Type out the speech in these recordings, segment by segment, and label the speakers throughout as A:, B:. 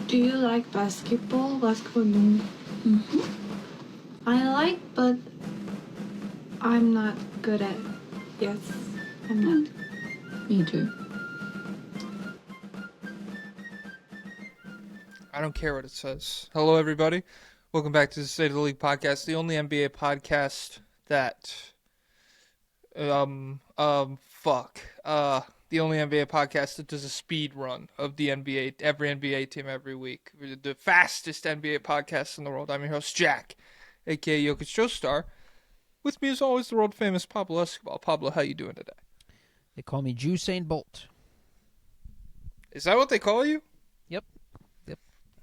A: Do you like basketball? Basketball 농구? I like, but I'm not good at. Yes, I'm not.
B: Me too.
C: I don't care what it says. Hello, everybody. Welcome back to the State of the League podcast, the only NBA podcast that, the only NBA podcast that does a speed run of the NBA, every NBA team every week. We're the fastest NBA podcast in the world. I'm your host, Jack, aka joestar. With me, as always, the world famous Pablo Escobar. Pablo, how you doing today?
D: They call me Usain Bolt.
C: Is that what they call you?
D: Yep.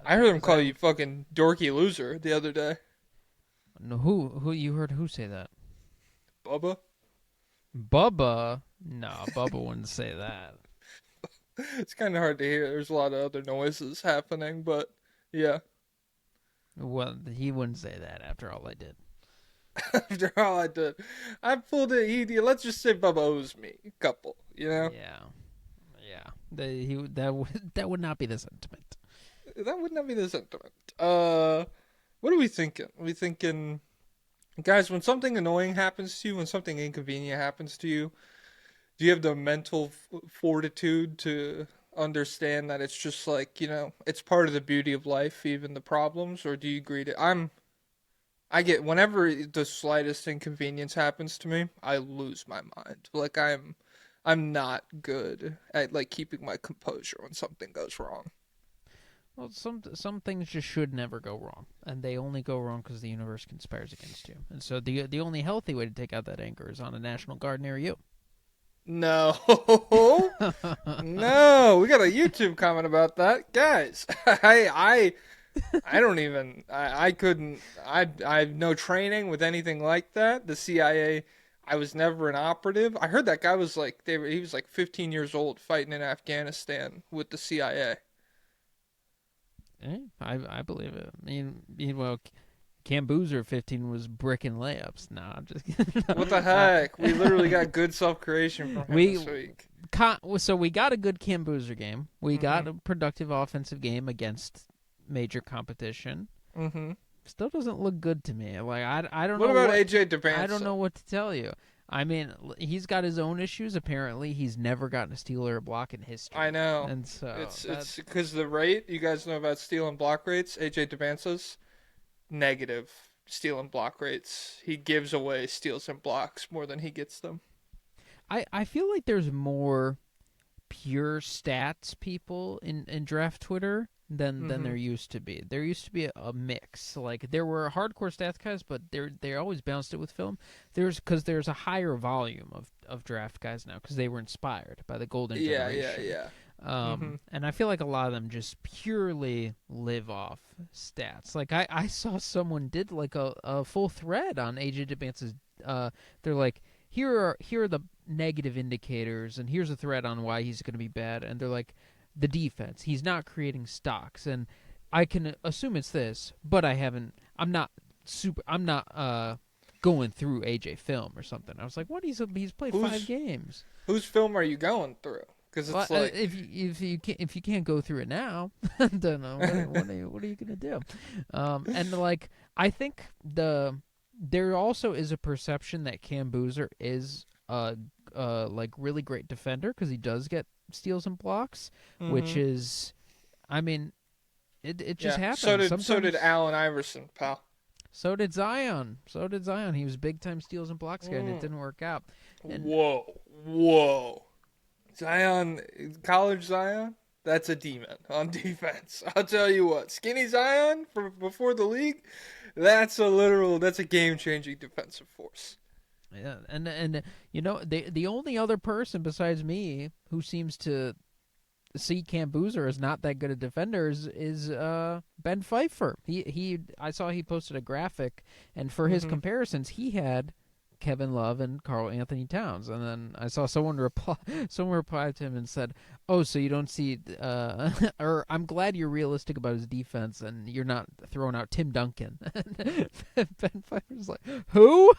C: I heard them call you fucking dorky loser the other day.
D: No, who you heard who say that?
C: Bubba?
D: Bubba? No, Bubba wouldn't say that.
C: It's kind of hard to hear. There's a lot of other noises happening, but yeah.
D: Well, he wouldn't say that after all I did.
C: After all I did, I pulled it. Let's just say Bubba owes me a couple, you know?
D: Yeah. That would not be the sentiment.
C: That would not be the sentiment. What are we thinking? Are we thinking, guys, when something annoying happens to you, when something inconvenient happens to you, do you have the mental fortitude to understand that it's just like, you know, it's part of the beauty of life, even the problems, or do you agree to? I get, whenever the slightest inconvenience happens to me, I lose my mind. Like I'm not good at like keeping my composure when something goes wrong.
D: Well, some things just should never go wrong, and they only go wrong because the universe conspires against you. And so the only healthy way to take out that anger is on a National Guard near you.
C: No, no, we got a YouTube comment about that, guys. I don't even. I couldn't. I have no training with anything like that. The CIA. I was never an operative. I heard that guy was like he was like 15 years old fighting in Afghanistan with the CIA.
D: I believe it. I mean, well, Cam Boozer 15 was bricking layups. No, I'm just kidding.
C: What the heck? We literally got good self-creation from him this week.
D: So we got a good Cam Boozer game. We got a productive offensive game against major competition. Still doesn't look good to me. Like I don't know.
C: What about AJ Debanza?
D: I don't know what to tell you. I mean, he's got his own issues. Apparently, he's never gotten a steal or a block in history.
C: I know.
D: And so
C: it's because the rate, you guys know about steal and block rates. AJ Debanza's negative steal and block rates. He gives away steals and blocks more than he gets them.
D: I feel like there's more pure stats people in draft Twitter than there used to be. There used to be a mix. Like there were hardcore stats guys, but they always balanced it with film. There's a higher volume of draft guys now because they were inspired by the golden generation.
C: Yeah.
D: And I feel like a lot of them just purely live off stats. Like I saw someone did like a full thread on AJ Debance's. They're like, here are the negative indicators, and here's a thread on why he's going to be bad. And they're like, the defense, he's not creating stocks, and I can assume it's this, but I'm not going through AJ film or something. I was like, what? He's played 5 games. Whose
C: film are you going through? Because it's like
D: if you can't go through it now, then what are you gonna do? And like I think there also is a perception that Cam Boozer is like really great defender because he does get steals and blocks, which is, I mean, it just happens.
C: So did Allen Iverson, pal.
D: So did Zion. He was big time steals and blocks guy, and it didn't work out. And
C: Whoa. Zion, college Zion, that's a demon on defense. I'll tell you what, skinny Zion before the league, that's a game-changing defensive force.
D: Yeah, and you know, the only other person besides me who seems to see Cam Boozer as not that good a defender is Ben Pfeiffer. I saw he posted a graphic, and for his comparisons, he had Kevin Love and Karl Anthony Towns. And then I saw someone reply to him and said, "Oh, so you don't see or I'm glad you're realistic about his defense and you're not throwing out Tim Duncan." Ben Pfeiffer's like, "Who?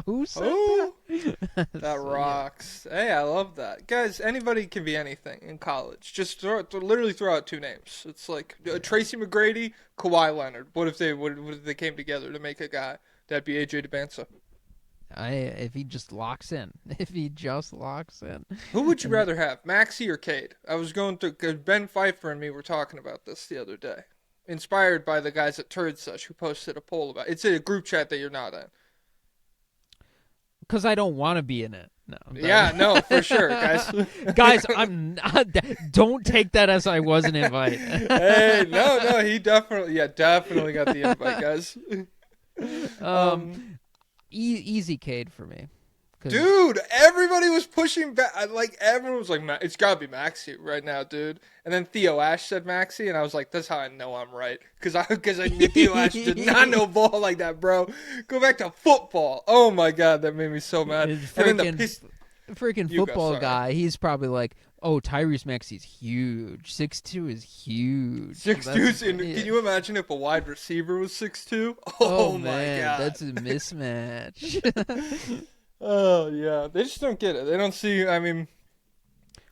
D: Who said
C: Oh,
D: that?"
C: that
D: So,
C: rocks. Hey, I love that. Guys, anybody can be anything in college. Just literally throw out two names. It's like Tracy McGrady, Kawhi Leonard. What if they came together to make a guy? That'd be AJ DeBanza.
D: If he just locks in. If he just locks in.
C: Who would you
D: And
C: rather have, Maxey or Cade? I was going through, cause Ben Pfeiffer and me were talking about this the other day. Inspired by the guys at Turd Such who posted a poll about it. It's in a group chat that you're not in.
D: because I don't want to be in it. No.
C: Yeah, no, for sure, guys.
D: Guys, I'm not. Don't take that as I was an invite.
C: Hey, no, he definitely got the invite, guys.
D: Easy Cade for me.
C: Dude, everybody was pushing back. Like, everyone was like, it's got to be Maxey right now, dude. And then Theo Ash said Maxey, and I was like, that's how I know I'm right. Because I knew Theo Ash did not know ball like that, bro. Go back to football. Oh, my God, that made me so mad. And then the
D: freaking football guy, he's probably like, oh, Tyrese Maxey's huge. 6'2" is huge.
C: 6'2", can you imagine if a wide receiver was 6'2"?
D: Oh
C: my
D: man,
C: God.
D: that's a mismatch.
C: Oh, yeah. They just don't get it. They don't see, I mean,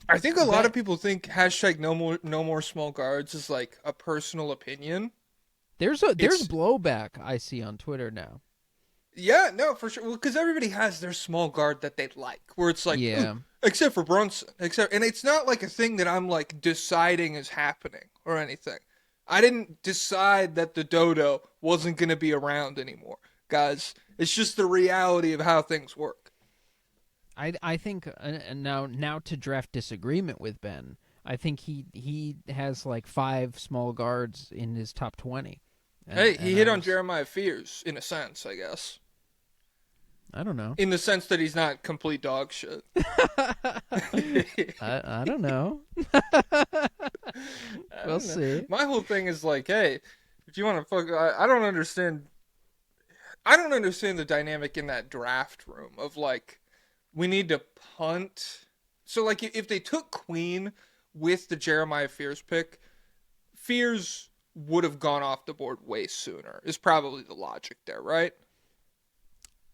C: I think a lot of people think hashtag no more small guards is like a personal opinion.
D: There's blowback I see on Twitter now.
C: Yeah, no, for sure. Well, because everybody has their small guard that they like, where it's like,
D: yeah.
C: Except for Brunson. And it's not like a thing that I'm like deciding is happening or anything. I didn't decide that the dodo wasn't going to be around anymore, guys. It's just the reality of how things work.
D: I think now to draft disagreement with Ben, I think he has like 5 small guards in his top 20.
C: Hey, he hit on Jeremiah Fears in a sense, I guess.
D: I don't know.
C: In the sense that he's not complete dog shit.
D: I don't know. We'll see.
C: My whole thing is like, hey, if you want to fuck, I don't understand. I don't understand the dynamic in that draft room of like, we need to punt. So like, if they took Queen with the Jeremiah Fears pick, Fears would have gone off the board way sooner. Is probably the logic there, right?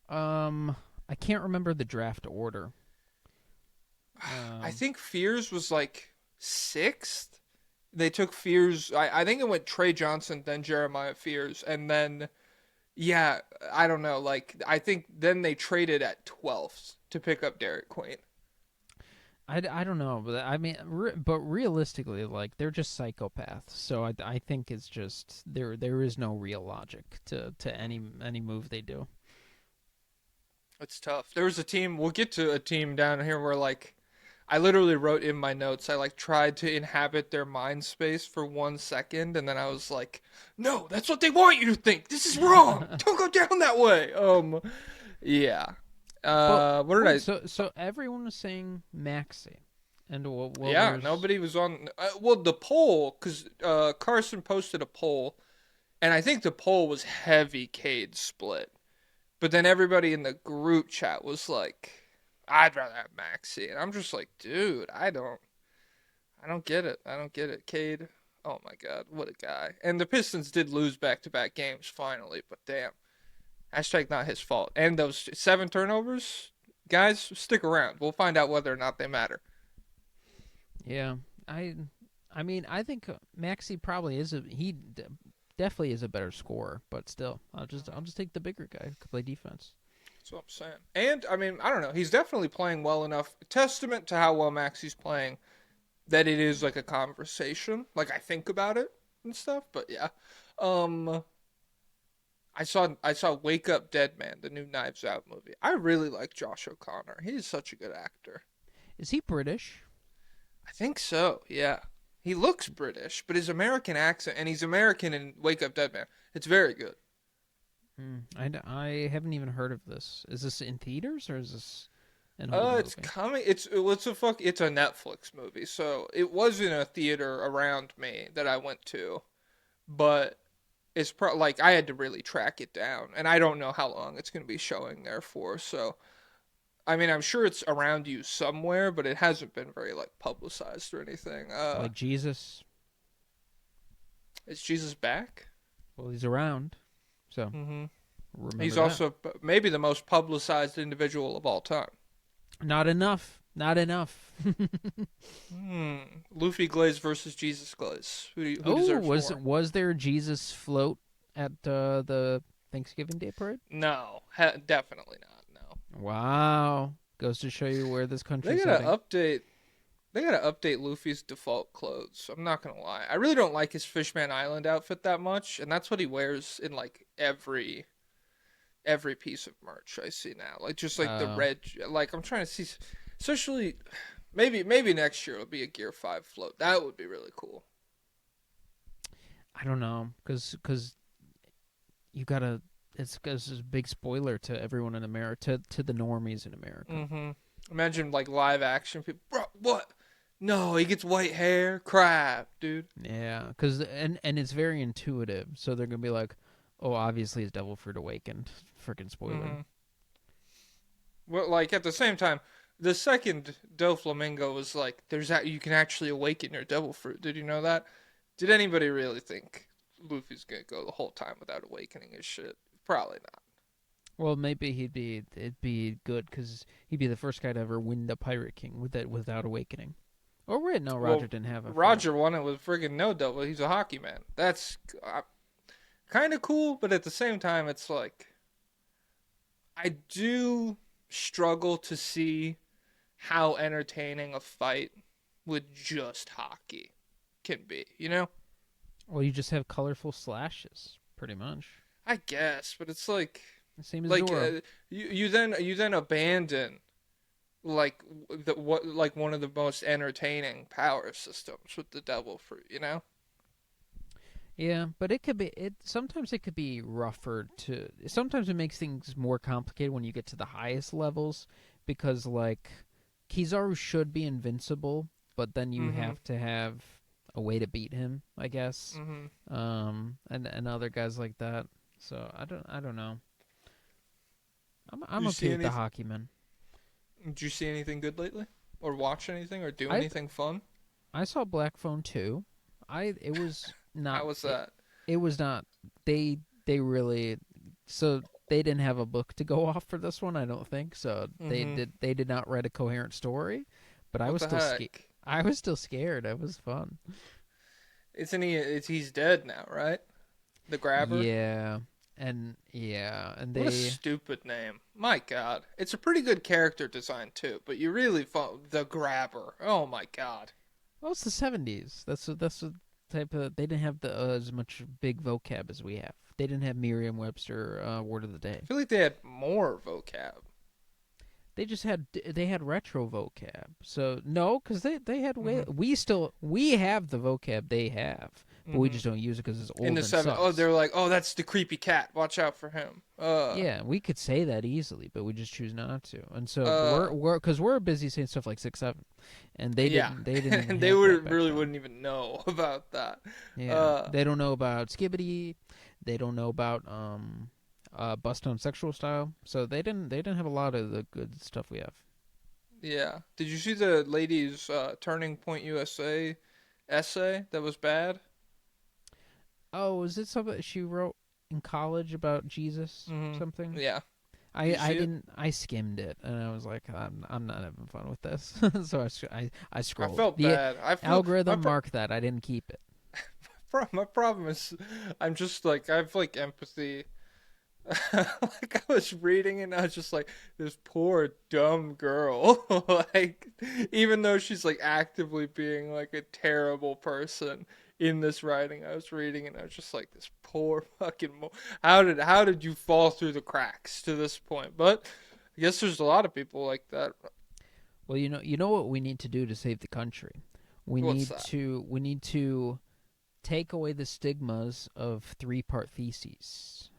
D: I can't remember the draft order.
C: I think Fears was like 6th. They took Fears. I think it went Trey Johnson, then Jeremiah Fears, and then, yeah, I don't know. Like, I think then they traded at 12th to pick up Derrick Queen.
D: I don't know, but I mean, but realistically, like, they're just psychopaths. So I think it's just there is no real logic to any move they do.
C: It's tough. There was a team. We'll get to a team down here where like, I literally wrote in my notes. I like tried to inhabit their mind space for 1 second, and then I was like, "No, that's what they want you to think. This is wrong. Don't go down that way." Yeah. What did I?
D: So everyone was saying Maxey, and
C: yeah, nobody was on. Well, the poll, because Carson posted a poll, and I think the poll was heavy Cade split, but then everybody in the group chat was like, "I'd rather have Maxey," and I'm just like, dude, I don't get it. I don't get it, Cade. Oh my God, what a guy! And the Pistons did lose back-to-back games finally, but damn. Hashtag not his fault. And those 7 turnovers, guys, stick around. We'll find out whether or not they matter.
D: Yeah, I mean, I think Maxey probably is definitely is a better scorer, but still, I'll just take the bigger guy who can play defense.
C: That's what I'm saying. And I mean, I don't know. He's definitely playing well enough. Testament to how well Maxey's playing, that it is like a conversation. Like I think about it and stuff. But yeah. I saw Wake Up Dead Man, the new Knives Out movie. I really like Josh O'Connor. He's such a good actor.
D: Is he British?
C: I think so, yeah. He looks British, but his American accent, and he's American in Wake Up Dead Man. It's very good.
D: I haven't even heard of this. Is this in theaters or is this an
C: it's coming. It's a Netflix movie. So it was in a theater around me that I went to, but is like I had to really track it down, and I don't know how long it's going to be showing there for. So I mean, I'm sure it's around you somewhere, but it hasn't been very like publicized or anything.
D: Like Jesus.
C: Is Jesus back?
D: Well, he's around, so
C: Mm-hmm.
D: remember
C: He's
D: that.
C: also maybe the most publicized individual of all time.
D: Not enough. Not enough.
C: Luffy Glaze versus Jesus Glaze. Who
D: Oh,
C: deserves more?
D: was there a Jesus float at the Thanksgiving Day parade?
C: No, definitely not. No.
D: Wow, goes to show you where this
C: They
D: country's
C: gotta
D: heading.
C: update. They gotta update Luffy's default clothes. I'm not gonna lie. I really don't like his Fishman Island outfit that much, and that's what he wears in like every piece of merch I see now. Like just like the red. Like I'm trying to see, especially maybe next year it'll be a Gear 5 float. That would be really cool.
D: I don't know, because you gotta. It's a big spoiler to everyone in America, to the normies in America.
C: Mm-hmm. Imagine like live action people. Bro, what? No, he gets white hair. Crap, dude.
D: Yeah, and it's very intuitive, so they're gonna be like, oh, obviously it's Devil Fruit Awakened. Freaking spoiler.
C: Mm-hmm. Well, like at the same time, the second Doflamingo was like, "There's that you can actually awaken your devil fruit." Did you know that? Did anybody really think Luffy's gonna go the whole time without awakening his shit? Probably not.
D: Well, maybe it'd be good because he'd be the first guy to ever win the Pirate King without awakening. Or wait, no, Roger
C: Well,
D: didn't have a
C: Roger won it with friggin' no devil. He's a hockey man. That's kind of cool, but at the same time, it's like I do struggle to see how entertaining a fight with just hockey can be, you know?
D: Well, you just have colorful slashes, pretty much.
C: I guess, but it's like
D: The same as
C: like
D: Zoro.
C: you then abandon like like one of the most entertaining power systems with the devil fruit, you know?
D: Yeah, but sometimes it could be rougher to. Sometimes it makes things more complicated when you get to the highest levels because like Kizaru should be invincible, but then you
C: Mm-hmm.
D: have to have a way to beat him, I guess.
C: Mm-hmm.
D: And other guys like that. So I don't know. I'm
C: You see
D: okay with the
C: any?
D: hockey men.
C: Did you see anything good lately, or watch anything, or do
D: I
C: anything fun?
D: I saw Black Phone 2. It was not.
C: How was that?
D: It was not. They really. So they didn't have a book to go off for this one. I don't think so.
C: Mm-hmm.
D: They did not write a coherent story. But I
C: What
D: was
C: the
D: still
C: heck?
D: I was still scared. It was fun.
C: Isn't he? He's dead now, right? The grabber.
D: Yeah, and
C: What a
D: they.
C: stupid name. My God, it's a pretty good character design too. But you really the grabber. Oh my God.
D: Well, it's the 70s. That's the type of. They didn't have as much big vocab as we have. They didn't have Merriam-Webster word of the day.
C: I feel like they had more vocab.
D: They had retro vocab. So no, because they had way.
C: Mhm.
D: We have the vocab they have, but we
C: Mhm.
D: just don't use it because it's old
C: In the
D: and
C: seven, oh,
D: sucks.
C: they're like, oh, that's the creepy cat. Watch out for him.
D: Yeah, we could say that easily, but we just choose not to. And so
C: Uh,
D: we're busy saying stuff like 6-7, and
C: yeah,
D: they didn't even
C: and they
D: have that
C: would
D: back
C: really
D: then.
C: wouldn't even know about that.
D: Yeah, they don't know about skibbity. They don't know about bust on sexual style. So they didn't have a lot of the good stuff we have.
C: Yeah. Did you see the lady's Turning Point USA essay that was bad?
D: Oh, is it something she wrote in college about Jesus? Something?
C: Yeah. Did you
D: I
C: see it?
D: didn't. I skimmed it, and I was like, I'm not having fun with this. So I
C: I
D: scrolled.
C: felt
D: The
C: bad. I feel
D: algorithm marked that. I didn't keep it.
C: my problem is I'm just like I have like empathy. Like I was reading it and I was just like this poor dumb girl. Like even though she's like actively being like a terrible person in this writing, I was reading and I was just like this poor fucking how did you fall through the cracks to this point? But I guess there's a lot of people like that.
D: Well, you know what we need to do to save the country.
C: What's that?
D: We need to take away the stigmas of three-part theses.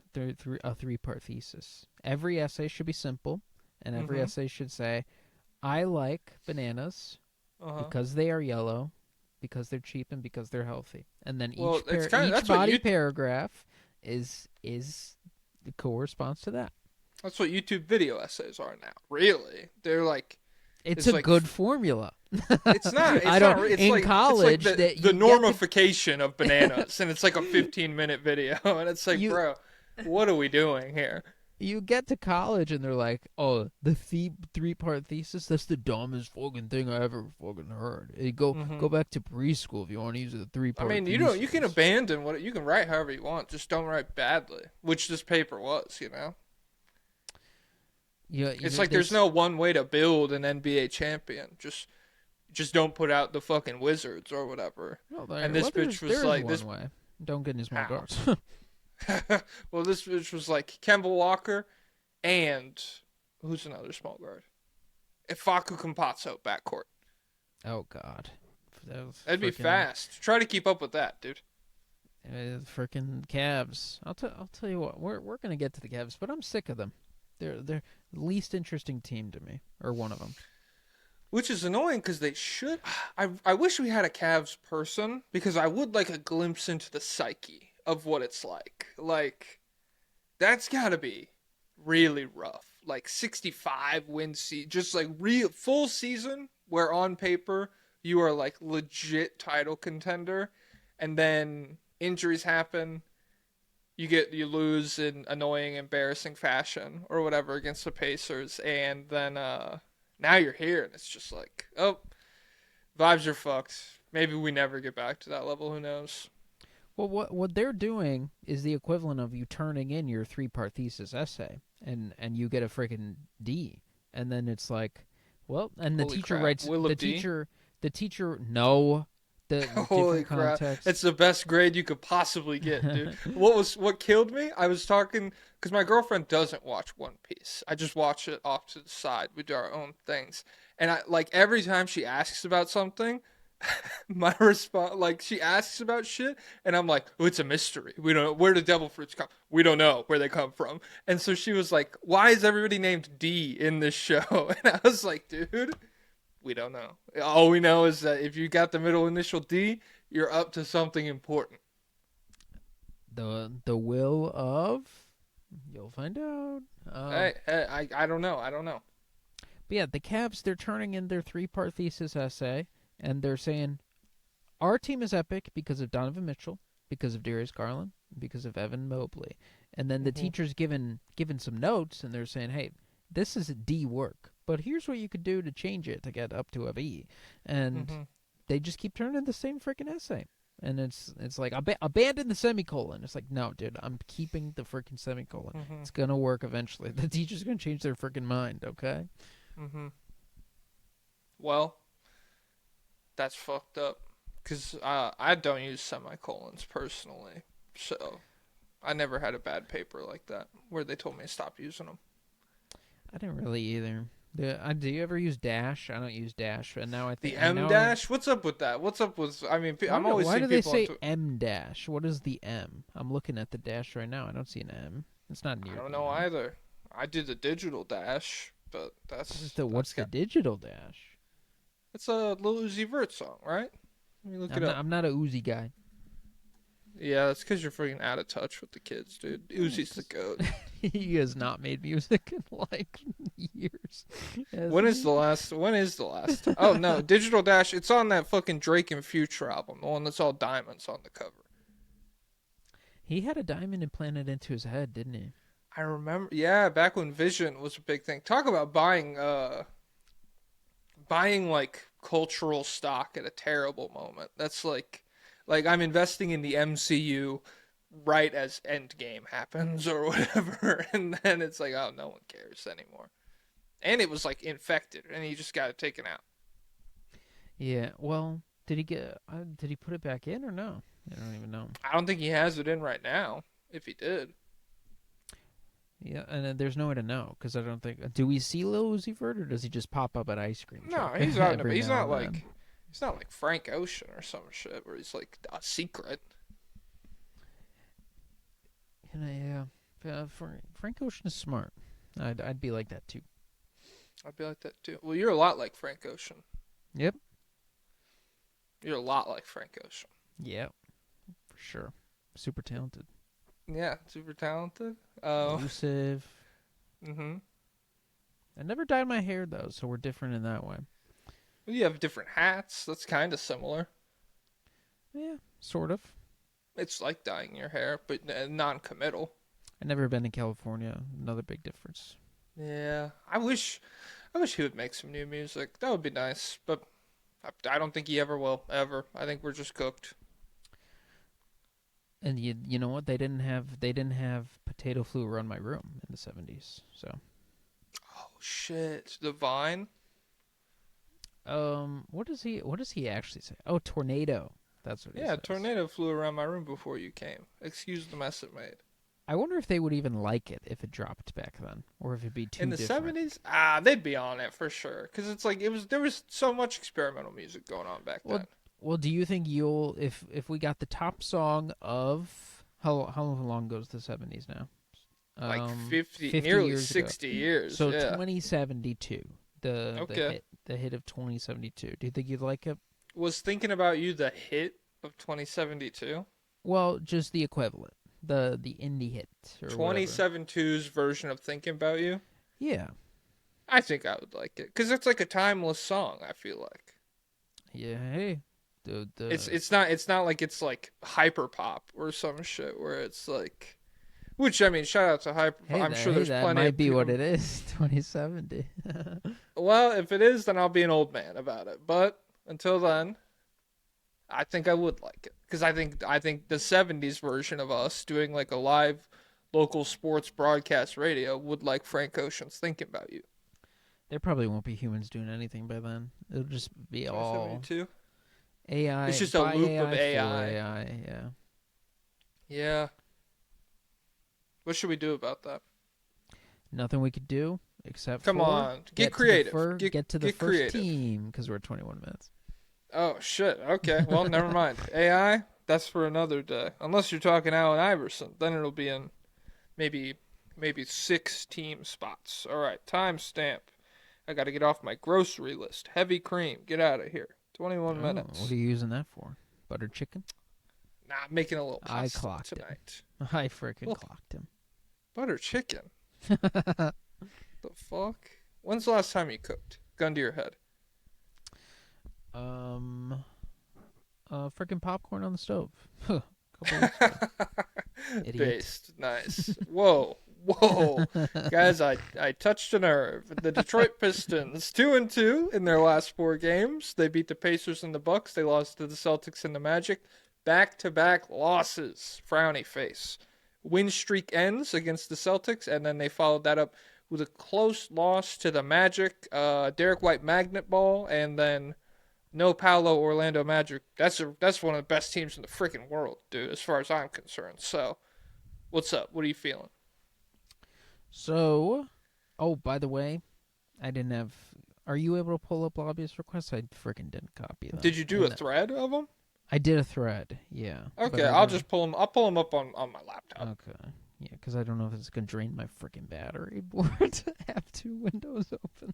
D: A three-part thesis. Every essay should be simple, and every
C: Mhm.
D: essay should say, "I like bananas
C: Uh-huh.
D: because they are yellow, because they're cheap, and because they're healthy." And then
C: Well, it's kind of
D: each
C: that's what
D: body
C: you
D: paragraph is the corresponds to that.
C: That's what YouTube video essays are now. Really, they're like
D: It's
C: it's
D: a
C: like
D: good formula.
C: it's not. It's
D: I don't.
C: not. It's
D: in
C: like
D: college,
C: it's like
D: that
C: the
D: you get
C: normification of bananas, and it's like a 15-minute video, and it's like,
D: You-
C: bro, what are we doing here?
D: you get to college and they're like, "Oh, the three-part thesis. That's the dumbest fucking thing I ever fucking heard. Hey, go back to preschool if you want to use a
C: I
D: three-part."
C: mean,
D: thesis.
C: you can abandon what you can write however you want, just don't write badly, which this paper was, you know.
D: Yeah,
C: It's like there's no one way to build an NBA champion. Just don't put out the fucking Wizards or whatever. And this bitch was like this.
D: Way. Don't get any small
C: How?
D: guards.
C: Well, this bitch was like Kemba Walker, and who's another small guard? Facu Campazzo backcourt.
D: Oh God,
C: That'd be fast. Try to keep up with that, dude.
D: Freaking Cavs. I'll tell you what. We're gonna get to the Cavs, but I'm sick of them. They're the least interesting team to me, or one of them.
C: Which is annoying because they should. I wish we had a Cavs person because I would like a glimpse into the psyche of what it's like. Like, that's got to be really rough. Like 65 win season, just like real full season where on paper you are like legit title contender, and then injuries happen. You lose in annoying, embarrassing fashion or whatever against the Pacers, and then now you're here, and it's just like, oh, vibes are fucked. Maybe we never get back to that level. Who knows?
D: Well, what they're doing is the equivalent of you turning in your three-part thesis essay, and you get a freaking D, and then it's like, well, and the
C: Holy
D: teacher
C: crap.
D: writes
C: Will
D: the
C: of D?
D: teacher no. The
C: Holy
D: different
C: crap!
D: context.
C: It's the best grade you could possibly get, dude. What killed me? I was talking because my girlfriend doesn't watch One Piece. I just watch it off to the side. We do our own things, and I like every time she asks about something, my response, like she asks about shit, and I'm like, oh, it's a mystery. We don't know where the devil fruits come. We don't know where they come from. And so she was like, why is everybody named D in this show? And I was like, dude. We don't know. All we know is that if you got the middle initial D, you're up to something important.
D: The will of, you'll find out.
C: Hey, I don't know. I don't know.
D: But yeah, the Cavs, they're turning in their three-part thesis essay, and they're saying, our team is epic because of Donovan Mitchell, because of Darius Garland, because of Evan Mobley. And then the teacher's given some notes, and they're saying, hey, this is D work, but here's what you could do to change it to get up to a B. And they just keep turning the same freaking essay. And it's like, abandon the semicolon. It's like, no, dude, I'm keeping the freaking semicolon. It's going to work eventually. The teacher's going to change their freaking mind, okay?
C: Well, that's fucked up. Because I don't use semicolons personally. So I never had a bad paper like that where they told me to stop using them.
D: I didn't really either. Do you ever use dash? I don't use dash, and now I think
C: The M dash. What's up with that? What's up with? I mean, I'm always
D: why
C: seeing
D: do they
C: people.
D: say M dash? What is the M? I'm looking at the dash right now. I don't see an M. It's not near.
C: I don't know either. I did the digital dash, but that's
D: what's the digital dash?
C: It's a Lil Uzi Vert song, right? Let me look it up.
D: I'm not a Uzi guy.
C: Yeah, that's because you're freaking out of touch with the kids, dude. Uzi's the goat.
D: He has not made music in like years.
C: When is the last? Oh no, Digital Dash. It's on that fucking Drake and Future album, the one that's all diamonds on the cover.
D: He had a diamond implanted into his head, didn't he?
C: I remember. Yeah, back when Vision was a big thing. Talk about buying like cultural stock at a terrible moment. That's like I'm investing in the MCU right as Endgame happens or whatever, and then it's like, oh, no one cares anymore. And it was like infected, and he just got it taken out.
D: Yeah. Well, did he put it back in or no? I don't even know.
C: I don't think he has it in right now. If he did.
D: Yeah, and then there's no way to know because I don't think. Do we see Lil Uzi Vert or does he just pop up at ice cream?
C: No, he's out. He's not like. He's not like Frank Ocean or some shit where he's like a secret.
D: Yeah, Frank Ocean is smart. I'd be like that too.
C: I'd be like that too. Well, you're a lot like Frank Ocean.
D: Yep.
C: You're a lot like Frank Ocean.
D: Yeah, for sure. Super talented.
C: Yeah, super talented.
D: Elusive.
C: Mm-hmm.
D: I never dyed my hair though, so we're different in that way.
C: You have different hats. That's kind of similar.
D: Yeah, sort of.
C: It's like dyeing your hair, but non-committal.
D: I've never been to California. Another big difference.
C: Yeah, I wish he would make some new music. That would be nice, but I don't think he ever will, ever. I think we're just cooked.
D: And you know what? They didn't have potato flu run my room in the 70s. So
C: Oh shit, the Vine.
D: what does he actually say? Oh, tornado. That's what he
C: Yeah, a
D: says.
C: tornado flew around my room before you came. Excuse the mess it made.
D: I wonder if they would even like it if it dropped back then, or if it'd be too
C: In the
D: different.
C: 70s, they'd be on it for sure, because it's like there was so much experimental music going on back
D: Well,
C: then.
D: well, do you think you'll if we got the top song of how long goes the 70s now?
C: Like
D: 50
C: nearly
D: years
C: 60 years.
D: So
C: Yeah.
D: 2072, the
C: Okay.
D: the hit of 2072. Do you think you'd like it?
C: Was thinking about you the hit of 2072.
D: Well, just the equivalent, the indie hit or whatever.
C: 2072's version of Thinking About You.
D: Yeah,
C: I think I would like it because it's like a timeless song. I feel like
D: yeah. Hey, the
C: it's not like it's like hyper pop or some shit where it's like. Which I mean, shout out to hyper.
D: hey,
C: I'm sure there's
D: that
C: plenty
D: might
C: of
D: be what it is. 2070.
C: Well, if it is, then I'll be an old man about it. But until then, I think I would like it because I think the '70s version of us doing like a live local sports broadcast radio would like Frank Ocean's "Thinking About You."
D: There probably won't be humans doing anything by then. It'll just be all
C: 2072.
D: AI.
C: It's just a
D: by
C: loop
D: AI
C: of AI.
D: for AI. Yeah.
C: Yeah. What should we do about that?
D: Nothing we could do except
C: Come
D: for
C: on, get
D: to the
C: creative.
D: get to the
C: get
D: first
C: creative.
D: team because we're 21 minutes.
C: Oh shit. Okay. Well, never mind. AI. That's for another day. Unless you're talking Allen Iverson, then it'll be in maybe 6 team spots. All right. Timestamp. I got to get off my grocery list. Heavy cream. Get out of here. 21 minutes.
D: What are you using that for? Butter chicken?
C: Nah, I'm making a little
D: I
C: pasta
D: clocked it.
C: tonight.
D: I freaking
C: Well,
D: clocked him.
C: Butter chicken. The fuck? When's the last time you cooked? Gun to your head.
D: Freaking popcorn on the stove. Couple weeks ago. Idiot.
C: Based. Nice. Whoa. Whoa. Guys, I touched a nerve. The Detroit Pistons, 2-2 in their last 4 games. They beat the Pacers and the Bucks. They lost to the Celtics and the Magic. Back-to-back losses. Frowny face. Win streak ends against the Celtics, and then they followed that up with a close loss to the Magic. Derrick White magnet ball, and then no Paolo Orlando Magic. That's one of the best teams in the freaking world, dude, as far as I'm concerned. So, what's up? What are you feeling?
D: So, oh, by the way, I didn't have. Are you able to pull up lobbyist requests? I freaking didn't copy them.
C: Did you do a thread of them?
D: I did a thread, yeah.
C: Okay, I'll just pull them. I'll pull them up on my laptop.
D: Okay, yeah, because I don't know if it's gonna drain my freaking battery board to have 2 windows open.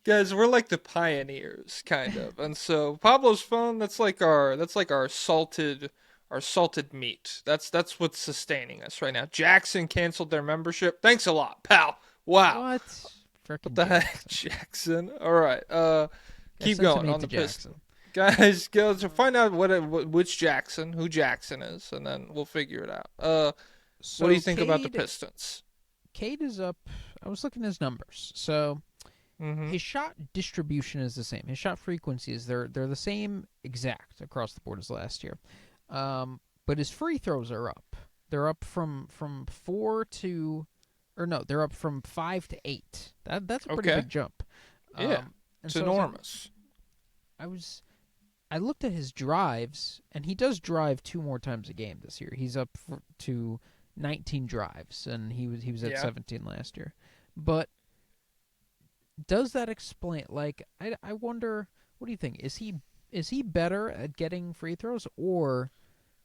C: Guys, we're like the pioneers, kind of, and so Pablo's phone. That's like our salted meat. That's what's sustaining us right now. Jackson canceled their membership. Thanks a lot, pal. Wow.
D: What? Freaking
C: What the heck, Jackson? All right. Keep going on the Pistons. Guys, go to find out which Jackson, who Jackson is, and then we'll figure it out.
D: So
C: what do you think about the Pistons?
D: Cade is up. I was looking at his numbers. So his shot distribution is the same. His shot frequencies they're the same exact across the board as last year. But his free throws are up. They're up from 4 to, or no, they're up from 5 to 8. That's a pretty big jump.
C: Yeah, it's enormous.
D: I looked at his drives, and he does drive 2 more times a game this year. He's up to 19 drives, and he was at 17 last year. But does that explain? Like, I wonder. What do you think? Is he better at getting free throws, or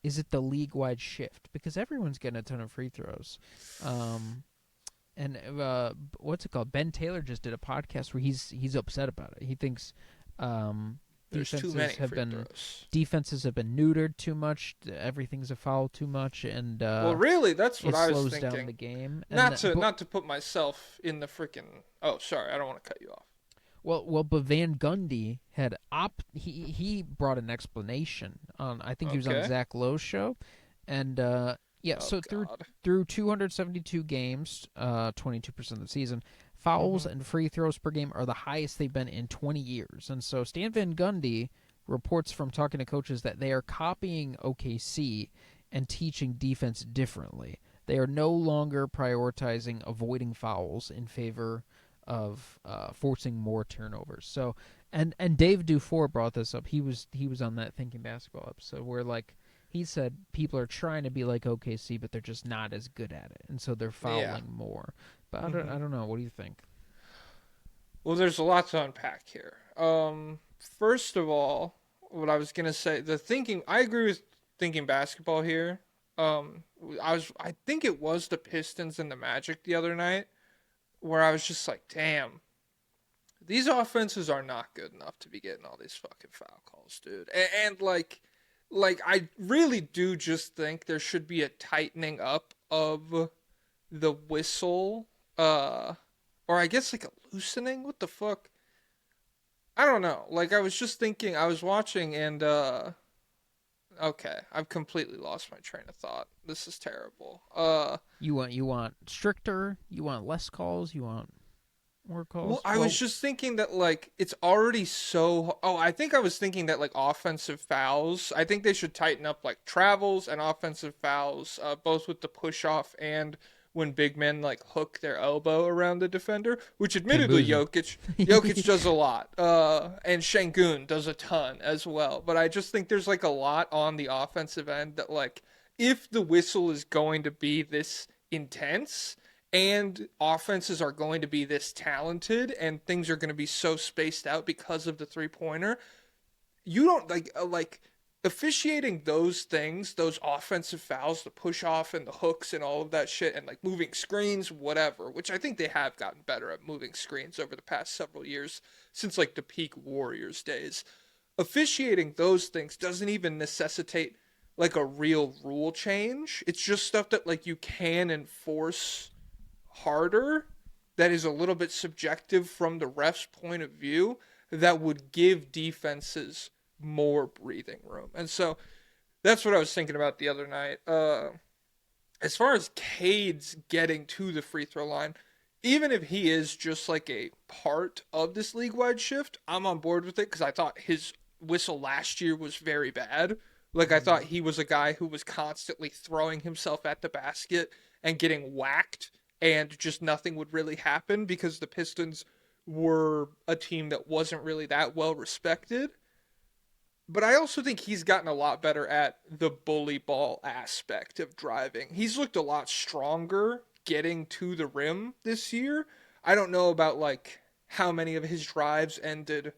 D: is it the league-wide shift? Because everyone's getting a ton of free throws. And what's it called? Ben Taylor just did a podcast where he's upset about it. He thinks
C: There's too many free throws.
D: Defenses have been neutered too much. Everything's a foul too much, and
C: Well, really, that's what
D: it
C: I was
D: slows
C: thinking.
D: down the game.
C: Not to put myself in the freaking. Oh, sorry, I don't want to cut you off.
D: But Van Gundy had he brought an explanation on. I think he was on
C: Okay.
D: Zach Lowe's show, and yeah.
C: Oh,
D: So
C: God.
D: through 272 games, 22% of the season, fouls and free throws per game are the highest they've been in 20 years. And so Stan Van Gundy reports from talking to coaches that they are copying OKC and teaching defense differently. They are no longer prioritizing avoiding fouls in favor of forcing more turnovers. So, and Dave Dufour brought this up. He was on that Thinking Basketball episode where like he said people are trying to be like OKC, but they're just not as good at it, and so they're fouling more. But I don't know. What do you think?
C: Well, there's a lot to unpack here. First of all, what I was gonna say, I agree with thinking basketball here. I think it was the Pistons and the Magic the other night where I was just like, damn, these offenses are not good enough to be getting all these fucking foul calls, dude. And like I really do just think there should be a tightening up of the whistle, or I guess like a loosening. What the fuck? I don't know. Like I was just thinking, I was watching and okay, I've completely lost my train of thought. This is terrible.
D: You want stricter? You want less calls? You want more calls?
C: Well, I was just thinking that like it's already so. Oh, I think I was thinking that like offensive fouls. I think they should tighten up like travels and offensive fouls, both with the push off and when big men like hook their elbow around the defender, which admittedly Jokic does a lot, and Şengün does a ton as well. But I just think there's like a lot on the offensive end that like if the whistle is going to be this intense and offenses are going to be this talented and things are going to be so spaced out because of the three-pointer, you don't like officiating those things, those offensive fouls, the push off and the hooks and all of that shit, and like moving screens, whatever, which I think they have gotten better at moving screens over the past several years since like the peak Warriors days. Officiating those things doesn't even necessitate like a real rule change. It's just stuff that like you can enforce harder, that is a little bit subjective from the ref's point of view, that would give defenses more breathing room. And so that's what I was thinking about the other night. As far as Cade's getting to the free throw line, even if he is just like a part of this league-wide shift, I'm on board with it because I thought his whistle last year was very bad. Like I thought he was a guy who was constantly throwing himself at the basket and getting whacked and just nothing would really happen because the Pistons were a team that wasn't really that well respected. But I also think he's gotten a lot better at the bully ball aspect of driving. He's looked a lot stronger getting to the rim this year. I don't know about like how many of his drives ended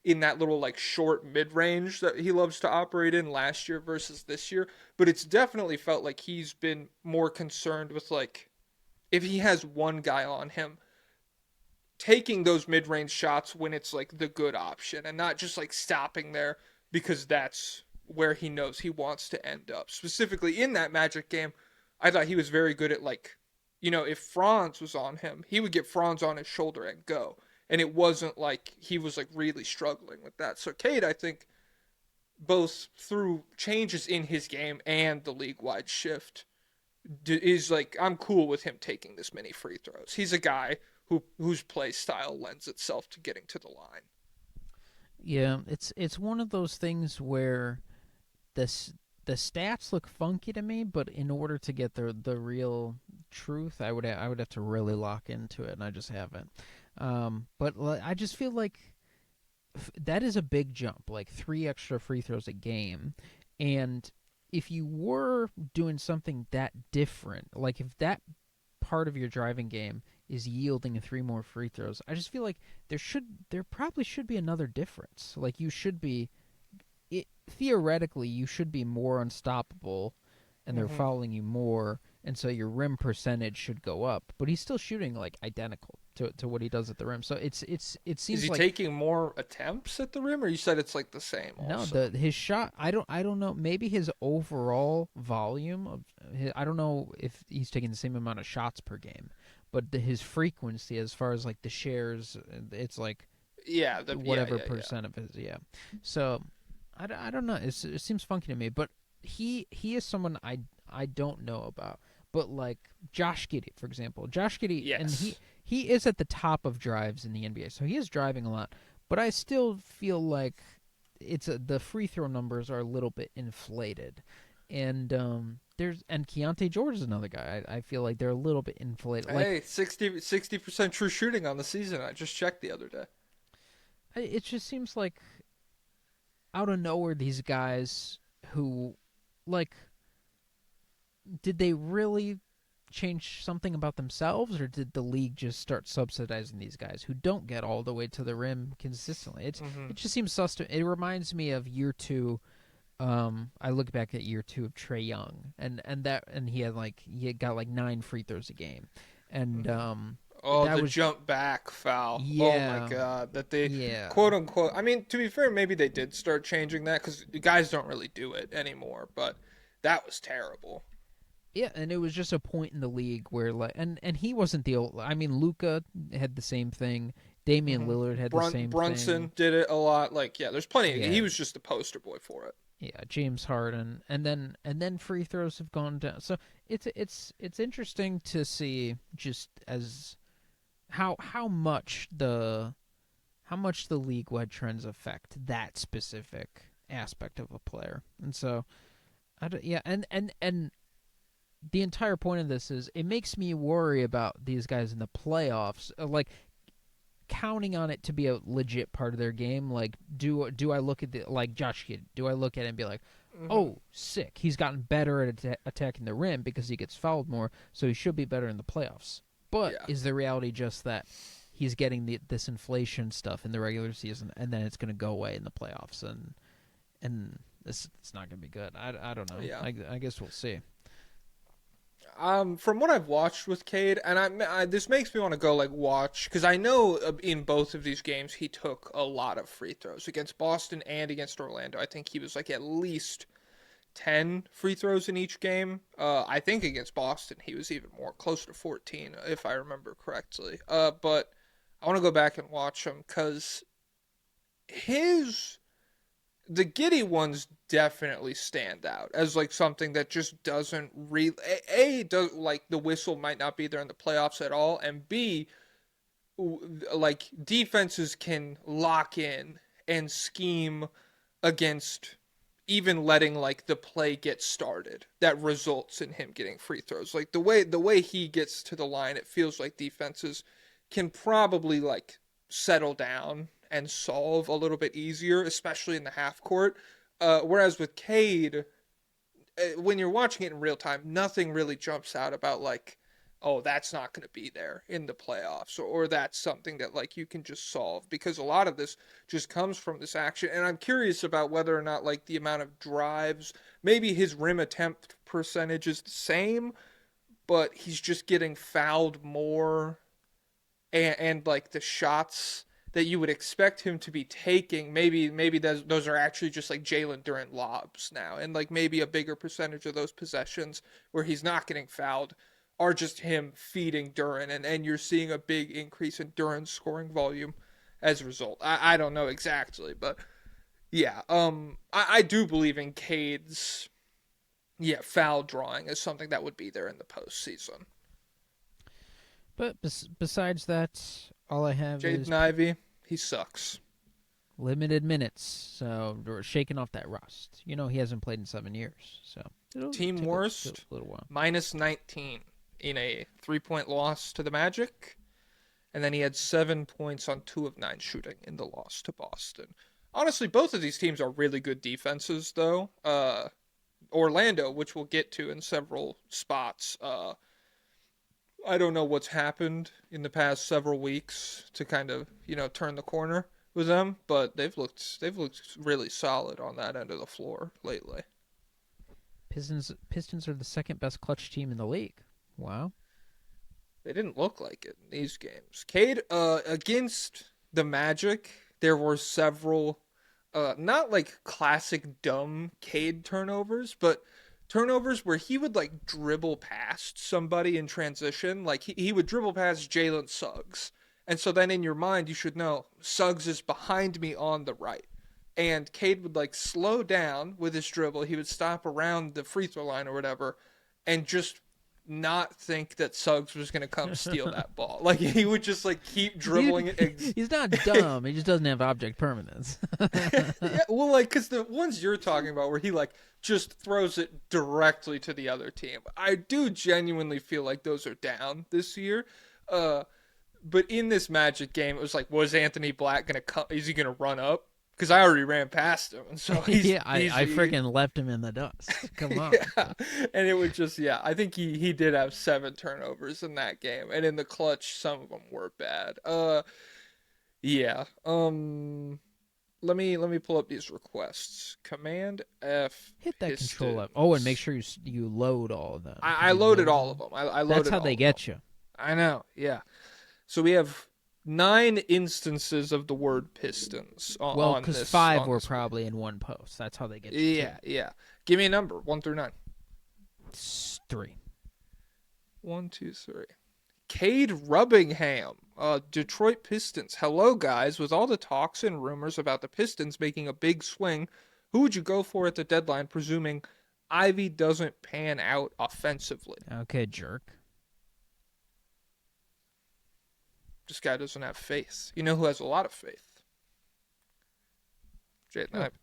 C: in that little like short mid-range that he loves to operate in last year versus this year, but it's definitely felt like he's been more concerned with like if he has one guy on him, taking those mid-range shots when it's like the good option and not just like stopping there because that's where he knows he wants to end up. Specifically in that Magic game, I thought he was very good at like, you know, if Franz was on him, he would get Franz on his shoulder and go. And it wasn't like he was like really struggling with that. So Cade, I think, both through changes in his game and the league-wide shift, is like, I'm cool with him taking this many free throws. He's a guy whose play style lends itself to getting to the line.
D: Yeah, it's one of those things where the stats look funky to me, but in order to get the real truth, I would have to really lock into it, and I just haven't. But I just feel like that is a big jump, like 3 extra free throws a game, and if you were doing something that different, like if that part of your driving game is yielding 3 more free throws, I just feel like there probably should be another difference. Like theoretically, you should be more unstoppable, and they're fouling you more, and so your rim percentage should go up. But he's still shooting like identical to what he does at the rim. So it
C: Is
D: seems
C: he
D: like
C: taking more attempts at the rim, or you said it's like the same?
D: no,
C: Also,
D: his shot. I don't know. Maybe his overall volume of I don't know if he's taking the same amount of shots per game, but his frequency as far as like the shares, it's like
C: yeah,
D: whatever
C: yeah.
D: percent of his. Yeah. So I don't know. It seems funky to me, but he is someone I don't know about. But like Josh Giddey, for example, Josh Giddey, and
C: Yes.
D: he is at the top of drives in the NBA, so he is driving a lot. But I still feel like the free throw numbers are a little bit inflated, and and Keontae George is another guy. I feel like they're a little bit inflated. Like
C: Hey, 60% true shooting on the season. I just checked the other day.
D: it just seems like out of nowhere these guys who like did they really change something about themselves, or did the league just start subsidizing these guys who don't get all the way to the rim consistently?
C: Hmm.
D: It just seems it reminds me of year two. I look back at year two of Trey Young, and he had got like 9 free throws a game, and
C: Oh,
D: that
C: the
D: was
C: jump back foul. Oh my
D: yeah,
C: God, that they
D: yeah,
C: quote unquote. I mean, to be fair, maybe they did start changing that because guys don't really do it anymore. But that was terrible.
D: yeah, and it was just a point in the league where like, and he wasn't the old. I mean, Luka had the same thing. Damian
C: Hmm.
D: Lillard had the same thing.
C: Brunson did it a lot. Like, yeah, there's plenty.
D: Yeah,
C: He was just the poster boy for it.
D: yeah, James Harden, and then free throws have gone down. So it's interesting to see just as how much the league wide trends affect that specific aspect of a player. And so yeah, and the entire point of this is it makes me worry about these guys in the playoffs, like counting on it to be a legit part of their game. Like, do I look at like Josh Kidd? Do I look at it and be like,
C: Hmm.
D: oh, sick, he's gotten better at attacking the rim because he gets fouled more, so he should be better in the playoffs? But
C: Yeah.
D: is the reality just that he's getting this inflation stuff in the regular season, and then it's going to go away in the playoffs, and it's not going to be good? I don't know.
C: Yeah.
D: I guess we'll see.
C: From what I've watched with Cade, and this makes me want to go like watch because I know in both of these games he took a lot of free throws against Boston and against Orlando. I think he was like at least 10 free throws in each game. I think against Boston he was even more, close to 14 if I remember correctly. But I want to go back and watch him because his the Giddy ones definitely stand out as like something that just doesn't really does like the whistle might not be there in the playoffs at all, and B, like defenses can lock in and scheme against even letting like the play get started that results in him getting free throws. Like the way he gets to the line, it feels like defenses can probably like settle down and solve a little bit easier, especially in the half court. Whereas with Cade, when you're watching it in real time, nothing really jumps out about like, oh, that's not going to be there in the playoffs, or that's something that like you can just solve because a lot of this just comes from this action. And I'm curious about whether or not like the amount of drives, maybe his rim attempt percentage is the same, but he's just getting fouled more, and like the shots that you would expect him to be taking, maybe those are actually just like Jalen Durant lobs now, and like maybe a bigger percentage of those possessions where he's not getting fouled are just him feeding Durant, and you're seeing a big increase in Durant's scoring volume as a result. I don't know exactly, but yeah, I do believe in Cade's foul drawing as something that would be there in the postseason.
D: But besides that, all I have is
C: Jaden Ivey, he sucks.
D: limited minutes, so we're shaking off that rust. He hasn't played in 7 years, so it'll
C: Team
D: take a
C: worst,
D: little while.
C: minus 19 in a 3-point loss to the Magic. And then he had 7 points on 2 of 9 shooting in the loss to Boston. Honestly, both of these teams are really good defenses, though. Orlando, which we'll get to in several spots, I don't know what's happened in the past several weeks to kind of, turn the corner with them, but they've looked really solid on that end of the floor lately.
D: Pistons are the second best clutch team in the league. Wow.
C: They didn't look like it in these games. Cade, against the Magic, there were several, not like classic dumb Cade turnovers, but turnovers where he would like dribble past somebody in transition. Like he would dribble past Jalen Suggs. And so then in your mind, you should know Suggs is behind me on the right. And Cade would like slow down with his dribble. He would stop around the free throw line or whatever and just not think that Suggs was going to come steal that ball. Like he would just like keep dribbling it.
D: He's not dumb. He just doesn't have object permanence.
C: Yeah, well, like, because the ones you're talking about where he like just throws it directly to the other team, I do genuinely feel like those are down this year. But in this Magic game, it was like, was Anthony Black going to come? Is he going to run up? Because I already ran past him, and so he's,
D: yeah, I freaking left him in the dust. Come on.
C: Yeah. And it would just, yeah, I think he did have 7 turnovers in that game, and in the clutch, some of them were bad. Yeah. Let me pull up these requests. Command F.
D: Hit that
C: Pistons.
D: control up. Oh, and make sure you load all of them.
C: I loaded all of them. I loaded.
D: That's how they get you.
C: I know. Yeah. So we have 9 instances of the word Pistons on,
D: Well,
C: because
D: because 5 were probably in one post. That's how they get you.
C: Yeah, yeah. Give me a number, 1 through 9.
D: 3.
C: 1, 2, 3. Cade Rubbingham, Detroit Pistons. Hello, guys. With all the talks and rumors about the Pistons making a big swing, who would you go for at the deadline, presuming Ivy doesn't pan out offensively?
D: Okay, jerk.
C: This guy doesn't have faith. You know who has a lot of faith? Jaden Ivey.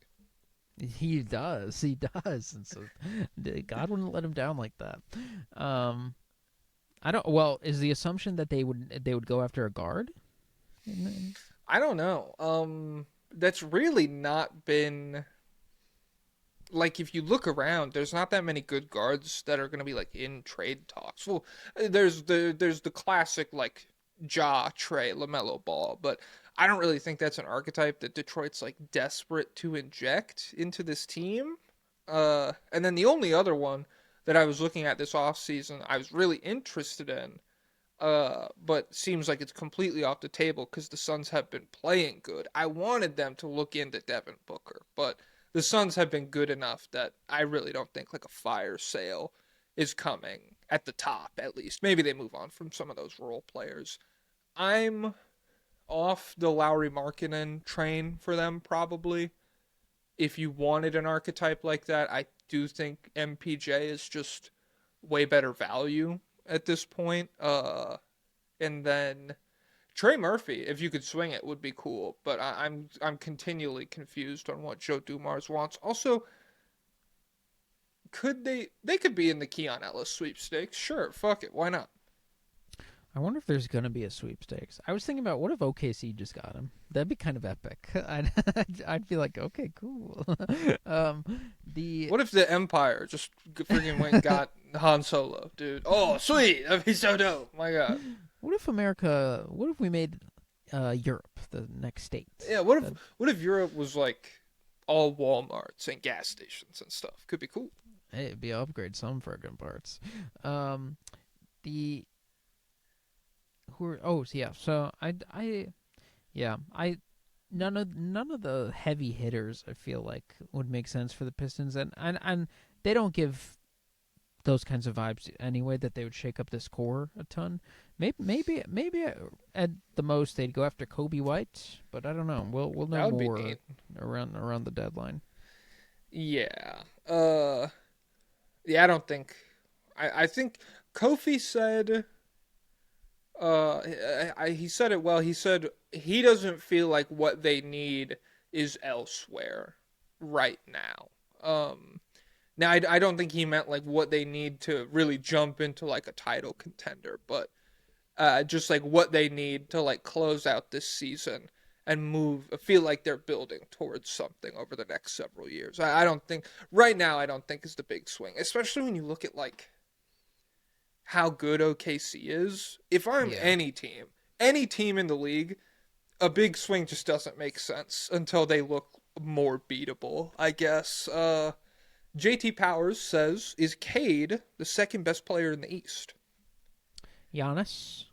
D: He does. He does. And so God wouldn't let him down like that. I don't. Well, is the assumption that they would go after a guard?
C: I don't know. That's really not been, like, if you look around, there's not that many good guards that are going to be like in trade talks. Well, there's the classic like Trey, LaMelo Ball, but I don't really think that's an archetype that Detroit's like desperate to inject into this team. And then the only other one that I was looking at this offseason I was really interested in, but seems like it's completely off the table because the Suns have been playing good. I wanted them to look into Devin Booker, but the Suns have been good enough that I really don't think like a fire sale is coming at the top, at least. Maybe they move on from some of those role players. I'm off the Lauri Markkanen train for them, probably. If you wanted an archetype like that, I do think MPJ is just way better value at this point. And then Trey Murphy, if you could swing it, would be cool. But I'm continually confused on what Joe Dumars wants. Also, they could be in the Keon Ellis sweepstakes. Sure, fuck it, why not?
D: I wonder if there's going to be a sweepstakes. I was thinking about, what if OKC just got him? That'd be kind of epic. I'd be like, okay, cool.
C: What if the Empire just freaking went and got Han Solo, dude? Oh, sweet! That'd be so dope. My God.
D: What if we made Europe the next state?
C: Yeah. What if Europe was like all Walmarts and gas stations and stuff? Could be cool.
D: Hey, it'd be an upgrade some friggin' parts. None of the heavy hitters I feel like would make sense for the Pistons, and they don't give those kinds of vibes anyway that they would shake up this core a ton. Maybe at the most they'd go after Kobe White, but I don't know. We'll know more around the deadline.
C: Yeah. Yeah, I don't think. I think Kofi said. He said it well. He said he doesn't feel like what they need is elsewhere right now. Now I don't think he meant like what they need to really jump into like a title contender, but just like what they need to like close out this season and feel like they're building towards something over the next several years. I don't think right now. I don't think is the big swing, especially when you look at like how good OKC is. If I'm any team in the league, a big swing just doesn't make sense until they look more beatable, I guess. JT Powers says, is Cade the second best player in the East?
D: Giannis.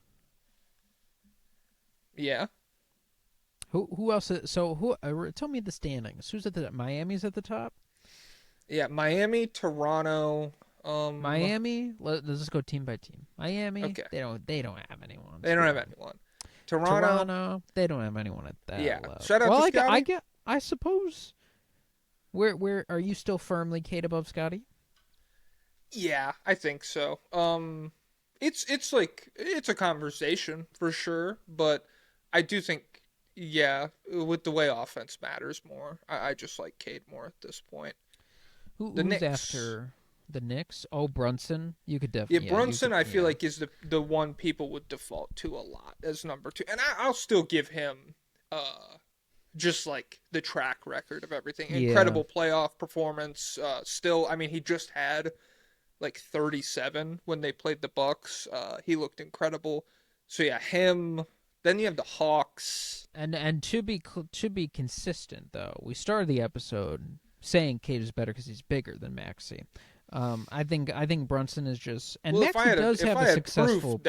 C: Yeah.
D: Who else? Tell me the standings. Who's at the Miami's at the top?
C: Yeah, Miami, Toronto.
D: Miami. Let's just go team by team. Miami.
C: Okay.
D: They don't have anyone.
C: They don't have anyone. Toronto.
D: They don't have anyone at that
C: Yeah.
D: level.
C: Shout out to Scotty.
D: I suppose. Where are you still firmly Kate above Scotty?
C: Yeah, I think so. It's like it's a conversation for sure, but I do think with the way offense matters more, I just like Cade more at this point.
D: Who's
C: Knicks.
D: after the Knicks? Oh, Brunson. You could
C: Yeah,
D: definitely.
C: Brunson I feel like is the one people would default to a lot as number 2, and I'll still give him just like the track record of everything. Incredible playoff performance. Still, I mean, he just had like 37 when they played the Bucks. He looked incredible. So yeah, him. Then you have the Hawks.
D: And to be consistent though, we started the episode saying Cade is better because he's bigger than Maxey. I think Brunson is just Maxey does have a successful.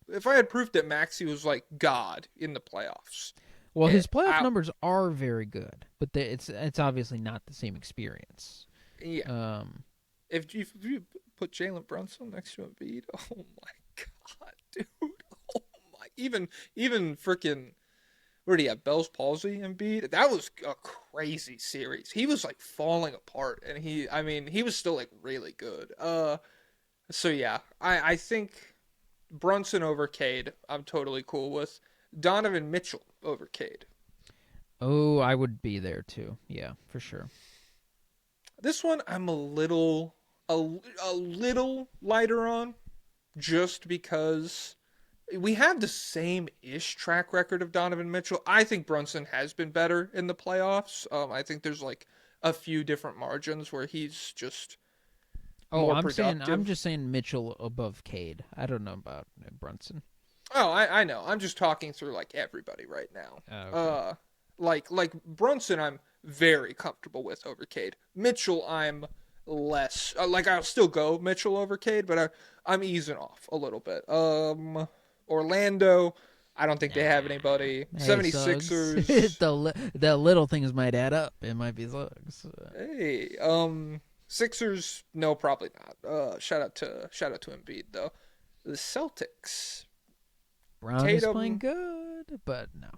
C: If I had proof that Maxey was like God in the playoffs.
D: Well, his playoff numbers are very good, but it's obviously not the same experience.
C: Yeah. If you put Jalen Brunson next to Embiid, oh my God, dude! Oh my, even freaking where do you have Bell's palsy Embiid? That was a crazy series. He was like falling apart, and he was still like really good. So yeah, I think Brunson over Cade, I'm totally cool with. Donovan Mitchell over Cade.
D: Oh, I would be there too. Yeah, for sure.
C: This one I'm a little lighter on, just because we have the same-ish track record of Donovan Mitchell. I think Brunson has been better in the playoffs. I think there's like a few different margins where he's just more productive.
D: I'm just saying Mitchell above Cade. I don't know about Brunson.
C: Oh, I know. I'm just talking through like everybody right now.
D: Oh, okay.
C: Like Brunson, I'm very comfortable with over Cade. Mitchell, I'm less. Like I'll still go Mitchell over Cade, but I'm easing off a little bit. Orlando, I don't think they have anybody.
D: Hey,
C: 76ers.
D: the little things might add up. It might be Suggs.
C: Hey, Sixers, no, probably not. Shout out to Embiid though. The Celtics.
D: Brown is playing good, but no.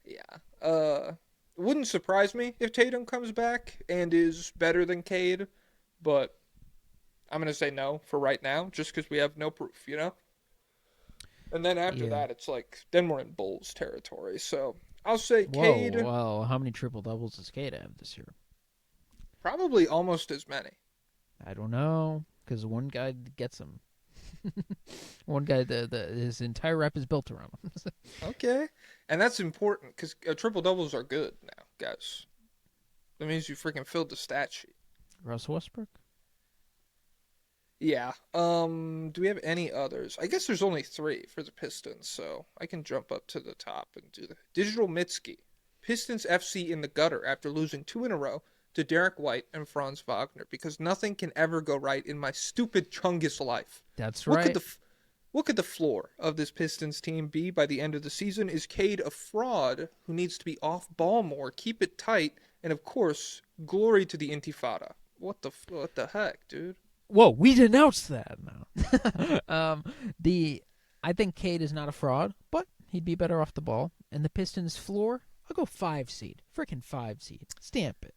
C: Yeah. Wouldn't surprise me if Tatum comes back and is better than Cade, but I'm gonna say no for right now, just because we have no proof, you know. And then after that, it's like then we're in Bulls territory. So I'll say Cade.
D: Whoa! How many triple doubles does Cade have this year?
C: Probably almost as many.
D: I don't know, because one guy gets them. One guy, his entire rep is built around him.
C: Okay, and that's important because triple doubles are good now, guys. That means you freaking filled the stat sheet.
D: Russell Westbrook.
C: Yeah. Do we have any others? I guess there's only 3 for the Pistons, so I can jump up to the top and do the Digital Mitski. Pistons FC in the gutter after losing 2 in a row to Derrick White and Franz Wagner because nothing can ever go right in my stupid Chungus life.
D: That's right.
C: What could the floor of this Pistons team be by the end of the season? Is Cade a fraud who needs to be off ball more, keep it tight, and of course, glory to the Intifada? What the heck, dude?
D: Whoa, we denounced that now. I think Cade is not a fraud, but he'd be better off the ball. And the Pistons floor, I'll go 5 seed. Freaking 5 seed. Stamp it.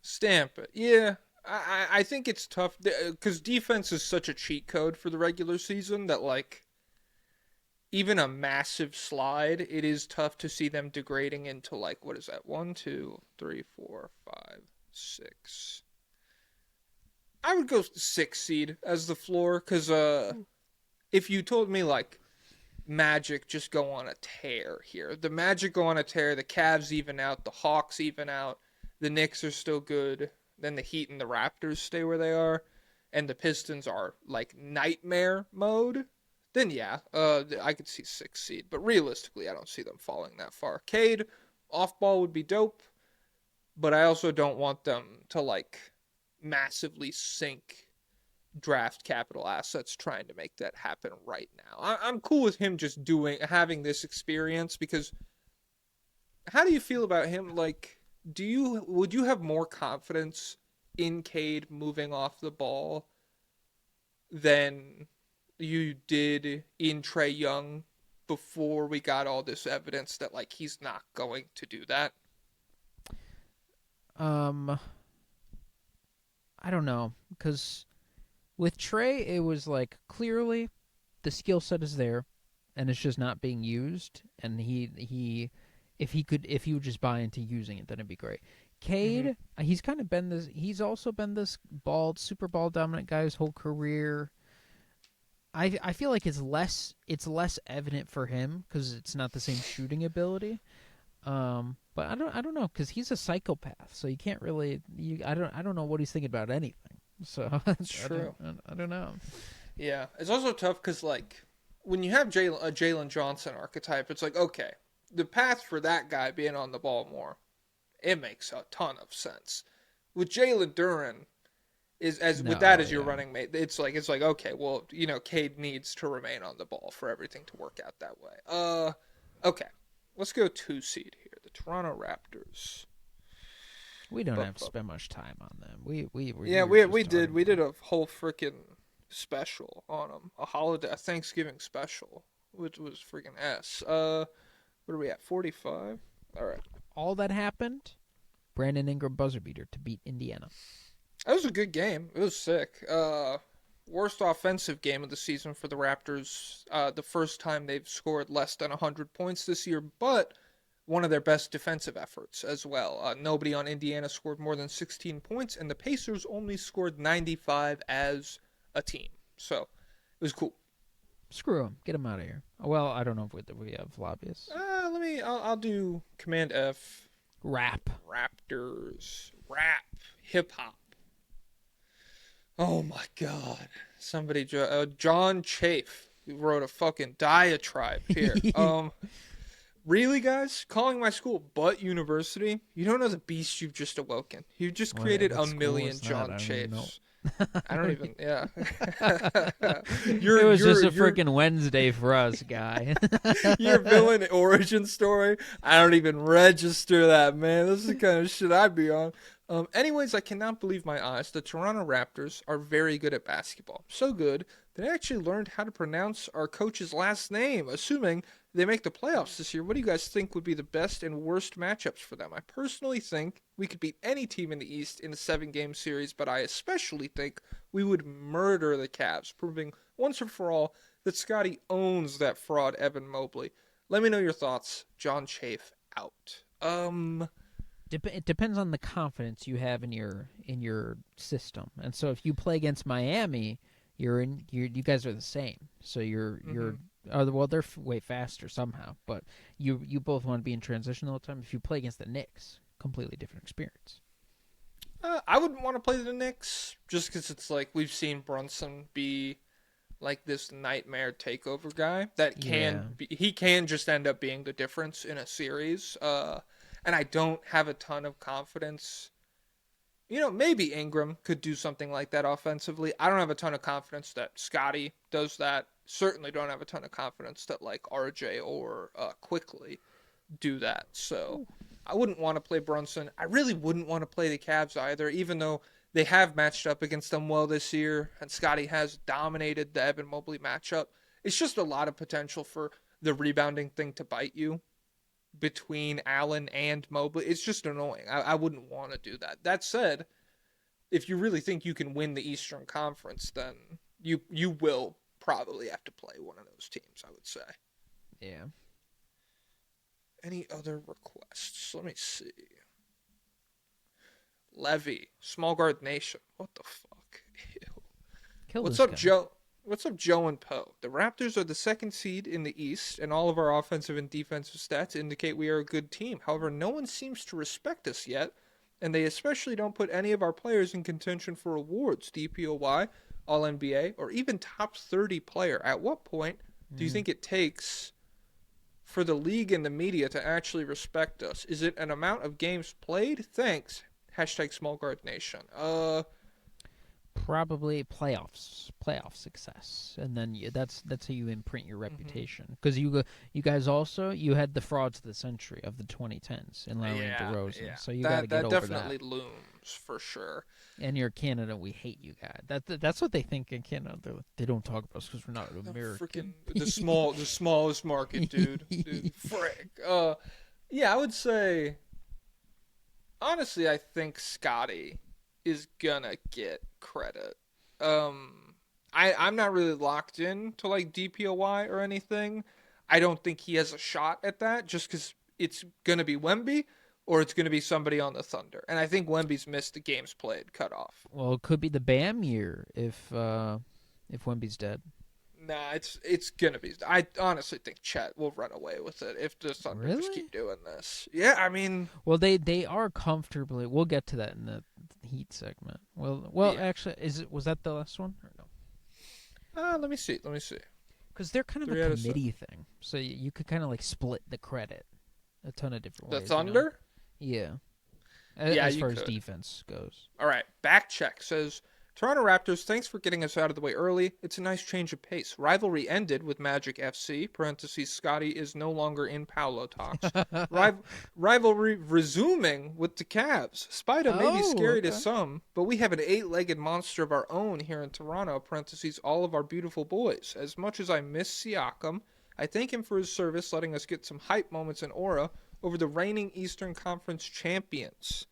C: Stamp it. Yeah. I think it's tough because defense is such a cheat code for the regular season that, like, even a massive slide, it is tough to see them degrading into, like, what is that? 1, 2, 3, 4, 5, 6. I would go 6 seed as the floor because if you told me, like, Magic just go on a tear here, the Magic go on a tear, the Cavs even out, the Hawks even out, the Knicks are still good. Then the Heat and the Raptors stay where they are, and the Pistons are like nightmare mode, then yeah, I could see 6 seed. But realistically, I don't see them falling that far. Cade, off ball would be dope, but I also don't want them to like massively sink draft capital assets trying to make that happen right now. I'm cool with him just having this experience because how do you feel about him? Like, would you have more confidence in Cade moving off the ball than you did in Trae Young before we got all this evidence that like he's not going to do that?
D: I don't know, because with Trey, it was like clearly the skill set is there, and it's just not being used. And if he would just buy into using it, then it'd be great. Cade, he's kind of been this. He's also been this super ball dominant guy his whole career. I feel like it's less evident for him because it's not the same shooting ability. But I don't know, because he's a psychopath, so you can't really. I don't know what he's thinking about anything. So
C: It's true.
D: I don't know.
C: Yeah, it's also tough because like when you have a Jalen Johnson archetype, it's like okay, the path for that guy being on the ball more, it makes a ton of sense. With Jalen Duren, as your running mate, it's like okay, well Cade needs to remain on the ball for everything to work out that way. Okay, let's go 2 seed here, the Toronto Raptors.
D: We don't have to spend much time on them. We
C: did a whole freaking special on them, a Thanksgiving special, which was freaking S. What are we at? 45. All right.
D: All that happened, Brandon Ingram buzzer beater to beat Indiana.
C: That was a good game. It was sick. Worst offensive game of the season for the Raptors. The first time they've scored less than 100 points this year, but one of their best defensive efforts as well. Nobody on Indiana scored more than 16 points, and the Pacers only scored 95 as a team. So it was cool.
D: Screw them. Get them out of here. Well, I don't know if we have lobbyists.
C: I'll do Command F. Raptors. Rap. Hip hop. Oh my God. Somebody, John Chafe, wrote a fucking diatribe here. Really, guys? Calling my school Butt University? You don't know the beast you've just awoken. You've just created a million John Chafes. I don't even, yeah.
D: It was just a freaking Wednesday for us, guy.
C: Your villain origin story, I don't even register that, man. This is the kind of shit I'd be on. Anyways, I cannot believe my eyes. The Toronto Raptors are very good at basketball. So good that I actually learned how to pronounce our coach's last name, assuming they make the playoffs this year. What do you guys think would be the best and worst matchups for them? I personally think we could beat any team in the East in a 7-game series, but I especially think we would murder the Cavs, proving once and for all that Scotty owns that fraud Evan Mobley. Let me know your thoughts. John Chafe out.
D: It depends on the confidence you have in your system, and so if you play against Miami, you guys are the same. So you're well, they're way faster somehow, but you both want to be in transition all the time. If you play against the Knicks, completely different experience.
C: I wouldn't want to play the Knicks just because it's like we've seen Brunson be like this nightmare takeover guy that he can just end up being the difference in a series. And I don't have a ton of confidence. Maybe Ingram could do something like that offensively. I don't have a ton of confidence that Scotty does that. Certainly don't have a ton of confidence that like RJ or Quickly do that. So I wouldn't want to play Brunson. I really wouldn't want to play the Cavs either, even though they have matched up against them well this year, and Scotty has dominated the Evan Mobley matchup. It's just a lot of potential for the rebounding thing to bite you between Allen and Mobley. It's just annoying. I wouldn't want to do that. That said, if you really think you can win the Eastern Conference, then you will probably have to play one of those teams, I would say.
D: Yeah.
C: Any other requests? Let me see. Levy, Small Guard Nation. What the fuck? Ew. What's up, Joe? What's up, Joe and Poe? The Raptors are the 2nd seed in the East, and all of our offensive and defensive stats indicate we are a good team. However, no one seems to respect us yet, and they especially don't put any of our players in contention for awards, DPOY, All-NBA, or even top 30 player. At what point do you think it takes for the league and the media to actually respect us? Is it an amount of games played? Thanks. #SmallGuardNation.
D: probably playoff success, and then that's how you imprint your reputation. Because you guys also you had the frauds of the century of the 2010s in Lowry and DeRozan,
C: Yeah.
D: so you got to get
C: that
D: over
C: definitely
D: that.
C: looms for sure.
D: And you're Canada, we hate you guys. That's what they think in Canada. They don't talk about us because we're not American.
C: Freaking the smallest market, dude, frick. Yeah, I would say. Honestly, I think Scotty is gonna get credit. I'm not really locked in to like DPOY or anything. I don't think he has a shot at that just because it's gonna be Wemby or it's gonna be somebody on the Thunder, and I think Wemby's missed the games played cut off.
D: Well, it could be the Bam year if Wemby's dead.
C: Nah, it's gonna be. I honestly think Chet will run away with it if the Thunder just
D: Really?
C: keep doing this. Yeah, I mean,
D: Well, they are comfortably. We'll get to that in the Heat segment. Well,
C: Yeah.
D: actually, was that the last one or no?
C: let me see.
D: Because they're kind of
C: 3
D: a
C: out of 7.
D: committee thing, so you could kind of like split the credit a ton of different
C: The
D: ways.
C: Thunder.
D: Yeah.
C: Yeah,
D: As
C: you
D: far as
C: could.
D: defense goes.
C: All right, back check says Toronto Raptors. Thanks for getting us out of the way early. It's a nice change of pace. Rivalry ended with Magic FC. Parentheses. Scotty is no longer in Paolo talks. Rivalry resuming with the Cavs. Spida may be scary to some, but we have an 8-legged monster of our own here in Toronto. Parentheses. All of our beautiful boys. As much as I miss Siakam, I thank him for his service, letting us get some hype moments in aura over the reigning Eastern Conference champions.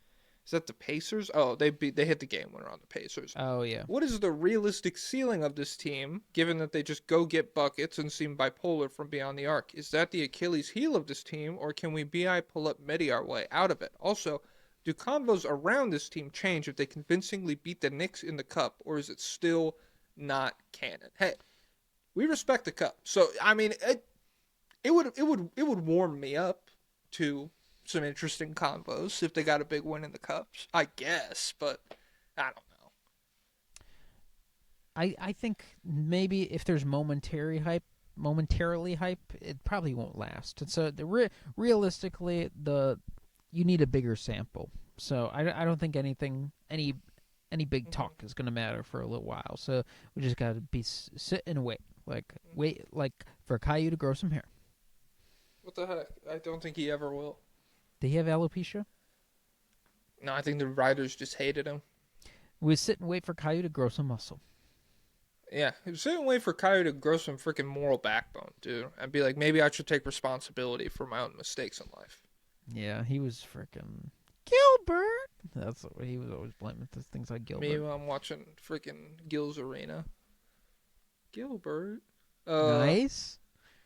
C: Is that the Pacers? Oh, they hit the game winner on the Pacers.
D: Oh yeah.
C: What is the realistic ceiling of this team, given that they just go get buckets and seem bipolar from beyond the arc? Is that the Achilles heel of this team, or can we BI pull up Medi our way out of it? Also, do combos around this team change if they convincingly beat the Knicks in the Cup, or is it still not canon? Hey, we respect the Cup, so I mean, it would warm me up to some interesting combos if they got a big win in the Cups, I guess, but I don't know.
D: I think maybe if there's momentarily hype, it probably won't last. And so realistically, you need a bigger sample. So I don't think any big talk is going to matter for a little while. So we just got to sit and wait like for Caillou to grow some hair.
C: What the heck? I don't think he ever will.
D: Did he have alopecia?
C: No, I think the writers just hated him.
D: We sit and wait for Caillou to grow some muscle.
C: Yeah, sit and wait for Caillou to grow some freaking moral backbone, dude. And be like, maybe I should take responsibility for my own mistakes in life.
D: Yeah, he was freaking Gilbert. That's what he was always blaming things like Gilbert.
C: Maybe I'm watching freaking Gil's Arena. Gilbert.
D: Nice.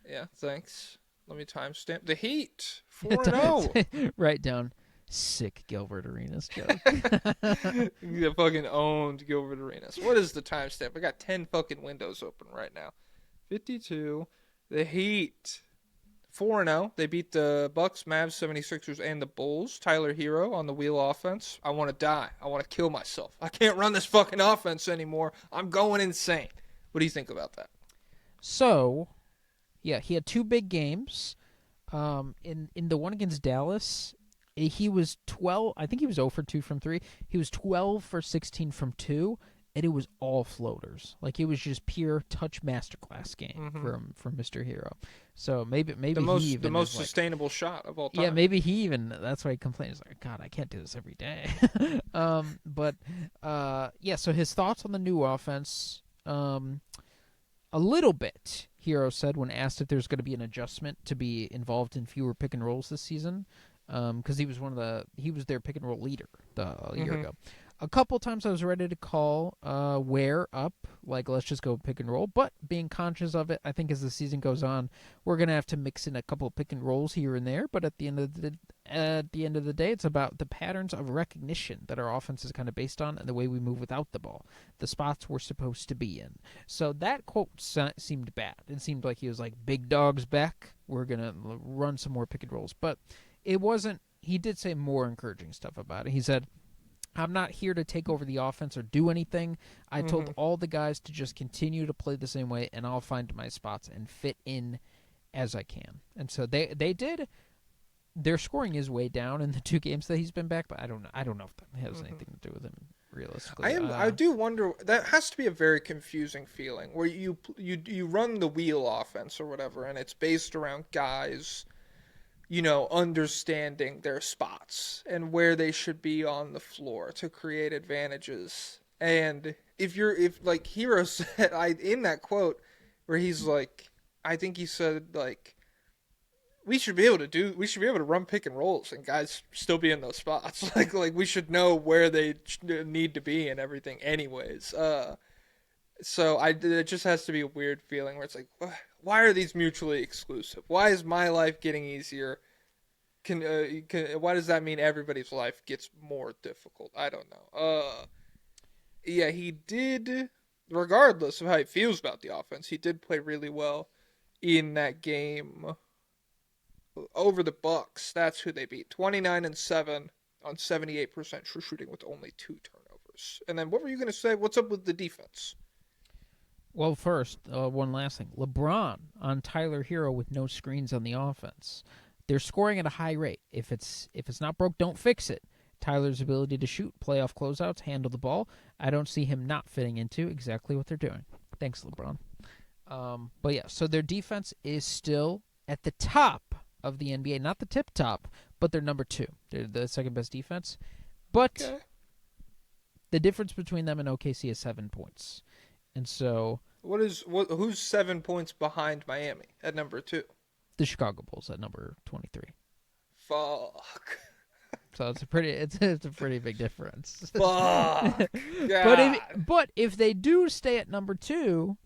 C: Yeah, thanks. Let me timestamp the Heat. 4-0.
D: Write down sick Gilbert Arenas joke.
C: You fucking owned Gilbert Arenas. What is the timestamp? I got 10 fucking windows open right now. 52. The Heat. 4-0. They beat the Bucks, Mavs, 76ers, and the Bulls. Tyler Hero on the wheel offense. I want to die. I want to kill myself. I can't run this fucking offense anymore. I'm going insane. What do you think about that?
D: So, yeah, he had 2 big games. In the one against Dallas, he was 12. I think he was 0 for 2 from 3. He was 12 for 16 from 2, and it was all floaters. Like it was just pure touch masterclass game from Mr. Hero. So maybe
C: the most sustainable shot of all time.
D: Yeah, maybe he even that's why he complained. He's like, God, I can't do this every day. Yeah. So his thoughts on the new offense. A little bit, Hero said when asked if there's going to be an adjustment to be involved in fewer pick and rolls this season, because he was their pick and roll leader a year ago. A couple times I was ready to call Ware up, like let's just go pick and roll, but being conscious of it, I think as the season goes on, we're gonna have to mix in a couple of pick and rolls here and there. But at the end of the day, it's about the patterns of recognition that our offense is kind of based on and the way we move without the ball, the spots we're supposed to be in. So that quote seemed bad. It seemed like he was like, "Big dog's back. We're gonna run some more pick and rolls," but it wasn't. He did say more encouraging stuff about it. He said, I'm not here to take over the offense or do anything. I told all the guys to just continue to play the same way, and I'll find my spots and fit in as I can. And so they did. Their scoring is way down in the 2 games that he's been back, but I don't know if that has anything to do with him realistically.
C: I do wonder. That has to be a very confusing feeling where you run the wheel offense or whatever, and it's based around guys, understanding their spots and where they should be on the floor to create advantages. And if like Hero said, in that quote where he's like, I think he said like, we should be able to run pick and rolls and guys still be in those spots. like we should know where they need to be and everything anyways. So it just has to be a weird feeling where it's like, why are these mutually exclusive? Why is my life getting easier? Why does that mean everybody's life gets more difficult? I don't know. Yeah, he did, regardless of how he feels about the offense, he did play really well in that game over the Bucks. That's who they beat. 29-7 on 78% true shooting with only 2 turnovers. And then what were you going to say? What's up with the defense?
D: Well, first, one last thing. LeBron on Tyler Hero with no screens on the offense. They're scoring at a high rate. If it's not broke, don't fix it. Tyler's ability to shoot, playoff closeouts, handle the ball, I don't see him not fitting into exactly what they're doing. Thanks, LeBron. But yeah, so their defense is still at the top of the NBA. Not the tip top, but they're number 2. They're the second best defense. But the difference between them and OKC is 7 points. And so
C: who's 7 points behind Miami at number 2?
D: The Chicago Bulls at number 23.
C: Fuck.
D: So it's a pretty big difference.
C: Fuck.
D: But if they do stay at number 2,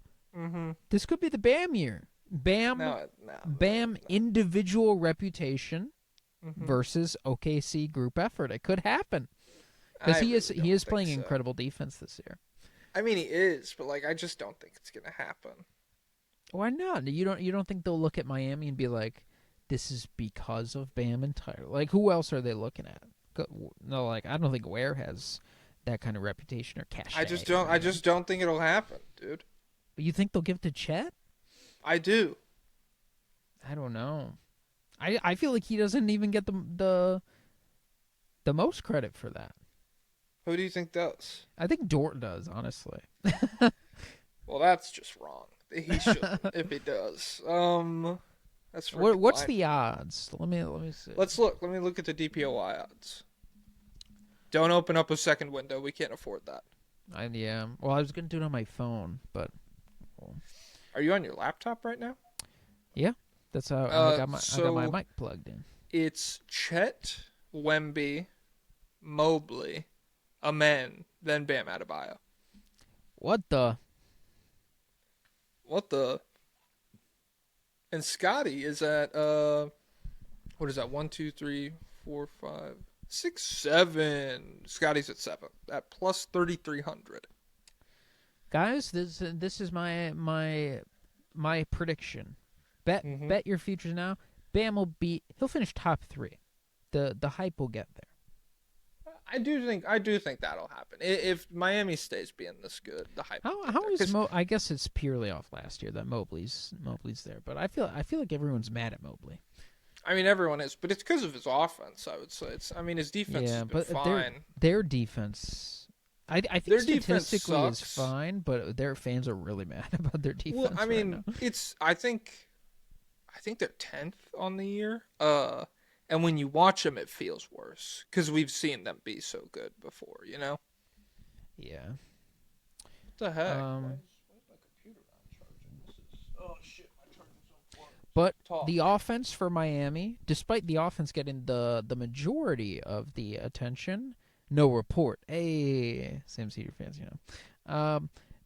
D: this could be the Bam year. Bam individual reputation versus OKC group effort. It could happen because he is playing incredible defense this year.
C: I mean, he is, but I just don't think it's gonna happen.
D: Why not? You don't think they'll look at Miami and be like, this is because of Bam and Tyler? Who else are they looking at? No, I don't think Ware has that kind of reputation or cachet.
C: I just don't think it'll happen, dude.
D: But you think they'll give it to Chet?
C: I do.
D: I don't know. I feel like he doesn't even get the most credit for that.
C: Who do you think does?
D: I think Dort does, honestly.
C: Well, that's just wrong. He shouldn't if he does. That's
D: what's the odds? Let me see.
C: Let's look. Let me look at the DPOY odds. Don't open up a second window. We can't afford that.
D: Yeah. Well, I was gonna do it on my phone, but.
C: Are you on your laptop right now?
D: Yeah, that's how I got my mic plugged in.
C: It's Chet, Wemby, Mobley, Amen, then Bam Adebayo.
D: What the?
C: And Scotty is at what is that? 1, 2, 3, 4, 5, 6, 7. Scotty's at 7 at plus 3,300.
D: Guys, this is my prediction. Bet your futures now. Bam he'll finish top 3. The hype will get there.
C: I do think that'll happen. If Miami stays being this good, the hype.
D: How is I guess it's purely off last year that Mobley's there, but I feel like everyone's mad at Mobley.
C: I mean, everyone is, but it's because of his offense. I would say his defense has been fine.
D: Their defense, I think
C: their
D: statistically is fine, but their fans are really mad about their defense.
C: Well, I mean, I think they're 10th on the year. And when you watch them, it feels worse because we've seen them be so good before,
D: Yeah.
C: What the heck? Where's my computer not charging? Oh shit, my charger's on 1.
D: But the offense for Miami, despite the offense getting the majority of the attention, no report. Hey, Sam Cedar fans,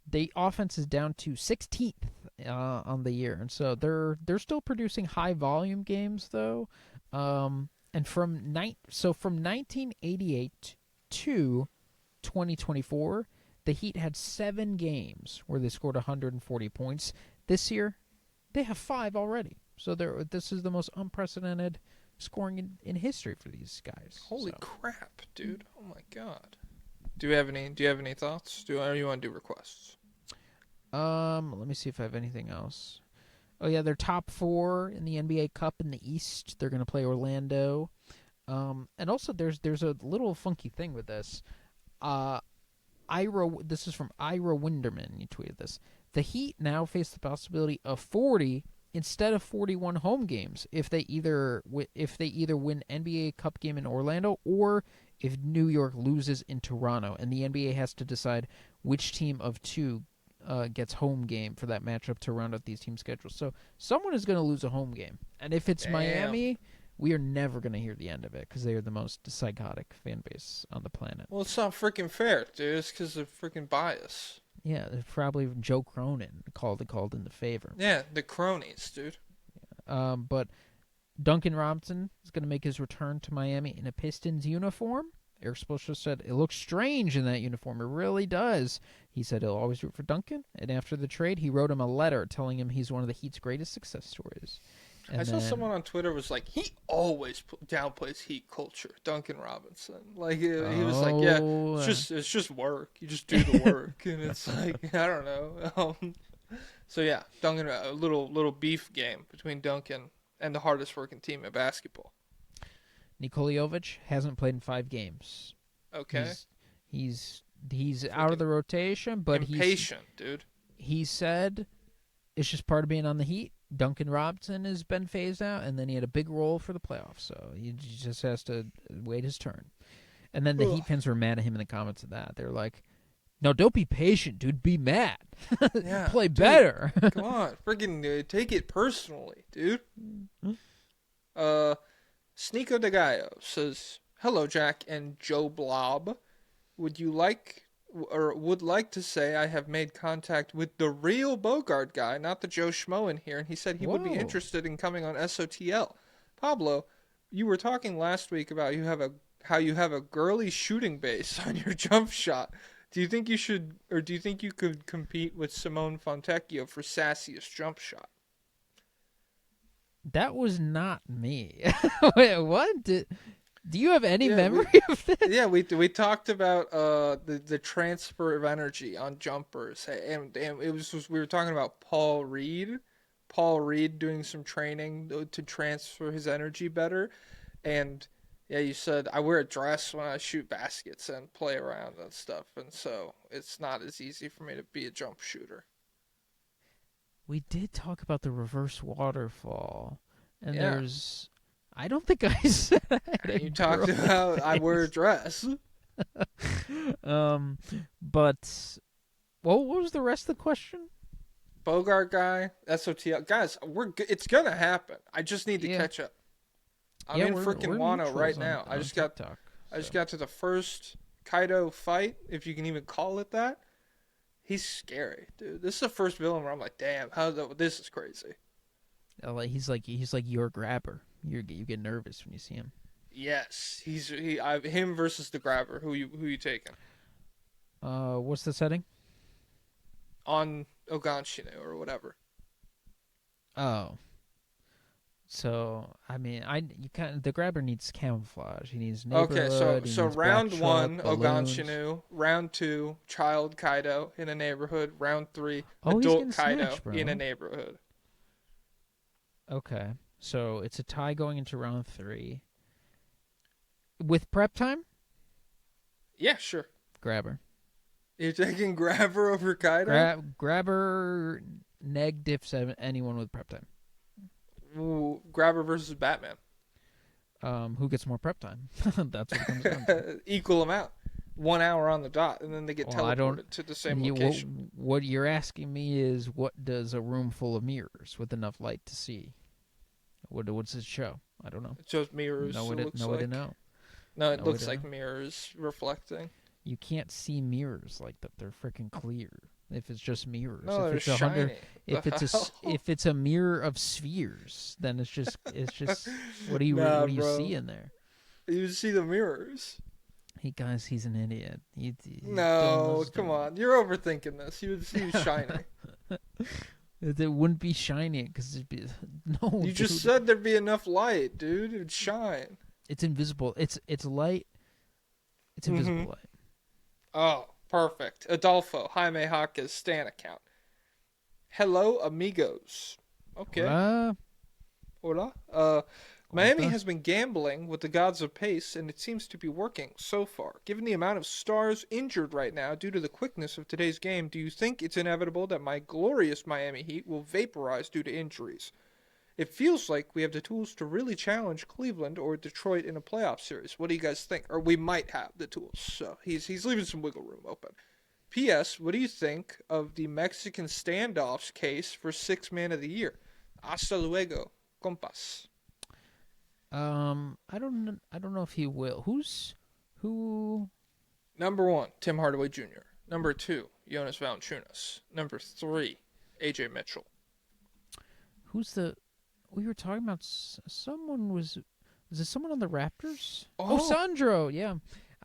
D: the offense is down to 16th on the year, and so they're still producing high volume games though. And from 1988 to 2024, the Heat had 7 games where they scored 140 points. This year, they have 5 already. So this is the most unprecedented scoring in history for these guys.
C: Holy crap, dude! Oh my god. Do you have any thoughts? Or you want to do requests?
D: Let me see if I have anything else. Oh yeah, they're top 4 in the NBA Cup in the East. They're gonna play Orlando. And also there's a little funky thing with this. This is from Ira Winderman. You tweeted this. The Heat now face the possibility of 40 instead of 41 home games if they either win NBA Cup game in Orlando or if New York loses in Toronto, and the NBA has to decide which team of two gets home game for that matchup to round out these team schedules. So someone is going to lose a home game, and if it's Miami, we are never going to hear the end of it because they are the most psychotic fan base on the planet.
C: Well, it's not freaking fair, dude. It's because of freaking bias.
D: Yeah, probably Joe Cronin called in the favor.
C: Yeah, the cronies, dude.
D: But Duncan Robinson is going to make his return to Miami in a Pistons uniform. Eric Spoelstra said, it looks strange in that uniform. It really does. He said he'll always root for Duncan. And after the trade, he wrote him a letter telling him he's one of the Heat's greatest success stories.
C: I saw someone on Twitter was like, he always downplays Heat culture, Duncan Robinson. Like, he was like, yeah, it's just work. You just do the work. And it's like, I don't know. So, yeah, Duncan, a little beef game between Duncan and the hardest working team in basketball.
D: Nikola Jovic hasn't played in 5 games.
C: Okay.
D: He's out of the rotation, but
C: impatient, dude.
D: He said it's just part of being on the Heat. Duncan Robinson has been phased out, and then he had a big role for the playoffs, so he just has to wait his turn. And then the Heat fans were mad at him in the comments of that. They're like, no, don't be patient, dude. Be mad.
C: Yeah,
D: play better.
C: Come on. Freaking take it personally, dude. Sneeko de Gallo says, hello, Jack and Joe Blob. Would like to say I have made contact with the real Bogart guy, not the Joe Schmo in here, and he said he would be interested in coming on SOTL. Pablo, you were talking last week about how you have a girly shooting base on your jump shot. Do you think you could compete with Simone Fontecchio for sassiest jump shot?
D: That was not me. Wait, what? Do you have any memory of that?
C: Yeah, we talked about the transfer of energy on jumpers, and it was we were talking about Paul Reed doing some training to transfer his energy better, and yeah, you said I wear a dress when I shoot baskets and play around and stuff, and so it's not as easy for me to be a jump shooter.
D: We did talk about the reverse waterfall, and there's. I don't think I said that.
C: You talked about I wear a dress.
D: But what was the rest of the question?
C: Bogart guy, SOTL guys, it's gonna happen. I just need to catch up. I'm in freaking Wano right now. I just got to the first Kaido fight, if you can even call it that. He's scary, dude. This is the first villain where I'm like, damn, this is crazy.
D: He's like your grabber. You get nervous when you see him.
C: Yes, him versus the grabber. Who you taking?
D: What's the setting?
C: On Oganshinu or whatever.
D: Oh. So the grabber needs camouflage. He needs neighborhood.
C: Okay, so round 1, Oganshinu. Round 2, child Kaido in a neighborhood. Round 3, adult Kaido in a neighborhood.
D: Okay, so it's a tie going into round 3. With prep time?
C: Yeah, sure.
D: Grabber.
C: You're taking grabber over Kaido?
D: Grabber neg diffs anyone with prep time.
C: Ooh, grabber versus Batman.
D: Who gets more prep time? That's what it comes down to.
C: Equal amount. 1 hour on the dot, and then they get teleported to the same location.
D: What you're asking me is, what does a room full of mirrors with enough light to see? What's it show? I don't know.
C: It shows mirrors.
D: No way to know.
C: No, it looks like mirrors reflecting.
D: You can't see mirrors like that. They're freaking clear. If it's just mirrors,
C: no,
D: if it's
C: shiny.
D: if it's a mirror of spheres, then it's just what do you see in there?
C: You see the mirrors.
D: He's an idiot.
C: No, come on, you're overthinking this. You would see shiny.
D: It wouldn't be shiny because it'd be no.
C: You just said there'd be enough light, dude. It'd shine.
D: It's invisible. It's light. It's invisible light.
C: Oh, perfect. Adolfo Jaime Jaquez Stan account. Hello, amigos. Okay.
D: Hola.
C: Hola. Miami
D: Gunther?
C: has been gambling with the gods of pace, and it seems to be working so far. Given the amount of stars injured right now due to the quickness of today's game, do you think it's inevitable that my glorious Miami Heat will vaporize due to injuries? It feels like we have the tools to really challenge Cleveland or Detroit in a playoff series. What do you guys think? Or we might have the tools. So he's leaving some wiggle room open. P.S. What do you think of the Mexican standoffs case for Sixth Man of the Year? Hasta luego, compas.
D: I don't know if he will. Who?
C: Number 1, Tim Hardaway Jr. Number 2, Jonas Valanciunas. Number 3, A.J. Mitchell.
D: Who's the? We were talking about someone was it someone on the Raptors?
C: Oh.
D: Sandro. Yeah,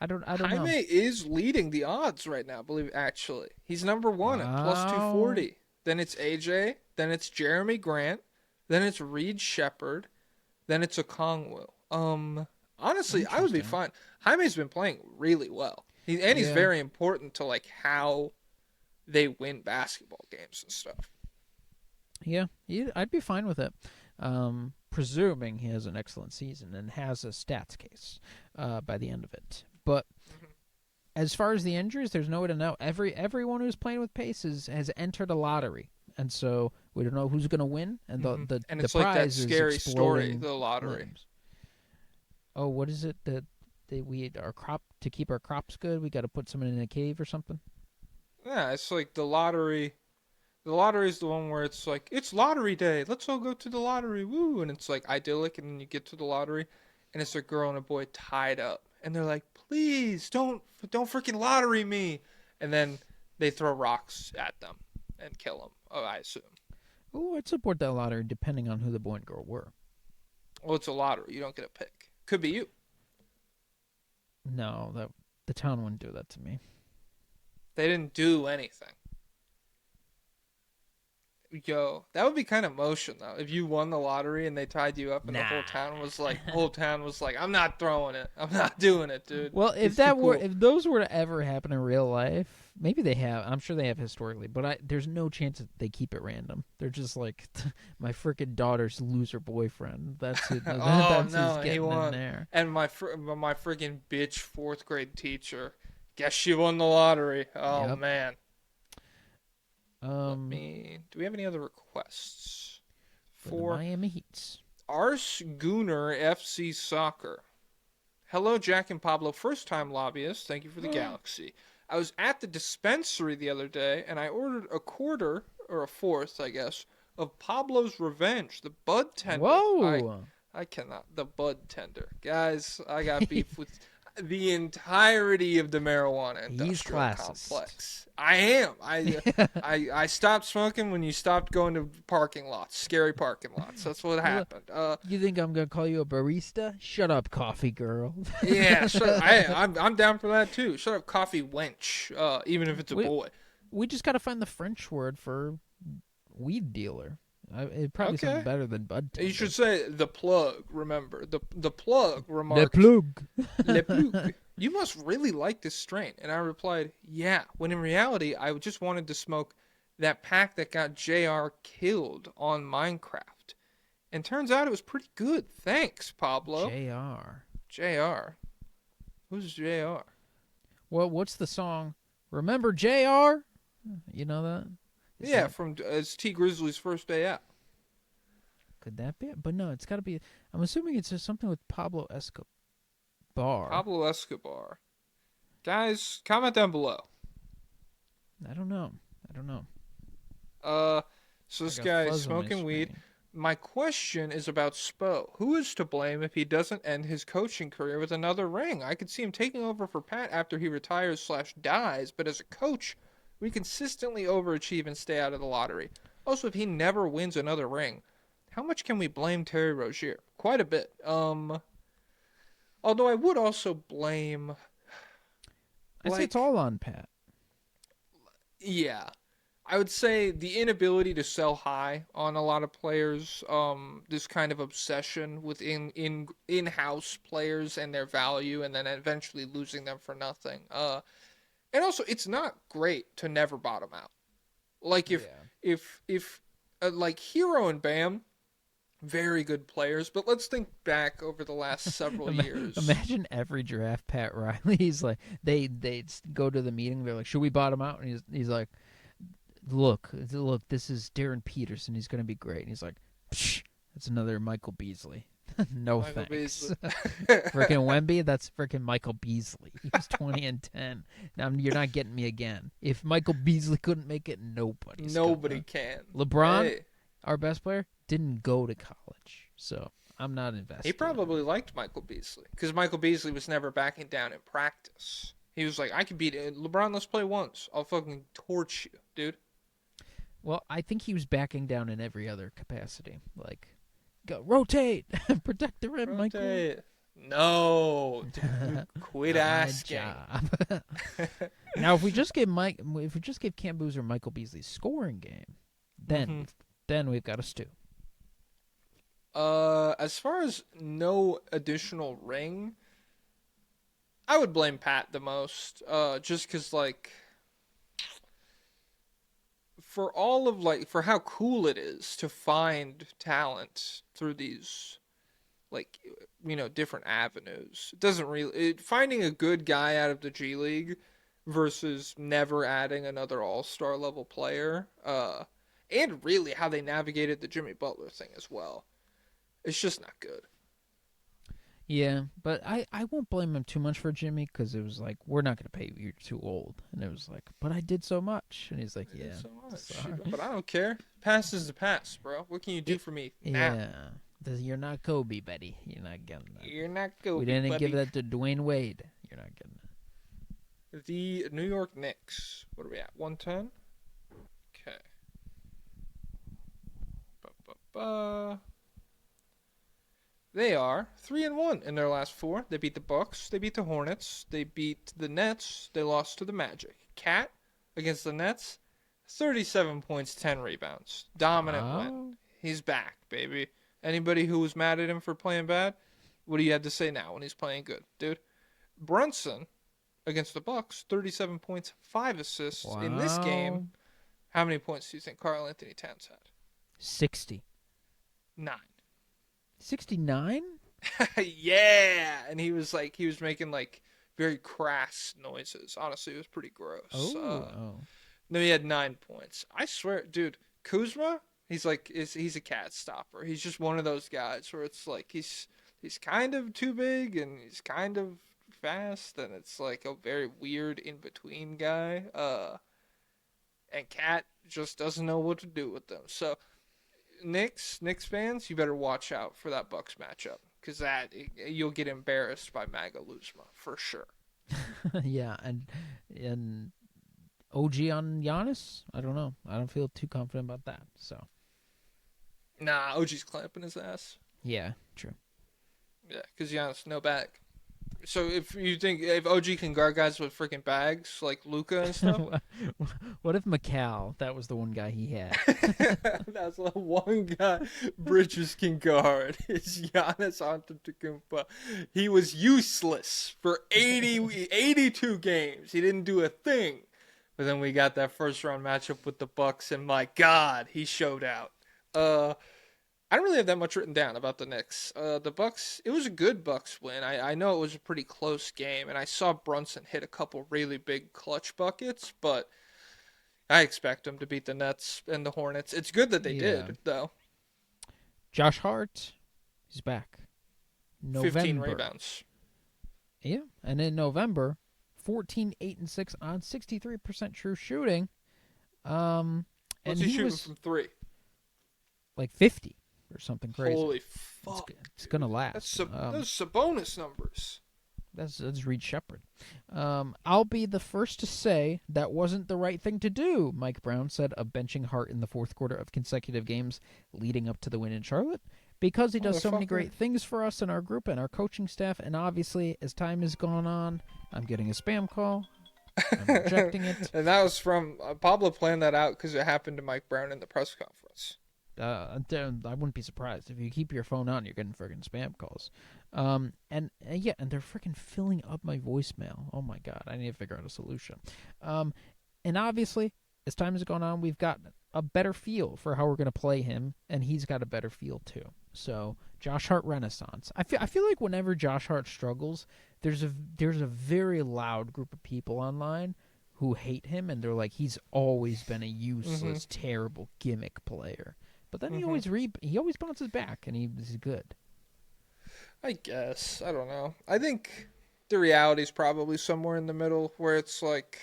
D: I don't know.
C: Jaime is leading the odds right now, actually. He's number 1 at plus
D: Wow.
C: 240. Then it's AJ. Then it's Jeremy Grant. Then it's Reed Shepard. Then it's Okongwu. Honestly, I would be
D: Interesting.
C: fine. Jaime's been playing really well. He's
D: Yeah.
C: very important to like how they win basketball games and stuff.
D: Yeah, I'd be fine with it. Presuming he has an excellent season and has a stats case by the end of it. But as far as the injuries, there's no way to know. Everyone who's playing with Pace has entered a lottery, and so we don't know who's going to win. And the
C: And
D: the
C: it's like that
D: prize is
C: scary story,
D: exploding
C: the lottery.
D: limbs. Oh, what is it that we our crop to keep our crops good? We got to put someone in a cave or something.
C: Yeah, it's like the lottery. The lottery is the one where it's like, it's lottery day. Let's all go to the lottery. Woo. And it's like idyllic. And then you get to the lottery and it's a girl and a boy tied up. And they're like, please don't freaking lottery me. And then they throw rocks at them and kill them. Oh, I assume.
D: Oh, I'd support that lottery depending on who the boy and girl were.
C: Well, it's a lottery. You don't get a pick. Could be you.
D: No, the town wouldn't do that to me.
C: They didn't do anything. Yo, that would be kind of motion though. If you won the lottery and they tied you up and the whole town was like, I'm not throwing it. I'm not doing it, dude.
D: Well, if
C: It's too cool.
D: if those were to ever happen in real life, maybe they have. I'm sure they have historically, but there's no chance that they keep it random. They're just like my freaking daughter's loser boyfriend. That's who. That's
C: no,
D: who's
C: he
D: getting
C: won.
D: in there.
C: And my freaking bitch 4th grade teacher, guess she won the lottery. Oh
D: Yep.
C: man. Do we have any other requests
D: For
C: for
D: the Miami Heats.
C: Ars Gunner FC Soccer? Hello, Jack and Pablo, first-time lobbyists. Thank you for the galaxy. I was at the dispensary the other day, and I ordered a quarter, or a fourth, I guess, of Pablo's Revenge, the bud tender.
D: Whoa!
C: I cannot. The bud tender. Guys, I got beef with the entirety of the marijuana industrial
D: classist.
C: complex. I am. I stopped smoking when you stopped going to parking lots, scary parking lots. That's what happened.
D: You think I'm gonna call you a barista? Shut up, coffee girl.
C: Yeah, I'm down for that too. Shut up, coffee wench. Even if it's a boy.
D: We just gotta find the French word for weed dealer. It probably sounds better than bud tender.
C: You should say the plug. Remember the plug remarked.
D: Le plug.
C: Le plug. You must really like this strain. And I replied, yeah. When in reality, I just wanted to smoke that pack that got JR killed on Minecraft. And turns out it was pretty good. Thanks, Pablo. JR. Who's JR?
D: Well, what's the song? Remember JR? You know that?
C: Yeah, it's T Grizzly's first day out.
D: Could that be it? But no, it's got to be. I'm assuming it's just something with Pablo Escobar.
C: Pablo Escobar. Guys, comment down below.
D: I don't know.
C: So this guy is smoking weed. My question is about Spo. Who is to blame if he doesn't end his coaching career with another ring? I could see him taking over for Pat after he retires/dies, but as a coach, we consistently overachieve and stay out of the lottery. Also, if he never wins another ring, how much can we blame Terry Rozier? Quite a bit. Although I would also blame...
D: I'd say it's all on Pat.
C: Yeah. I would say the inability to sell high on a lot of players, this kind of obsession with in-house players and their value, and then eventually losing them for nothing. And also, it's not great to never bottom out. Like if like Hero and Bam, very good players. But let's think back over the last several years.
D: Imagine every draft Pat Riley. He's like, they go to the meeting. They're like, should we bottom out? And he's like, look, this is Darren Peterson. He's going to be great. And he's like, psh, that's another Michael Beasley. No
C: Michael
D: thanks.
C: Beasley.
D: Frickin' Wemby, that's frickin' Michael Beasley. He was 20-10. Now you're not getting me again. If Michael Beasley couldn't make it,
C: Nobody can.
D: LeBron,
C: Hey.
D: our best player, didn't go to college, so I'm not invested.
C: He probably liked Michael Beasley because Michael Beasley was never backing down in practice. He was like, I can beat it. LeBron, let's play once. I'll fucking torch you, dude.
D: Well, I think he was backing down in every other capacity. Like, go rotate, protect the rim, Michael.
C: Rotate. No, dude, quit asking.
D: Job. Now, if we just give Cam Boozer Michael Beasley's scoring game, then we've got a stew.
C: As far as no additional ring, I would blame Pat the most. Just because, like, for all of, like, for how cool it is to find talent through these, like, you know, different avenues. It doesn't really, finding a good guy out of the G League versus never adding another all-star level player, and really how they navigated the Jimmy Butler thing as well. It's just not good.
D: Yeah, but I won't blame him too much for Jimmy because it was like, we're not going to pay you, you're too old. And it was like, but I did so much. And he's like, yeah.
C: So much.
D: Sorry.
C: But I don't care. Past is the past, bro. What can you do for me now?
D: Yeah. You're not Kobe, Betty. You're not getting that.
C: You're not Kobe,
D: We didn't
C: buddy.
D: give that to Dwayne Wade. You're not getting that.
C: The New York Knicks. What are we at? 110? Okay. They are 3-1 in their last 4. They beat the Bucks. They beat the Hornets. They beat the Nets. They lost to the Magic. Cat against the Nets, 37 points, 10 rebounds. Dominant win. He's back, baby. Anybody who was mad at him for playing bad, what do you have to say now when he's playing good, dude? Brunson against the Bucks, 37 points, 5 assists in this game. How many points do you think Karl Anthony Towns had?
D: 60.
C: 9.
D: 69?
C: Yeah, and he was making like very crass noises. Honestly, it was pretty gross. No, he had 9 points. I swear, dude, Kuzma, he's a cat stopper. He's just one of those guys where it's like he's kind of too big and he's kind of fast, and it's like a very weird in between guy. And Cat just doesn't know what to do with them. So Knicks fans, you better watch out for that Bucks matchup because you'll get embarrassed by Maga Luzma for sure.
D: Yeah, and OG on Giannis? I don't know. I don't feel too confident about that. So
C: Nah, OG's clamping his ass.
D: yeah, true.
C: Yeah, because Giannis no bag. So if OG can guard guys with freaking bags like Luka and stuff,
D: What if McCall? That was the one guy he had.
C: that's the one guy Bridges can guard. It's Giannis Antetokounmpo. He was useless for 82 games. He didn't do a thing. But then we got that first round matchup with the Bucks, and my God, he showed out. I don't really have that much written down about the Knicks. The Bucks, it was a good Bucks win. I know it was a pretty close game, and I saw Brunson hit a couple really big clutch buckets, but I expect them to beat the Nets and the Hornets. It's good that they did, though.
D: Josh Hart, he's back. November.
C: 15 rebounds.
D: Yeah, and in November, 14, 8, and 6 on 63% true shooting.
C: What's
D: and
C: he
D: he
C: shooting
D: was
C: from 3?
D: like 50 or something crazy.
C: Holy fuck.
D: It's gonna last.
C: Those Sabonis numbers.
D: That's Reed Shepard. I'll be the first to say that wasn't the right thing to do, Mike Brown said of benching Hart in the fourth quarter of consecutive games leading up to the win in Charlotte. Because he does so many great things for us and our group and our coaching staff, and obviously, as time has gone on, I'm getting a spam call. I'm rejecting it.
C: And that was from Pablo planned that out because it happened to Mike Brown in the press conference.
D: I wouldn't be surprised if you keep your phone on. You're getting freaking spam calls, and they're freaking filling up my voicemail. Oh my God, I need to figure out a solution. And obviously, as time has gone on, we've got a better feel for how we're going to play him, and he's got a better feel too. So Josh Hart renaissance. I feel like whenever Josh Hart struggles, there's a very loud group of people online who hate him, and they're like, he's always been a useless, terrible gimmick player. But then he always bounces back, and he's good.
C: I guess. I don't know. I think the reality is probably somewhere in the middle, where it's like,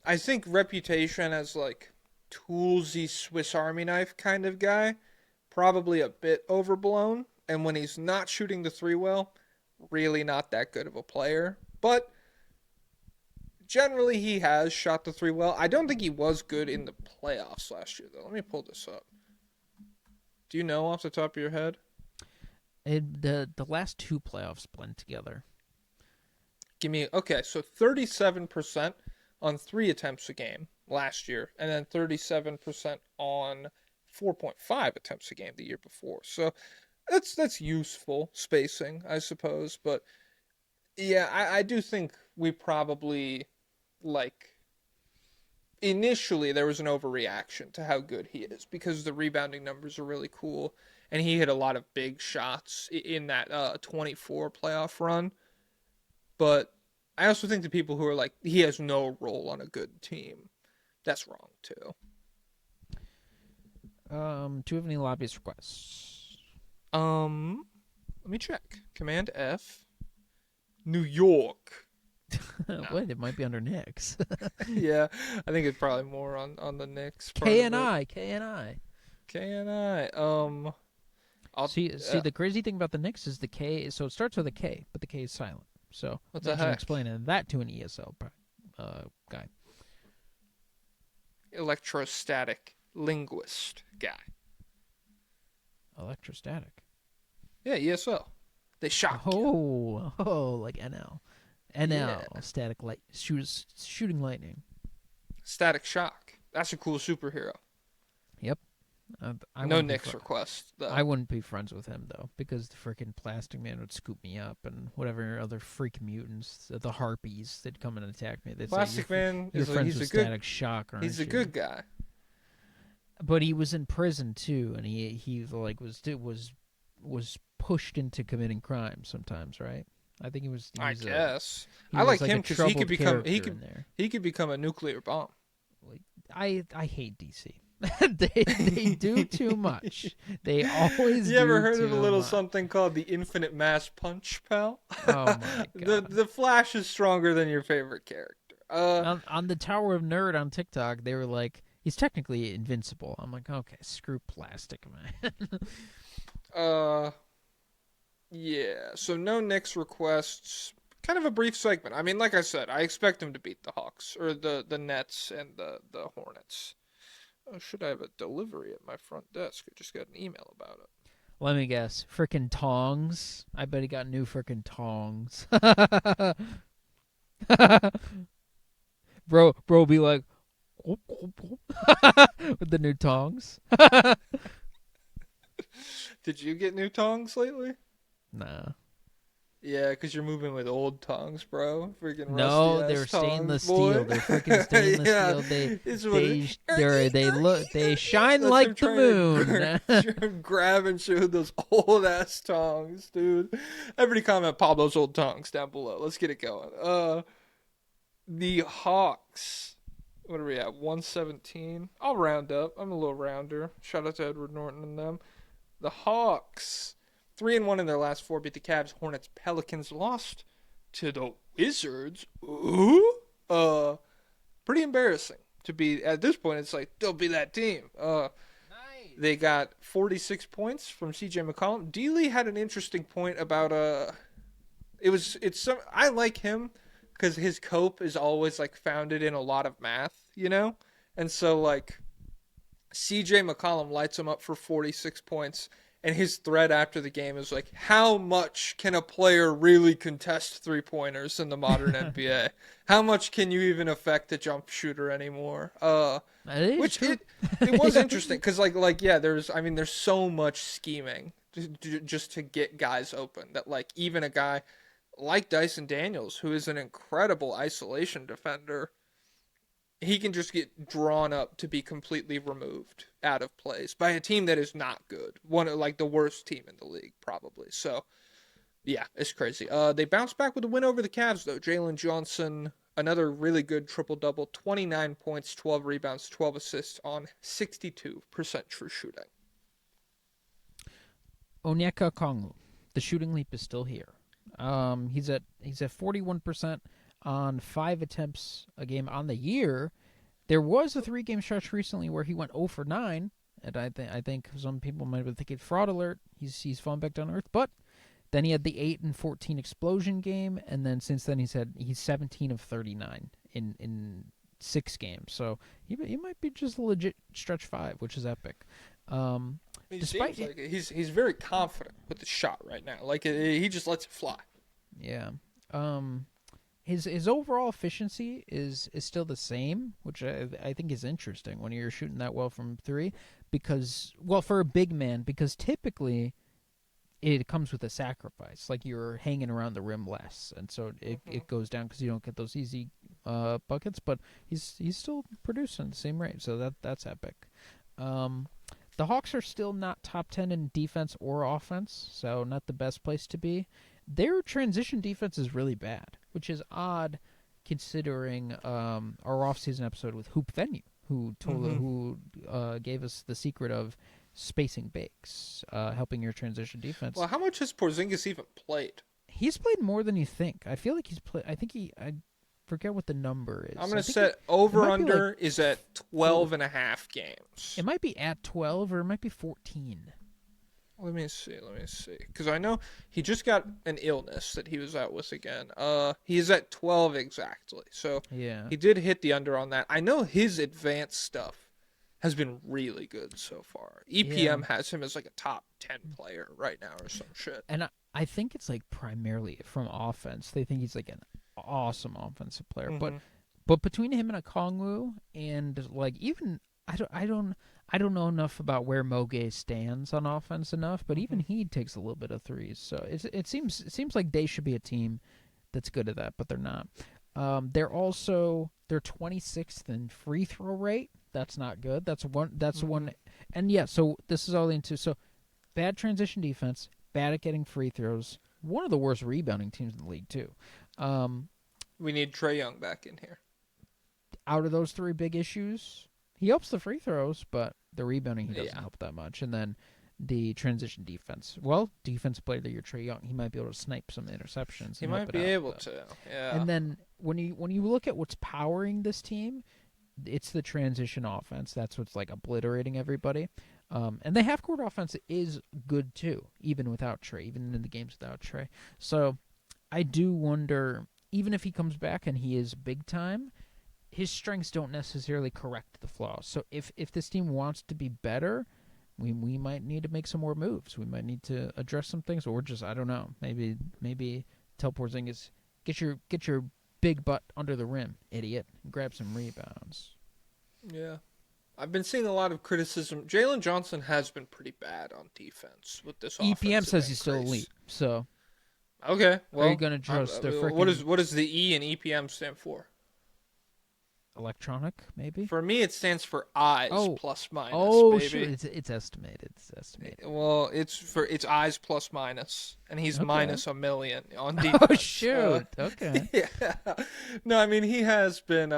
C: I think reputation as like toolsy Swiss Army knife kind of guy, probably a bit overblown. And when he's not shooting the three well, really not that good of a player. But generally, he has shot the three well. I don't think he was good in the playoffs last year, though. Let me pull this up. Do you know off the top of your head?
D: The last two playoffs blend together.
C: Okay, so 37% on 3 attempts a game last year, and then 37% on 4.5 attempts a game the year before. So that's useful spacing, I suppose. But yeah, I do think we probably, like, initially there was an overreaction to how good he is because the rebounding numbers are really cool, and he hit a lot of big shots in that 24 playoff run. But I also think the people who are like, he has no role on a good team, that's wrong too.
D: Do you have any lobbyist requests?
C: Let me check. Command F. New York.
D: Wait, it might be under Knicks.
C: Yeah, I think it's probably more on the Knicks.
D: KNI.
C: I'll
D: See, the crazy thing about the Knicks is the K. So it starts with a K, but the K is silent. So
C: What the
D: imagine
C: heck?
D: explaining that to an ESL guy.
C: Electrostatic linguist guy.
D: Electrostatic.
C: Yeah, ESL. They shock you.
D: Like NL. NL, static light, shooting lightning.
C: Static shock. That's a cool superhero.
D: Yep.
C: No Knicks request, though.
D: I wouldn't be friends with him, though, because the freaking Plastic Man would scoop me up, and whatever other freak mutants, the Harpies, they'd come and attack me. They'd
C: Plastic
D: say,
C: Man
D: you're
C: is
D: friends
C: he's
D: with
C: a good
D: Static Shock, aren't
C: he's a
D: you?
C: good guy.
D: But he was in prison too, and he like was pushed into committing crimes sometimes, right? I think he was.
C: I guess.
D: He
C: I
D: was
C: like him because he could become he could become a nuclear bomb.
D: I hate DC. they do too much. They always.
C: You ever heard of a
D: too
C: little
D: much.
C: something called the infinite mass punch, pal?
D: Oh my god.
C: The Flash is stronger than your favorite character.
D: On the Tower of Nerd on TikTok, they were like, he's technically invincible. I'm like, okay, screw Plastic Man.
C: Yeah. So no Knicks requests. Kind of a brief segment. I mean, like I said, I expect them to beat the Hawks or the Nets and the Hornets. Should I have a delivery at my front desk? I just got an email about it.
D: Let me guess. Frickin' tongs. I bet he got new frickin' tongs. Bro be like, whoop, whoop, whoop. With the new tongs.
C: Did you get new tongs lately?
D: Nah.
C: Yeah, because you're moving with old tongs, bro. Freaking
D: No,
C: rusty-ass
D: they're stainless
C: tongs, boy.
D: steel. They're freaking stainless
C: steel.
D: They shine like the moon.
C: Grab and show those old ass tongs, dude. Everybody comment Pablo's old tongs down below. Let's get it going. The Hawks. What are we at? 117. I'll round up. I'm a little rounder. Shout out to Edward Norton and them. The Hawks. 3-1 in their last 4. Beat the Cavs, Hornets, Pelicans. Lost to the Wizards. Ooh. Pretty embarrassing to be at this point. It's like they'll be that team. Nice. They got 46 points from CJ McCollum. D-Lee had an interesting point about I like him because his cope is always like founded in a lot of math, you know, and so like CJ McCollum lights him up for 46 points. And his thread after the game is like, how much can a player really contest three-pointers in the modern NBA? How much can you even affect a jump shooter anymore? Which it was interesting because there's so much scheming just to get guys open that like even a guy like Dyson Daniels, who is an incredible isolation defender, he can just get drawn up to be completely removed out of plays by a team that is not good. One of like the worst team in the league, probably. So yeah, it's crazy. They bounced back with a win over the Cavs though. Jalen Johnson, another really good triple double, 29 points, 12 rebounds, 12 assists on 62% true shooting.
D: Onyeka Okongwu, the shooting leap is still here. He's at 41% on 5 attempts a game on the year. There was a 3-game stretch recently where he went 0 for 9, and I think some people might have been thinking fraud alert. He's fallen back down to earth, but then he had the 8 and 14 explosion game, and then since then he's 17 of 39 in 6 games. So he might be just a legit stretch 5, which is epic.
C: He seems like he's very confident with the shot right now. Like he just lets it fly.
D: Yeah. His overall efficiency is still the same, which I think is interesting when you're shooting that well from 3, because for a big man, because typically it comes with a sacrifice, like you're hanging around the rim less, and so it goes down because you don't get those easy buckets. But he's still producing at the same rate, so that's epic. The Hawks are still not top 10 in defense or offense, so not the best place to be. Their transition defense is really bad, which is odd considering our off-season episode with Hoop Venue, who gave us the secret of spacing bakes, helping your transition defense.
C: Well, how much has Porzingis even played?
D: He's played more than you think. I feel like he's played. I forget what the number is.
C: I'm going to set over-under is at 12 and a half games.
D: It might be at 12 or it might be 14.
C: Let me see. Because I know he just got an illness that he was out with again. He is at 12 exactly. So
D: yeah,
C: he did hit the under on that. I know his advanced stuff has been really good so far. EPM has him as like a top 10 player right now or some shit.
D: And I think it's like primarily from offense. They think he's like an awesome offensive player. But between him and Okongwu and like even I don't know enough about where Moge stands on offense enough, but even he takes a little bit of threes. So it seems like they should be a team that's good at that, but they're not. They're 26th in free throw rate. That's not good. That's one. And yeah, so this is all into so bad transition defense, bad at getting free throws. One of the worst rebounding teams in the league too.
C: We need Trae Young back in here.
D: Out of those 3 big issues, he helps the free throws, but the rebounding he doesn't help that much. And then the transition defense. Well, defensive player of the year, Trae Young, he might be able to snipe some interceptions.
C: He might be able to. Yeah.
D: And then when you look at what's powering this team, it's the transition offense. That's what's like obliterating everybody. And the half-court offense is good too, even without Trae, even in the games without Trae. So I do wonder, even if he comes back and he is big time, his strengths don't necessarily correct the flaws. So if this team wants to be better, we might need to make some more moves. We might need to address some things, or just I don't know. Maybe tell Porzingis, get your big butt under the rim, idiot, and grab some rebounds.
C: Yeah. I've been seeing a lot of criticism. Jalen Johnson has been pretty bad on defense with this offense.
D: EPM says he's still elite. So
C: okay, well,
D: are you gonna trust the freaking
C: what does the E in EPM stand for?
D: Electronic, maybe?
C: For me, it stands for eyes plus minus.
D: Oh,
C: baby.
D: sure. It's estimated.
C: Well, it's eyes plus minus, and he's minus $1 million on defense.
D: Oh, shoot. Okay.
C: Yeah. No, I mean, he has been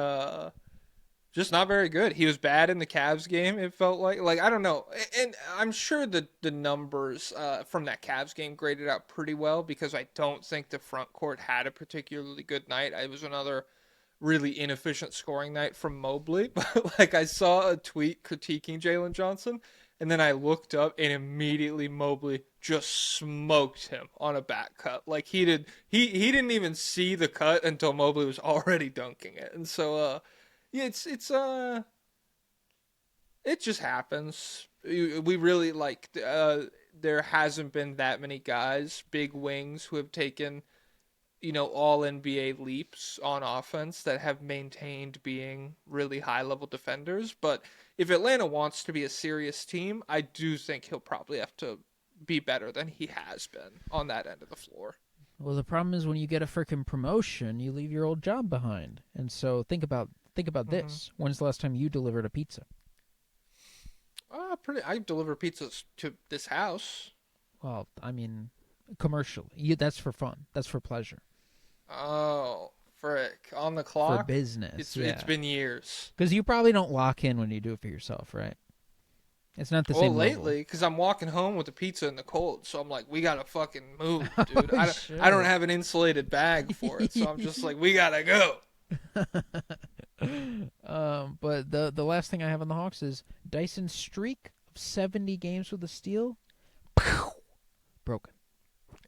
C: just not very good. He was bad in the Cavs game, it felt like. Like, I don't know. And I'm sure the numbers from that Cavs game graded out pretty well, because I don't think the front court had a particularly good night. It was another really inefficient scoring night from Mobley. But like, I saw a tweet critiquing Jalen Johnson, and then I looked up and immediately Mobley just smoked him on a back cut. Like he didn't even see the cut until Mobley was already dunking it. And so yeah, it just happens. We really like there hasn't been that many guys, big wings, who have taken all NBA leaps on offense that have maintained being really high-level defenders. But if Atlanta wants to be a serious team, I do think he'll probably have to be better than he has been on that end of the floor.
D: Well, the problem is when you get a freaking promotion, you leave your old job behind. And so think about Think about this. When's the last time you delivered a pizza?
C: I deliver pizzas to this house.
D: Well, I mean, commercially. That's for fun. That's for pleasure.
C: Oh, frick. On the clock?
D: For business,
C: It's been years.
D: Because you probably don't lock in when you do it for yourself, right? It's not the same level.
C: Lately, because I'm walking home with the pizza in the cold, so I'm like, we gotta fucking move,
D: Oh,
C: dude. I don't have an insulated bag for it, so I'm just like, we gotta go.
D: But the last thing I have on the Hawks is Dyson's streak of 70 games with a steal. Pow! Broken.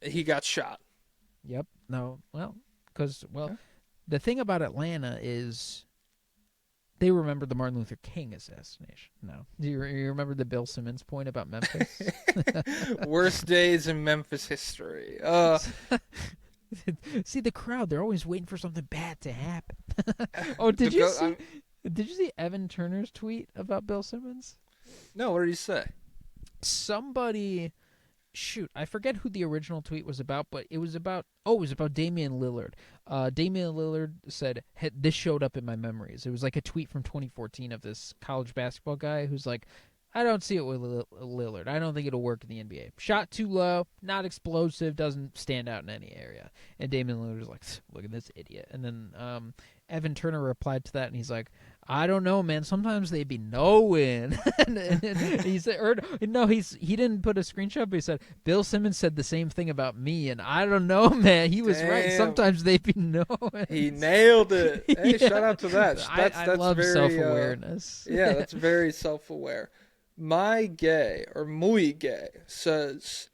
C: He got shot.
D: Yep. No. Well, because the thing about Atlanta is they remember the Martin Luther King assassination. No. Do you remember the Bill Simmons point about Memphis?
C: Worst days in Memphis history.
D: See the crowd; they're always waiting for something bad to happen. Oh, did you see Evan Turner's tweet about Bill Simmons?
C: No, what did he say?
D: Somebody, shoot, I forget who the original tweet was about, but it was about Damian Lillard. Damian Lillard said, "This showed up in my memories." It was like a tweet from 2014 of this college basketball guy who's like, I don't see it with Lillard. I don't think it'll work in the NBA. Shot too low, not explosive, doesn't stand out in any area. And Damian Lillard was like, look at this idiot. And then Evan Turner replied to that, and he's like, I don't know, man. Sometimes they be knowing. and he said, he didn't put a screenshot, but he said, Bill Simmons said the same thing about me, and I don't know, man. He was right. Sometimes they be knowing.
C: He nailed it. Hey,
D: Yeah.
C: shout out to that.
D: I love
C: very,
D: self-awareness.
C: Yeah, that's very self-aware. Muy Gay says,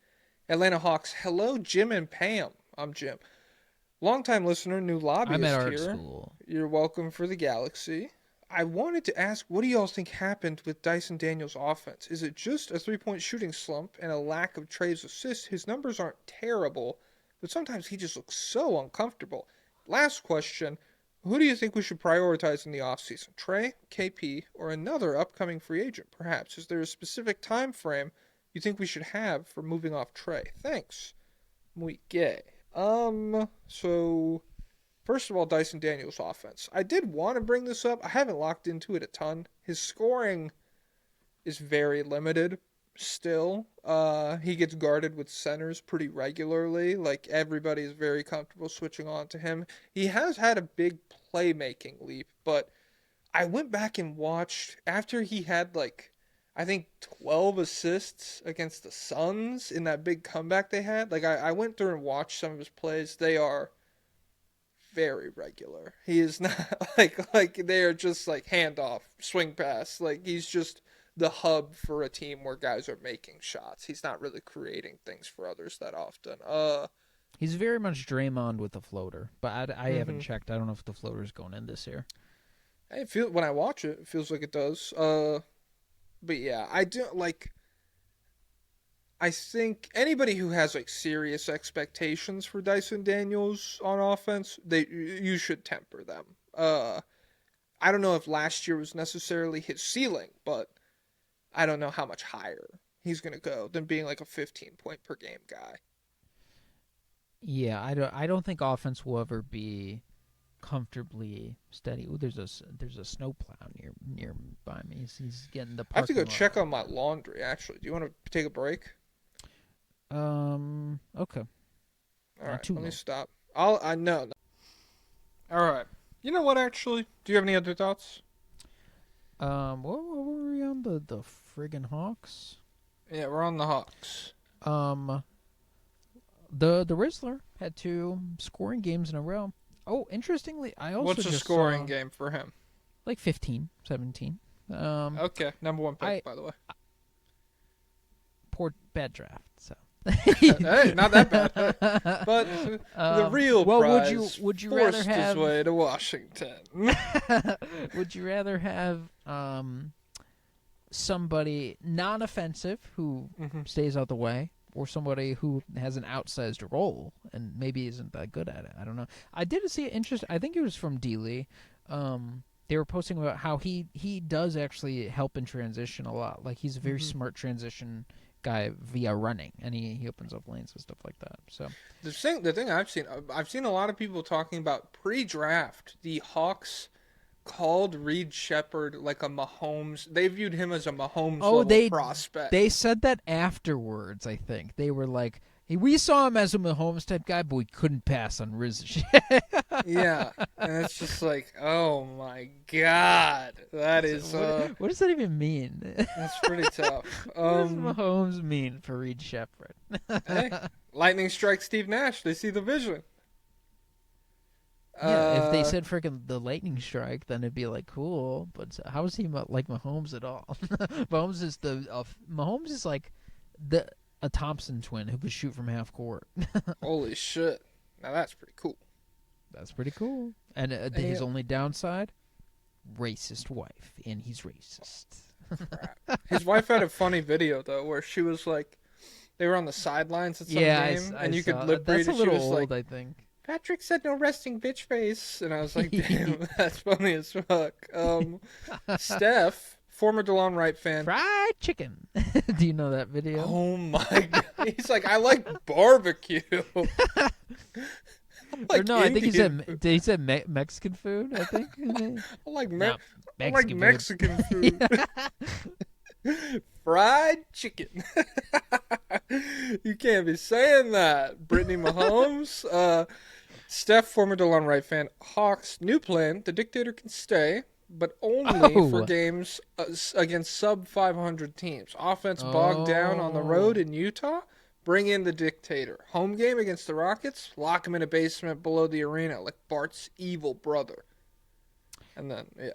C: Atlanta Hawks, hello, Jim and Pam. I'm Jim. Longtime listener, new lobbyist
D: I'm at art
C: here.
D: school.
C: You're welcome for the Galaxy. I wanted to ask, what do y'all think happened with Dyson Daniels' offense? Is it just a three-point shooting slump and a lack of Trey's assists? His numbers aren't terrible, but sometimes he just looks so uncomfortable. Last question, who do you think we should prioritize in the offseason? Trey, KP, or another upcoming free agent, perhaps? Is there a specific time frame you think we should have for moving off Trey? Thanks. Muy gay. So, first of all, Dyson Daniels' offense. I did want to bring this up. I haven't locked into it a ton. His scoring is very limited still. He gets guarded with centers pretty regularly. Like, everybody is very comfortable switching on to him. He has had a big playmaking leap, but I went back and watched after he had, like, I think 12 assists against the Suns in that big comeback they had. Like, I went through and watched some of his plays. They are very regular. He is not like they are just like handoff, swing pass. Like, he's just the hub for a team where guys are making shots. He's not really creating things for others that often.
D: He's very much Draymond with the floater, but I haven't checked. I don't know if the floater's going in this year.
C: When I watch it, it feels like it does. But yeah, I do like. I think anybody who has like serious expectations for Dyson Daniels on offense, you should temper them. I don't know if last year was necessarily his ceiling, but I don't know how much higher he's gonna go than being like a 15-point per game guy.
D: Yeah, I don't think offense will ever be comfortably steady. Ooh, there's a snowplow nearby me. He's getting the.
C: I have to go
D: lot.
C: check on my laundry. Actually, do you want to take a break?
D: Okay.
C: All right.
D: Too
C: Let
D: long.
C: me stop. No. All right. You know what? Actually, do you have any other thoughts?
D: What were we on the friggin' Hawks?
C: Yeah, we're on the Hawks.
D: The Rizzler had 2 scoring games in a row. Oh, interestingly, I also
C: What's a
D: just
C: scoring
D: saw,
C: game for him?
D: like 15, 17.
C: Okay, number 1 pick, by the way.
D: Bad draft. So.
C: Hey, not that bad. But the real prize
D: would you
C: forced
D: rather have
C: his way to Washington.
D: Would you rather have somebody non-offensive who stays out the way, or somebody who has an outsized role and maybe isn't that good at it? I don't know. I did see an I think it was from D. Lee. They were posting about how he does actually help in transition a lot. Like, he's a very smart transition guy via running, and he opens up lanes and stuff like that. So
C: the thing I've seen a lot of people talking about pre-draft, the Hawks called Reed Shepherd like a Mahomes. They viewed him as a Mahomes
D: Oh,
C: level prospect.
D: They said that afterwards, I think. They were like, hey, we saw him as a Mahomes type guy, but we couldn't pass on Riz.
C: Yeah, and it's just like, oh my god, that is
D: what does that even mean?
C: that's pretty tough.
D: What does Mahomes mean for Reed Shepherd?
C: Hey, lightning strikes Steve Nash. They see the vision.
D: Yeah, if they said freaking the lightning strike, then it'd be like cool. But how is he like Mahomes at all? Mahomes is like a Thompson twin who could shoot from half court.
C: holy shit, now that's pretty cool.
D: That's pretty cool. And his only downside, racist wife, and he's racist.
C: His wife had a funny video though, where she was like, they were on the sidelines at some game, and you could lip read
D: That's a
C: it. She
D: little
C: was
D: old,
C: like,
D: I think.
C: Patrick said no resting bitch face, and I was like, damn, that's funny as fuck. Steph, former DeLon Wright fan.
D: Fried chicken. Do you know that video?
C: Oh my god, he's like, I like barbecue.
D: Or no, I think he
C: Indian
D: said he said Mexican food. I think.
C: I like
D: No,
C: I like
D: Mexican food.
C: Mexican food. Fried chicken. You can't be saying that. Brittany Mahomes. Steph, former DeLon Wright fan. Hawks, new plan. The dictator can stay, but only for games against sub 500 teams. Offense bogged down on the road in Utah. Bring in the dictator. Home game against the Rockets. Lock him in a basement below the arena like Bart's evil brother. And then, yeah.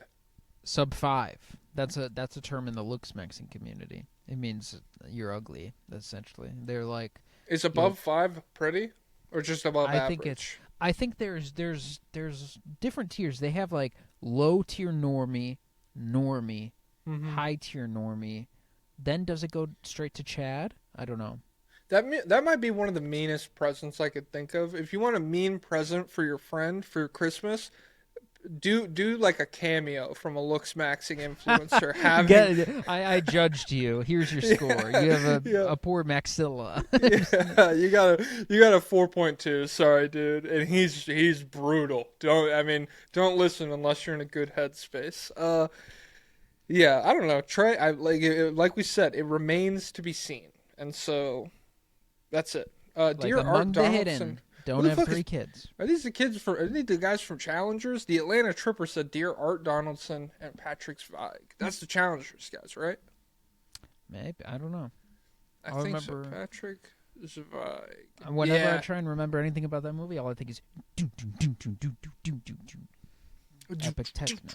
D: Sub 5. That's a term in the looks maxing community. It means you're ugly, essentially. They're like,
C: is above 5 pretty, or just above average?
D: I think there's different tiers. They have like low tier normie, high tier normie. Then does it go straight to Chad? I don't know.
C: That might be one of the meanest presents I could think of. If you want a mean present for your friend for your Christmas, do like a cameo from a looks maxing influencer.
D: I judged you. Here's your score. You have a poor maxilla.
C: Yeah, you got a 4.2. Sorry, dude. And he's brutal. Don't listen unless you're in a good headspace. Yeah, I don't know. Trey, like we said, it remains to be seen, and so that's it. Dear Art Donaldson.
D: Don't have 3 kids.
C: Are these the guys from Challengers? The Atlanta Tripper said, "Dear Art Donaldson and Patrick Zweig." That's the Challengers guys, right?
D: Maybe, I don't know.
C: I think so. Patrick Zweig.
D: Whenever I try and remember anything about that movie, all I think is do epic techno.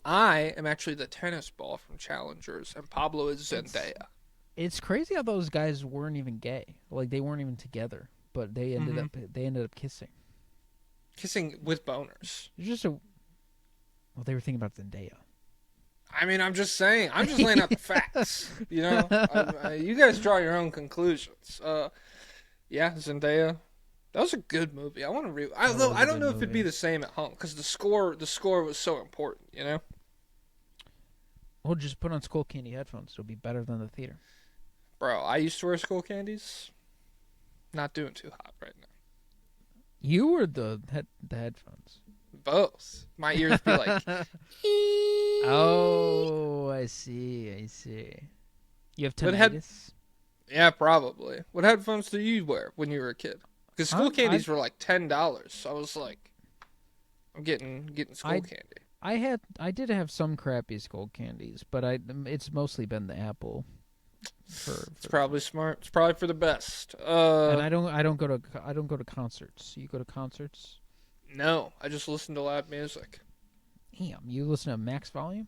C: I am actually the tennis ball from Challengers, and Pablo is Zendaya.
D: It's crazy how those guys weren't even gay. Like, they weren't even together, but they ended up kissing.
C: Kissing with boners.
D: It's just they were thinking about Zendaya.
C: I mean, I'm just saying. I'm just laying out the facts. You know, you guys draw your own conclusions. Yeah, Zendaya. That was a good movie. I want to I don't know if it'd be the same at home because the score was so important. You know.
D: Well, just put on Skull Candy headphones. It'll be better than the theater.
C: Bro, I used to wear Skull Candies. Not doing too hot right now.
D: You were the headphones.
C: Both. My ears be like.
D: Oh, I see. You have tinnitus?
C: Yeah, probably. What headphones do you wear when you were a kid? Because Skull Candies were like $10. So I was like, I'm getting Skull Candy.
D: I did have some crappy Skull Candies, but it's mostly been the Apple. It's
C: probably smart. It's probably for the best.
D: And I don't go to concerts. You go to concerts?
C: No, I just listen to loud music.
D: Damn, you listen to max volume?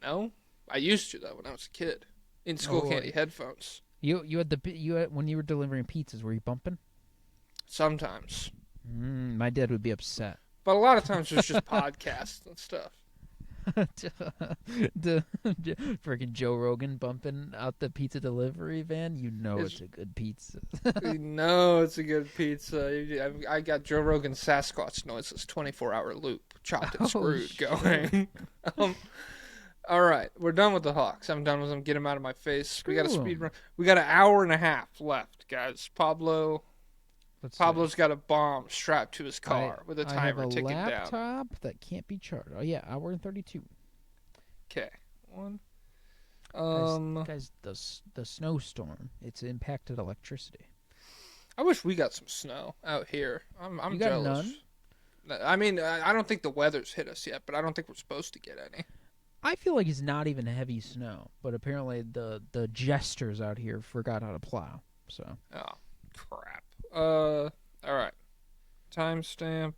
C: No, I used to though when I was a kid in Skull Candy headphones.
D: You had when you were delivering pizzas, were you bumping?
C: Sometimes.
D: My dad would be upset.
C: But a lot of times it's just podcasts and stuff.
D: Freaking Joe Rogan bumping out the pizza delivery van. It's a good pizza.
C: You know it's a good pizza. I got Joe Rogan Sasquatch noises 24-hour loop, chopped and screwed going. All right, we're done with the Hawks. I'm done with them. Get them out of my face. We got a speed run. We got an hour and a half left, guys. Pablo,
D: Let's
C: Pablo's
D: see.
C: got a bomb strapped to his car with a
D: I have
C: timer
D: a
C: ticking down.
D: laptop that can't be charged. Oh yeah, hour and 32.
C: Okay. One.
D: Guys, the snowstorm. It's impacted electricity.
C: I wish we got some snow out here. I'm
D: You got
C: jealous.
D: none?
C: I mean, I don't think the weather's hit us yet, but I don't think we're supposed to get any.
D: I feel like it's not even heavy snow, but apparently the jesters out here forgot how to plow. So.
C: Oh, crap. All right. Timestamp.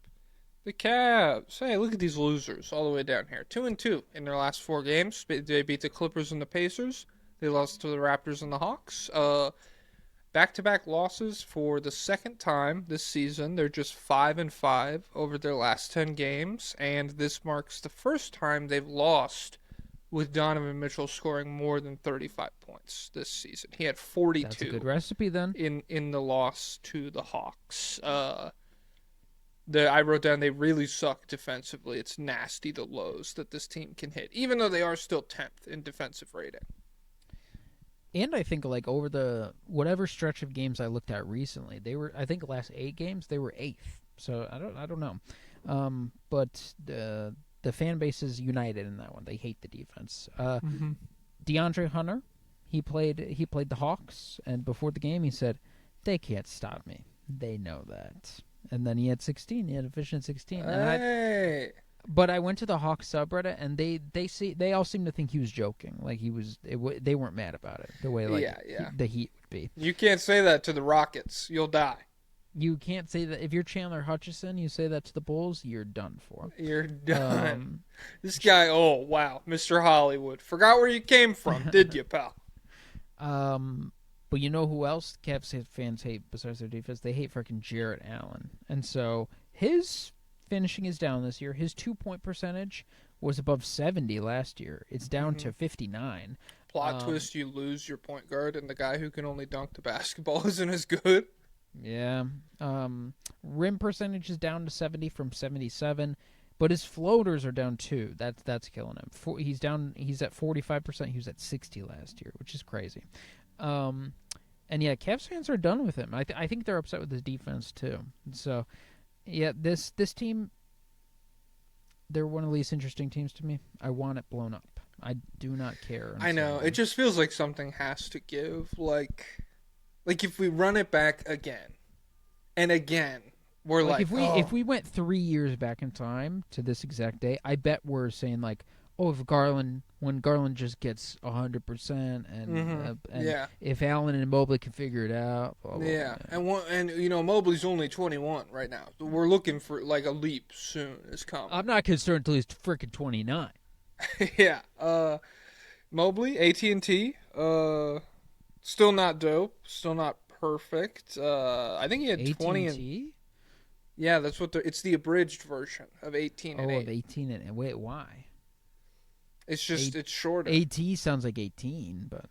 C: The Cavs. Hey, look at these losers all the way down here. 2-2 in their last 4 games. They beat the Clippers and the Pacers. They lost to the Raptors and the Hawks. Back-to-back losses for the second time this season. They're just 5-5 over their last 10 games, and this marks the first time they've lost with Donovan Mitchell scoring more than 35 points this season. He had 42.
D: That's a good recipe then.
C: In the loss to the Hawks. I wrote down they really suck defensively. It's nasty the lows that this team can hit, even though they are still 10th in defensive rating.
D: And I think like over the whatever stretch of games I looked at recently, they were, I think the last 8 games they were 8th. So I don't know. But the fan base is united in that one. They hate the defense. DeAndre Hunter, he played the Hawks, and before the game he said, "They can't stop me. They know that." And then he had 16. He had efficient 16.
C: Hey.
D: But I went to the Hawks subreddit, and they all seem to think he was joking. Like they weren't mad about it the way the Heat would be.
C: You can't say that to the Rockets. You'll die.
D: You can't say that if you're Chandler Hutchison. You say that to the Bulls, you're done for.
C: You're done. This guy. Oh wow, Mr. Hollywood. Forgot where you came from, did you, pal?
D: But you know who else Cavs fans hate besides their defense? They hate freaking Jarrett Allen, and so his finishing is down this year. His 2-point percentage was above 70 last year. It's down to 59.
C: Plot twist: you lose your point guard, and the guy who can only dunk the basketball isn't as good.
D: Yeah. Rim percentage is down to 70 from 77, but his floaters are down too. That's killing him. He's down. He's at 45%. He was at 60 last year, which is crazy. And yeah, Cavs fans are done with him. I think they're upset with his defense too. So, yeah, this team, they're one of the least interesting teams to me. I want it blown up. I do not care.
C: I know. It just feels like something has to give. Like if we run it back again and again, we're like
D: if we went 3 years back in time to this exact day, I bet we're saying like, oh, when Garland just gets 100% and if Allen and Mobley can figure it out. Blah, blah,
C: yeah,
D: blah.
C: And you know Mobley's only 21 right now. We're looking for like a leap soon is coming.
D: I'm not concerned until he's freaking 29.
C: Yeah. Mobley, AT&T, still not dope, still not perfect. I think he had 20 and yeah, that's what it's the abridged version of 18 and 8.
D: Of 18 and wait, why?
C: It's just it's shorter.
D: AT sounds like 18, but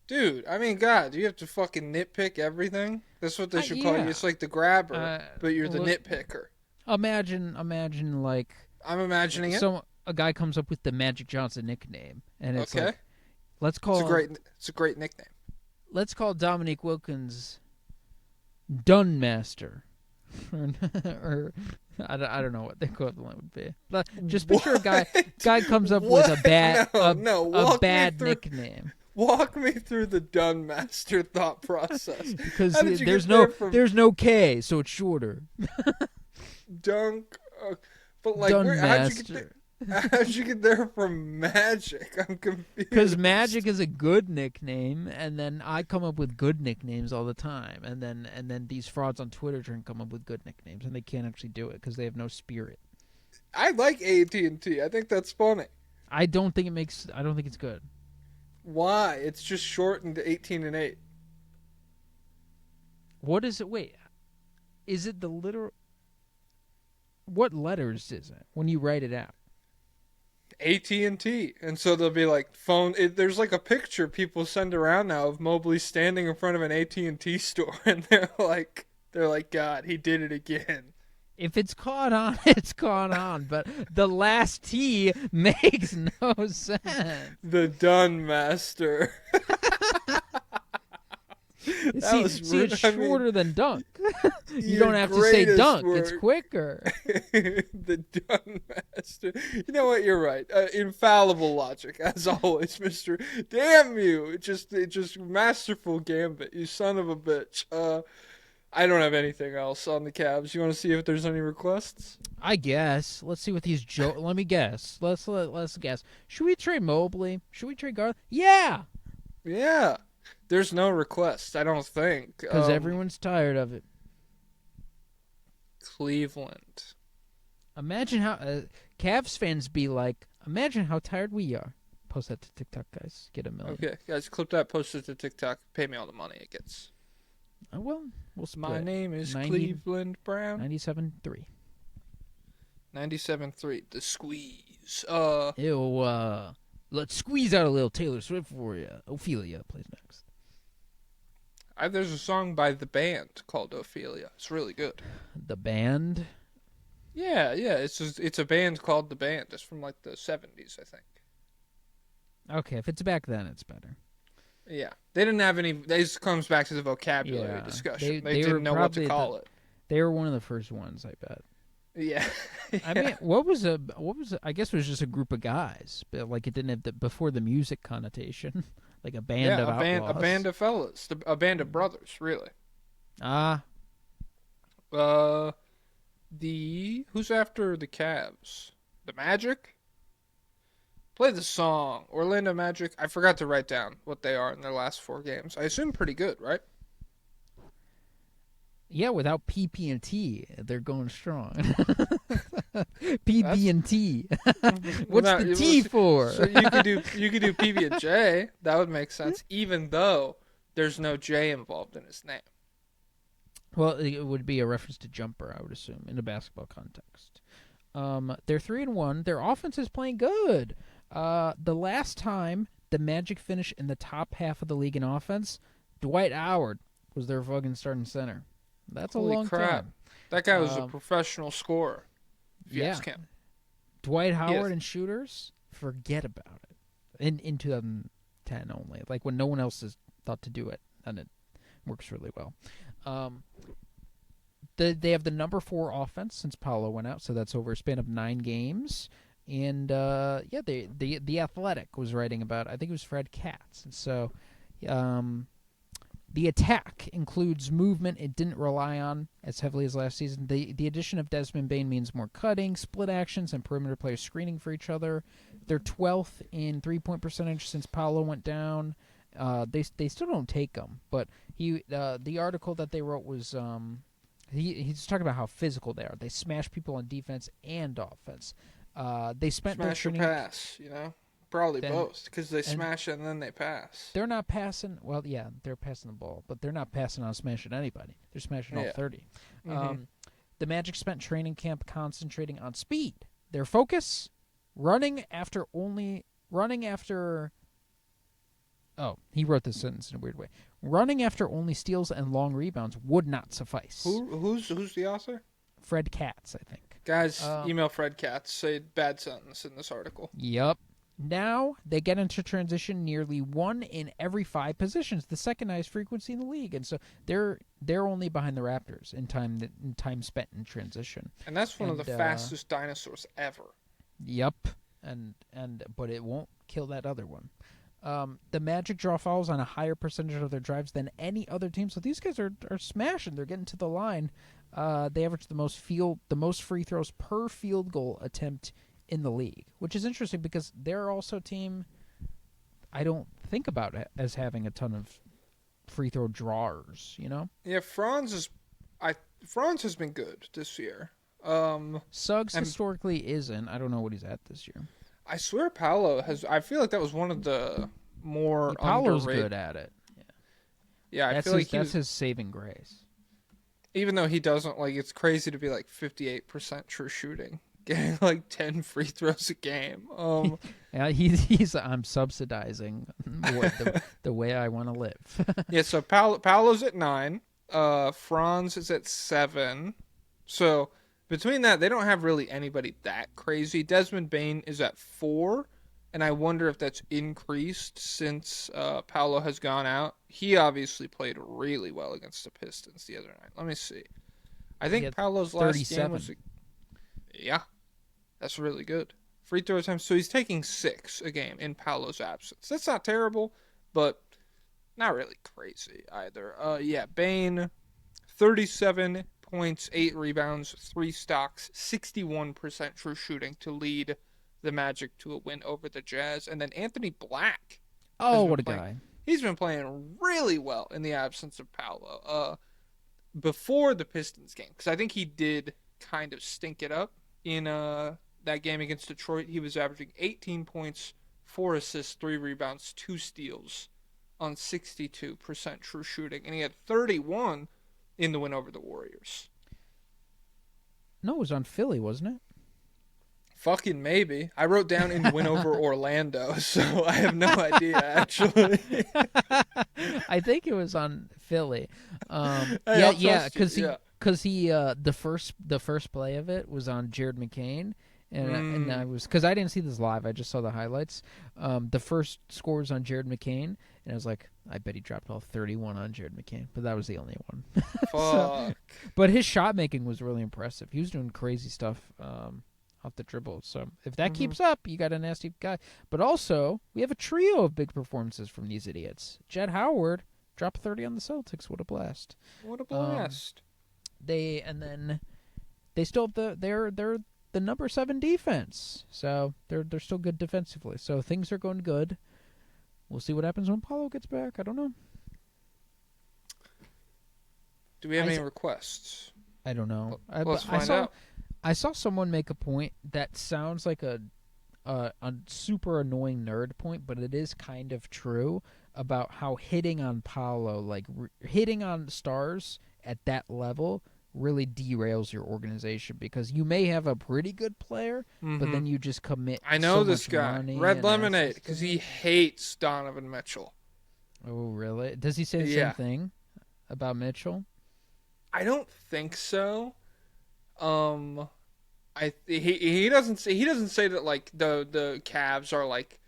C: dude, I mean, God, do you have to fucking nitpick everything? That's what they should call you. It's like the grabber, but you're the nitpicker.
D: Imagine like
C: I'm imagining it.
D: So a guy comes up with the Magic Johnson nickname, and it's like, let's call
C: it's a great nickname.
D: Let's call Dominique Wilkins Dunmaster. or I don't know what the equivalent would be. But just picture a guy comes up with a bad nickname.
C: Walk me through the Dunmaster thought process.
D: Because there's no K, so it's shorter.
C: Dunk, but like how'd you get there from Magic? I'm confused.
D: Because Magic is a good nickname, and then I come up with good nicknames all the time, and then these frauds on Twitter try and come up with good nicknames, and they can't actually do it because they have no spirit.
C: I like AT&T. I think that's funny.
D: I don't think it's good.
C: Why? It's just shortened to 18 and 8.
D: What is it? Wait, is it the literal? What letters is it when you write it out?
C: AT&T, and so they'll be like phone. There's like a picture people send around now of Mobley standing in front of an AT&T store, and they're like, God, he did it again.
D: If it's caught on, it's caught on. But the last T makes no sense.
C: The Dunmaster. That was
D: See, it's
C: I mean,
D: shorter than dunk. You
C: your
D: don't have to say
C: greatest
D: dunk.
C: work.
D: It's quicker.
C: The Dunk Master. You know what? You're right. Infallible logic, as always, Mister. Damn you! It just masterful gambit. You son of a bitch. I don't have anything else on the Cavs. You want to see if there's any requests?
D: I guess. Let's see what these Let me guess. Let's guess. Should we trade Mobley? Should we trade Garland? Yeah,
C: Yeah. There's no requests, I don't think.
D: because everyone's tired of it.
C: Cleveland.
D: Imagine how Cavs fans be like. Imagine how tired we are. Post that to TikTok, guys. Get 1 million.
C: Okay, guys, clip that, post it to TikTok. Pay me all the money it gets.
D: Well, we'll split.
C: My name is
D: 90
C: Cleveland Brown.
D: 97.3.
C: 97.3. The squeeze.
D: Ew, let's squeeze out a little Taylor Swift for you. Ophelia plays next.
C: There's a song by the band called Ophelia. It's really good.
D: The band?
C: Yeah. It's a band called The Band. It's from like the 70s, I think.
D: Okay, if it's back then, it's better.
C: Yeah. They didn't have any. This comes back to the vocabulary discussion. They didn't know what to call it.
D: They were one of the first ones, I bet.
C: Yeah.
D: I mean, what was I guess it was just a group of guys, but like it didn't have the before the music connotation, like a band of outlaws.
C: A band of fellas, a band of brothers, really. Who's after the Cavs? The Magic? Play the song. Orlando Magic. I forgot to write down what they are in their last 4 games. I assume pretty good, right?
D: Yeah, without PP&T, they're going strong. PP&T. What's the T for?
C: So you could do PB&J. That would make sense, even though there's no J involved in his name.
D: Well, it would be a reference to jumper, I would assume, in a basketball context. They're 3-1. Their offense is playing good. The last time the Magic finished in the top half of the league in offense, Dwight Howard was their fucking starting center. That's
C: Holy
D: a long
C: crap.
D: time.
C: That guy was a professional scorer. If you ask him.
D: Dwight Howard and shooters, forget about it. In 2010 only, like when no one else has thought to do it, and it works really well. They have the number 4 offense since Paolo went out, so that's over a span of 9 games. And the Athletic was writing about, I think it was Fred Katz. And so, the attack includes movement it didn't rely on as heavily as last season. The addition of Desmond Bane means more cutting, split actions, and perimeter players screening for each other. They're 12th in 3-point percentage since Paolo went down. They still don't take them, but the article that they wrote was he's talking about how physical they are. They smash people on defense and offense. They spent
C: smash or pass, Probably both, because they smash it and then they pass.
D: They're not passing. Well, yeah, they're passing the ball, but they're not passing on smashing anybody. They're smashing all 30. Mm-hmm. The Magic spent training camp concentrating on speed. Their focus, running after. Oh, he wrote this sentence in a weird way. Running after only steals and long rebounds would not suffice.
C: Who's the author?
D: Fred Katz, I think.
C: Guys, email Fred Katz. Say bad sentence in this article.
D: Yep. Now they get into transition nearly 1 in every 5 positions, the second highest frequency in the league, and so they're only behind the Raptors in time spent in transition.
C: And that's one of the fastest dinosaurs ever.
D: Yep, but it won't kill that other one. The Magic draw fouls on a higher percentage of their drives than any other team, so these guys are smashing. They're getting to the line. They average the most free throws per field goal attempt in the league, which is interesting because they're also a team I don't think about it as having a ton of free throw drawers,
C: Yeah, Franz has been good this year.
D: Suggs historically isn't. I don't know what he's at this year.
C: I swear Paolo has. I feel like that was one of the more
D: Paolo's
C: underrated.
D: good at it.
C: Yeah, I feel like
D: that's his saving grace.
C: Even though he doesn't, it's crazy to be 58% true shooting. Getting 10 free throws a game.
D: Yeah, I'm subsidizing the way I want to live.
C: Yeah, so Paolo's at 9. Franz is at 7. So between that, they don't have really anybody that crazy. Desmond Bane is at 4. and I wonder if that's increased since Paolo has gone out. He obviously played really well against the Pistons the other night. Let me see. I
D: He
C: think
D: had
C: Paolo's last game
D: 37.
C: was... Yeah, that's really good. Free throw time. So he's taking 6 a game in Paolo's absence. That's not terrible, but not really crazy either. Yeah, Bane, 37 points, 8 rebounds, 3 stocks, 61% true shooting to lead the Magic to a win over the Jazz. And then Anthony Black.
D: Oh, what a guy.
C: He's been playing really well in the absence of Paolo. Before the Pistons game, because I think he did kind of stink it up in that game against Detroit. He was averaging 18 points, 4 assists, 3 rebounds, 2 steals on 62% true shooting, and he had 31 in the win over the Warriors.
D: No, it was on Philly, wasn't it?
C: Fucking maybe. I wrote down in win over Orlando, so I have no idea actually.
D: I think it was on Philly.
C: Hey,
D: yeah, because
C: you.
D: he the first play of it was on Jared McCain, and I was, because I didn't see this live, I just saw the highlights. The first score was on Jared McCain, and I was like, I bet he dropped all 31 on Jared McCain, but that was the only one.
C: Fuck.
D: But his shot making was really impressive. He was doing crazy stuff off the dribble. So if that keeps up, you got a nasty guy. But also, we have a trio of big performances from these idiots. Jed Howard dropped 30 on the Celtics. What a blast!
C: What a blast!
D: They still have they're the number 7 defense. So they're still good defensively. So things are going good. We'll see what happens when Paulo gets back. I don't know.
C: Do we have any requests?
D: I don't know.
C: Let's find out.
D: I saw someone make a point that sounds like a super annoying nerd point, but it is kind of true about how hitting on Paolo, like hitting on stars at that level, really derails your organization, because you may have a pretty good player, but then you just commit.
C: I know
D: so
C: this
D: much
C: guy,
D: money
C: Red
D: and
C: Lemonade,
D: assets
C: because
D: to
C: he
D: him.
C: hates Donovan Mitchell.
D: Oh, really? Does he say the same thing about Mitchell?
C: I don't think so. He doesn't say that like the Cavs are like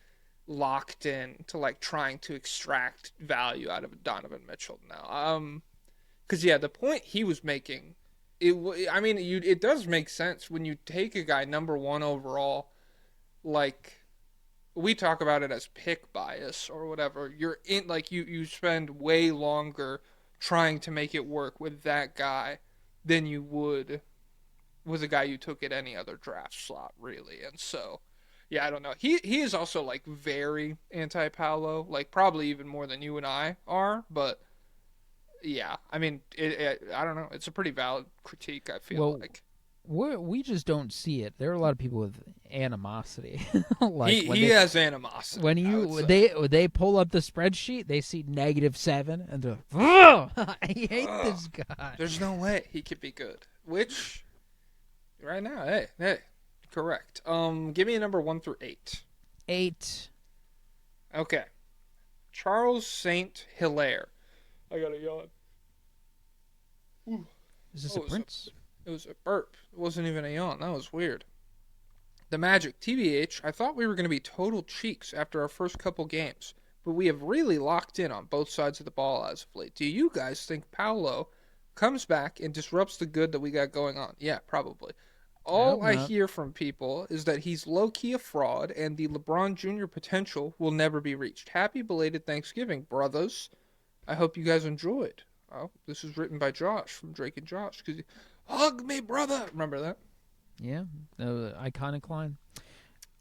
C: locked in to like trying to extract value out of Donovan Mitchell now. Because the point he was making, it does make sense when you take a guy number 1 overall, like we talk about it as pick bias or whatever. You're in like you spend way longer trying to make it work with that guy than you would with a guy you took at any other draft slot, really. And so, yeah, I don't know. He is also like very anti-Paolo, like probably even more than you and I are. But yeah, I mean, I don't know. It's a pretty valid critique, I feel like.
D: We just don't see it. There are a lot of people with animosity. Like
C: he has animosity.
D: When they pull up the spreadsheet, they see -7, and they're like, "Ugh, I hate this guy."
C: There's no way he could be good. Which, right now, hey, correct. Give me a number 1 through 8.
D: 8.
C: Okay. Charles St. Hilaire. I got a yawn. Ooh.
D: Is this a Prince?
C: It was a burp. It wasn't even a yawn. That was weird. The Magic, TBH, I thought we were going to be total cheeks after our first couple games, but we have really locked in on both sides of the ball as of late. Do you guys think Paolo comes back and disrupts the good that we got going on? Yeah, probably. All I hear from people is that he's low-key a fraud and the LeBron Jr. potential will never be reached. Happy belated Thanksgiving, brothers. I hope you guys enjoyed. Oh, this is written by Josh from Drake and Josh. Hug me, brother. Remember that?
D: Yeah, iconic line.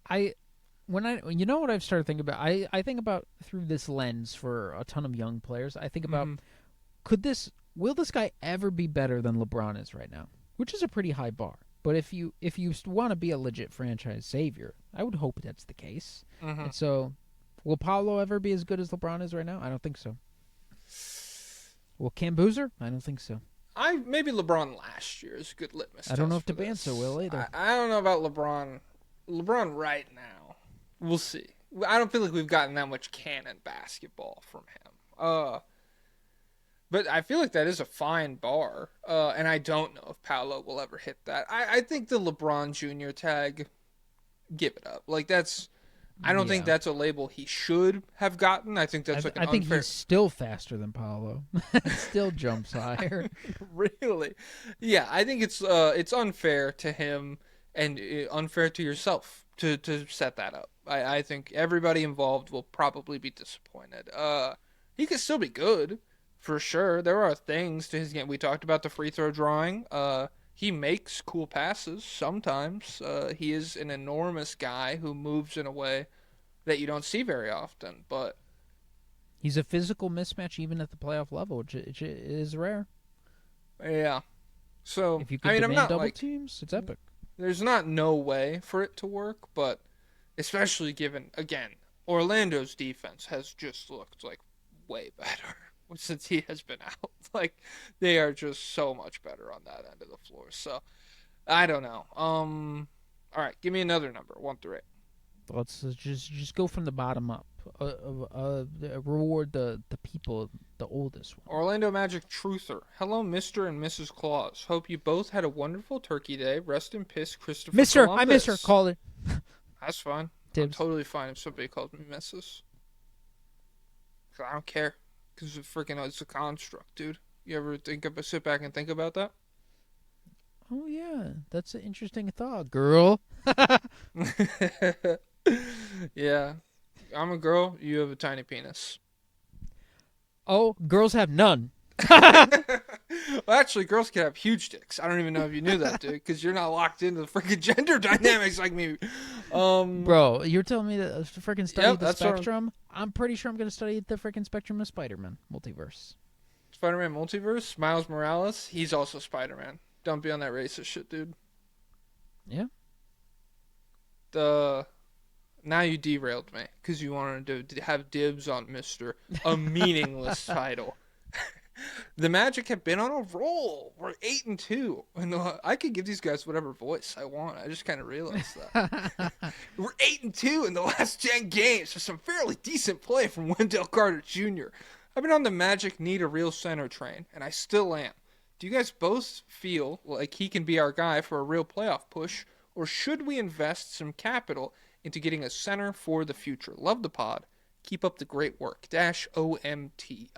D: You know what I've started thinking about? I think about through this lens for a ton of young players. I think about will this guy ever be better than LeBron is right now? Which is a pretty high bar. But if you want to be a legit franchise savior, I would hope that's the case. And so, will Paolo ever be as good as LeBron is right now? I don't think so. Will Cam Boozer? I don't think so.
C: Maybe LeBron last year is a good litmus test.
D: I don't know if Debanzo will either.
C: I don't know about LeBron. LeBron right now. We'll see. I don't feel like we've gotten that much cannon basketball from him. But I feel like that is a fine bar. And I don't know if Paolo will ever hit that. I think the LeBron Jr. tag, give it up. Like that's I don't think
D: Yeah.
C: that's a label he should have gotten. I think that's like an
D: I think
C: unfair.
D: he's still faster than Pablo. Still jumps higher.
C: Really? Yeah, I think it's unfair to him and unfair to yourself to set that up. I think everybody involved will probably be disappointed. He could still be good, for sure. There are things to his game. We talked about the free throw drawing. He makes cool passes sometimes. He is an enormous guy who moves in a way that you don't see very often. But
D: He's a physical mismatch even at the playoff level, which is rare.
C: yeah, so
D: If you
C: I
D: could
C: mean, I'm
D: demand
C: not
D: double
C: like
D: teams, it's epic.
C: there's not no way for it to work, but especially given again Orlando's defense has just looked like way better since he has been out. Like they are just so much better on that end of the floor. So I don't know. All right, give me another number, 1 through 8.
D: Let's just go from the bottom up. Reward the people, the oldest one.
C: Orlando Magic Truther. Hello, Mr. and Mrs. Claus. Hope you both had a wonderful Turkey Day. Rest in peace, Christopher
D: Mister,
C: Columbus.
D: I miss her. Call it.
C: That's fine. I'm
D: Tibbs.
C: totally fine if somebody calls me Mrs. I don't care. Because it's a construct, dude. You ever sit back and think about that?
D: Oh yeah, that's an interesting thought, girl.
C: Yeah. I'm a girl. You have a tiny penis.
D: Oh, girls have none.
C: Well, actually, girls can have huge dicks. I don't even know if you knew that, dude, because you're not locked into the freaking gender dynamics like me.
D: Bro, you're telling me to freaking study
C: Yep,
D: the
C: that's what I'm-
D: spectrum? I'm pretty sure I'm gonna study the freaking spectrum of Spider-Man multiverse.
C: Spider-Man Multiverse, Miles Morales, he's also Spider-Man. Don't be on that racist shit, dude.
D: Yeah.
C: Now you derailed me because you wanted to have dibs on Mr. a meaningless title. The Magic have been on a roll. We're 8-2, and I could give these guys whatever voice I want. I just kind of realized that. We're 8-2 in the last 10 games for some fairly decent play from Wendell Carter Jr. I've been on the Magic need a real center train, and I still am. Do you guys both feel like he can be our guy for a real playoff push, or should we invest some capital into getting a center for the future? Love the pod. Keep up the great work. -OMT.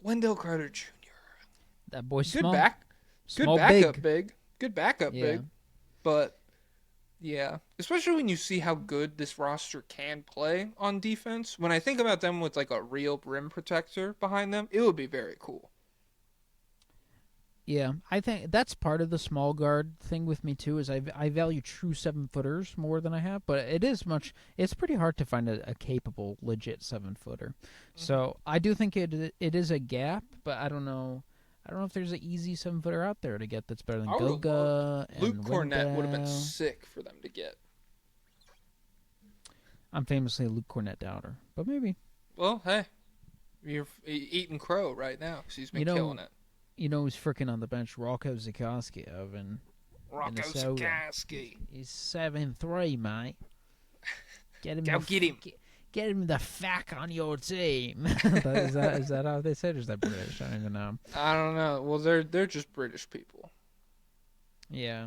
C: Wendell Carter Jr.
D: That boy's
C: Good
D: small.
C: good
D: Small,
C: backup,
D: big.
C: Good backup,
D: Yeah.
C: big. But yeah, especially when you see how good this roster can play on defense. When I think about them with like a real rim protector behind them, it would be very cool.
D: Yeah, I think that's part of the small guard thing with me too. Is I value true 7-footers more than I have, but it's pretty hard to find a capable, legit 7-footer. So I do think it is a gap, but I don't know if there's an easy 7-footer out there to get that's better than
C: I would've
D: Goga and
C: Luke Cornett would have been
D: Wendell.
C: sick for them to get.
D: I'm famously a Luke Cornett doubter, but maybe.
C: Well, hey, you're eating crow right now because he's been
D: You know,
C: killing it.
D: You know who's freaking on the bench? Rocco Zikoski of
C: Rocco
D: Minnesota.
C: Sikorsky.
D: He's 7'3", mate. Get him.
C: Go get him.
D: Get him the fuck on your team. is that how they say it? Or is that British? I don't even know.
C: I don't know. Well, they're just British people.
D: Yeah.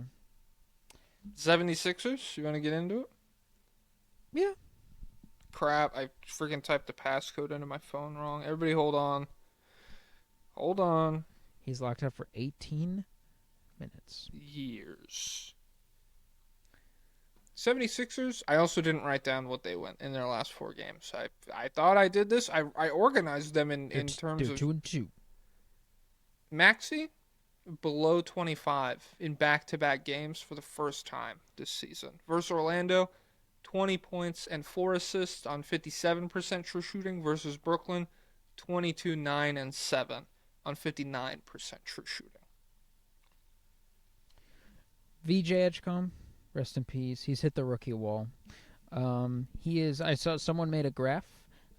C: 76ers? You want to get into it?
D: Yeah.
C: Crap, I freaking typed the passcode into my phone wrong. Everybody hold on. Hold on.
D: He's locked up for 18 minutes.
C: Years. 76ers, I also didn't write down what they went in their last 4 games. I thought I did this. I organized them in terms
D: They're
C: of
D: 2-2.
C: Maxey below 25 in back-to-back games for the first time this season. Versus Orlando, 20 points and 4 assists on 57% true shooting versus Brooklyn, 22, 9, and 7 on 59% true shooting.
D: VJ Edgecombe, rest in peace. He's hit the rookie wall. He is. I saw someone made a graph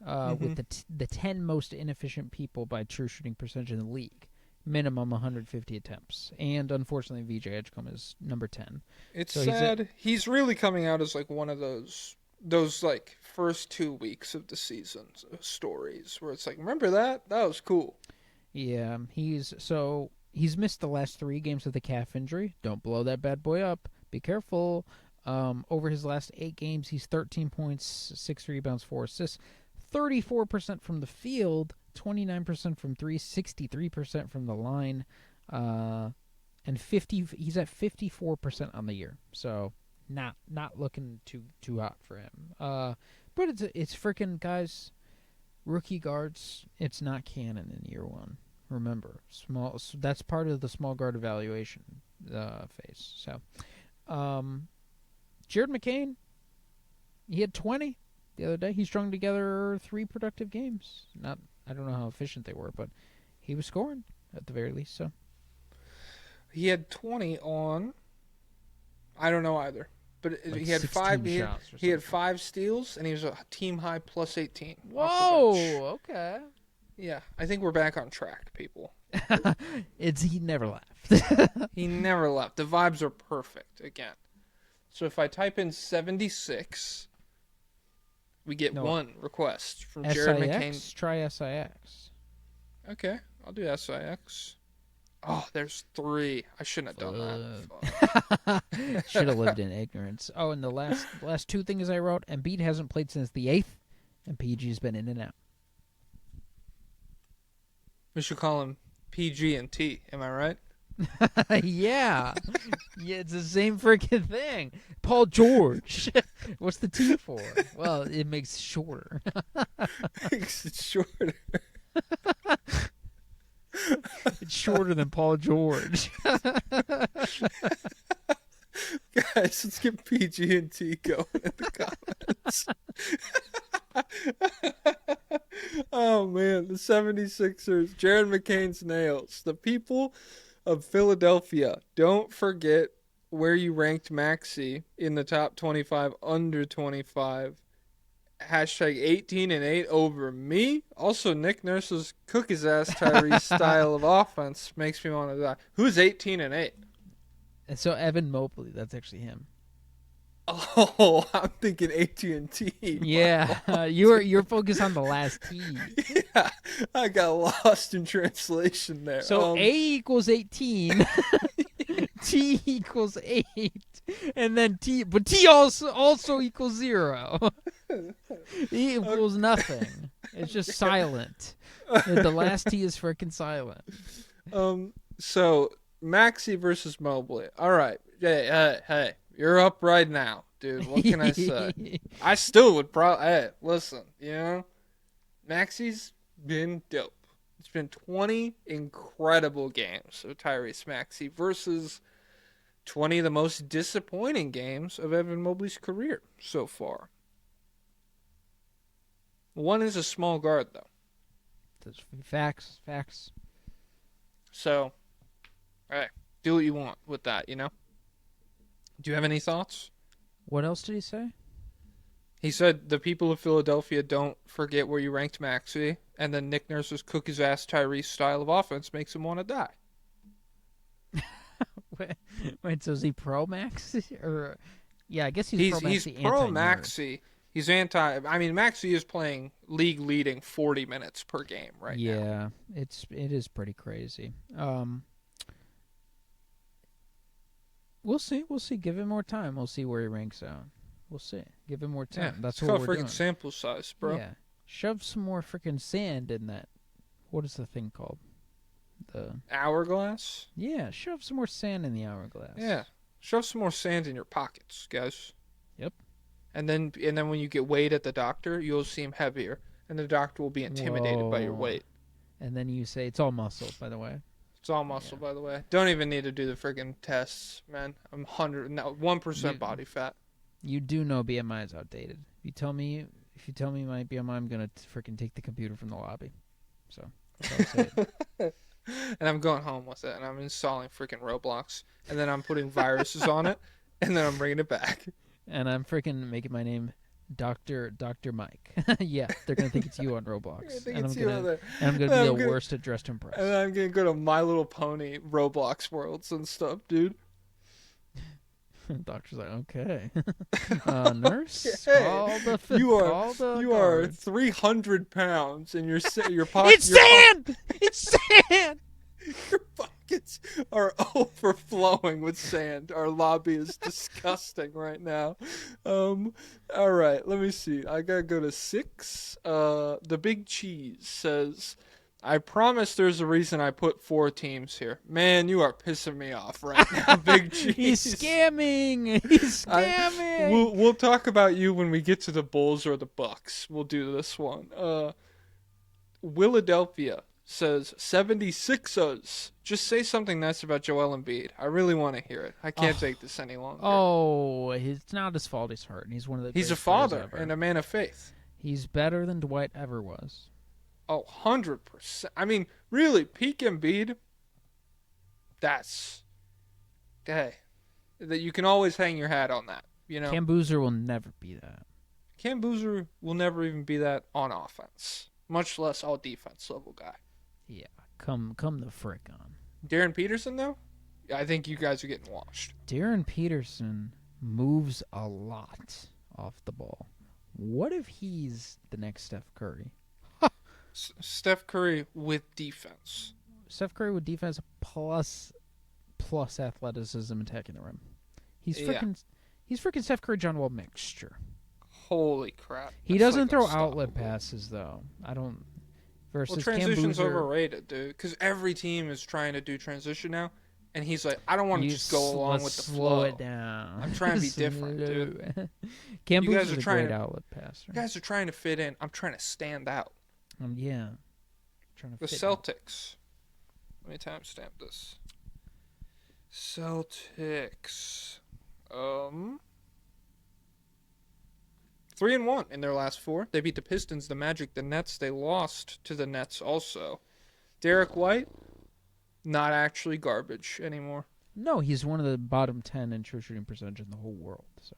D: with the 10 most inefficient people by true shooting percentage in the league. Minimum 150 attempts, and unfortunately, VJ Edgecombe is number 10.
C: It's
D: So
C: sad. He's really coming out as like one of those like first 2 weeks of the season stories where it's like, remember that? That was cool.
D: Yeah, he's missed the last 3 games with a calf injury. Don't blow that bad boy up. Be careful. Over his last 8 games, he's 13 points, 6 rebounds, 4 assists, 34% from the field, 29% from 3, 63% from the line, and he's at 54% on the year. So not looking too hot for him. But it's freaking, guys, rookie guards. It's not canon in year 1. Remember, that's part of the small guard evaluation phase. So, Jared McCain, he had 20 the other day. He strung together 3 productive games. I don't know how efficient they were, but he was scoring at the very least. So
C: he had 20 on. I don't know either, but
D: like
C: he had 5. He had 5 steals, and he was a team high plus 18.
D: Whoa! Okay.
C: Yeah, I think we're back on track, people.
D: He never left.
C: He never left. The vibes are perfect again. So if I type in 76, we get 1 request from Jared McCain.
D: Try SIX.
C: Okay, I'll do SIX. Oh, there's 3. I shouldn't have done
D: that. Should have lived in ignorance. Oh, and the last 2 things I wrote, Embiid hasn't played since the 8th, and PG's been in and out.
C: We should call him PG and T. Am I right?
D: Yeah. Yeah, it's the same freaking thing. Paul George. What's the T for? Well, it makes it shorter.
C: Makes it shorter.
D: It's shorter than Paul George.
C: Guys, let's get PG and T going in the comments. Oh, man. The 76ers. Jared McCain's nails. The people of Philadelphia, don't forget where you ranked Maxey in the top 25, under 25. Hashtag 18-8 over me. Also, Nick Nurse's cook his ass Tyrese style of offense makes me want to die. Who's 18-8?
D: And so Evan Mobley, that's actually him.
C: Oh, I'm thinking AT&T.
D: Yeah, you're focused on the last T.
C: Yeah, I got lost in translation there.
D: So A equals 18, T equals 8, and then T, but T also equals 0. E equals nothing. It's just silent. The last T is freaking silent.
C: So Maxey versus Mobley. All right. Hey. You're up right now, dude. What can I say? I still would probably... Hey, listen, Maxey's been dope. It's been 20 incredible games of Tyrese Maxey versus 20 of the most disappointing games of Evan Mobley's career so far. One is a small guard, though.
D: That's facts.
C: So, all right, do what you want with that, Do you have any thoughts?
D: What else did he say?
C: He said the people of Philadelphia don't forget where you ranked Maxey, and then Nick Nurse's cook-his ass Tyrese style of offense makes him want to die.
D: Wait, so is he pro Maxey? Or yeah, I guess he's pro Maxey.
C: He's pro Maxey. He's anti. I mean, Maxey is playing league-leading 40 minutes per game right now.
D: Yeah, it is pretty crazy. We'll see. Give him more time. We'll see where he ranks out. We'll see. Give him more time.
C: Yeah,
D: that's
C: what
D: what
C: we're doing. Freaking sample size, bro.
D: Yeah. Shove some more freaking sand in that. What is the thing called? The
C: hourglass?
D: Yeah, shove some more sand in the hourglass.
C: Yeah. Shove some more sand in your pockets, guys.
D: Yep.
C: And then when you get weighed at the doctor, you'll seem heavier, and the doctor will be intimidated by your weight.
D: And then you say it's all muscle, by the way.
C: It's all muscle, by the way. Don't even need to do the friggin' tests, man. I'm 1% body fat.
D: You do know BMI is outdated. If you tell me my BMI, I'm gonna freaking take the computer from the lobby. So that's all I'm saying.
C: And I'm going home with it, and I'm installing freaking Roblox, and then I'm putting viruses on it, and then I'm bringing it back.
D: And I'm freaking making my name Dr. Mike. Yeah, they're going to think it's you on Roblox. And I'm going to be the worst at Dress to Impress.
C: And I'm going to go to My Little Pony Roblox worlds and stuff, dude.
D: Doctor's like, okay. Nurse,
C: hey,
D: you
C: are 300 pounds and your pocket.
D: It's sand! It's sand!
C: Your buckets are overflowing with sand. Our lobby is disgusting right now. All right, let me see. I gotta go to 6. The Big Cheese says, I promise there's a reason I put 4 teams here. Man, you are pissing me off right now, Big Cheese.
D: He's scamming. He's scamming.
C: We'll talk about you when we get to the Bulls or the Bucks. We'll do this one. Philadelphia says 76ers. Just say something nice about Joel Embiid. I really want to hear it. I can't take this any longer.
D: Oh, it's not his fault he's hurt. He's one of the
C: He's a
D: greatest players
C: father
D: ever.
C: and a man of faith.
D: He's better than Dwight ever was.
C: Oh, 100%. I mean, really, peak Embiid, that's... Hey, that you can always hang your hat on that, you know?
D: Cam Boozer will never be that.
C: Cam Boozer will never even be that on offense, much less all defense level guy.
D: Yeah, come the frick on.
C: Darren Peterson, though? I think you guys are getting washed.
D: Darren Peterson moves a lot off the ball. What if he's the next Steph Curry?
C: Steph Curry with defense.
D: Steph Curry with defense plus athleticism attacking the rim. He's freaking Steph Curry John Wall mixture.
C: Holy crap.
D: He doesn't throw outlet passes though. I don't. Versus
C: transition's
D: Cam Boozer,
C: overrated, dude. Because every team is trying to do transition now, and he's like, I don't want to just go along with the flow.
D: Slow it down.
C: I'm trying to be different, dude.
D: Cam
C: You guys
D: Boozer's
C: are
D: a
C: trying
D: great
C: to-
D: outlet passer.
C: You guys are trying to fit in. I'm trying to stand out.
D: Yeah. Trying to
C: The
D: fit in.
C: Celtics. Let me timestamp this. Celtics. 3-1 in their last 4. They beat the Pistons, the Magic, the Nets. They lost to the Nets also. Derrick White, not actually garbage anymore.
D: No, he's one of the bottom 10 in true shooting percentage in the whole world. So.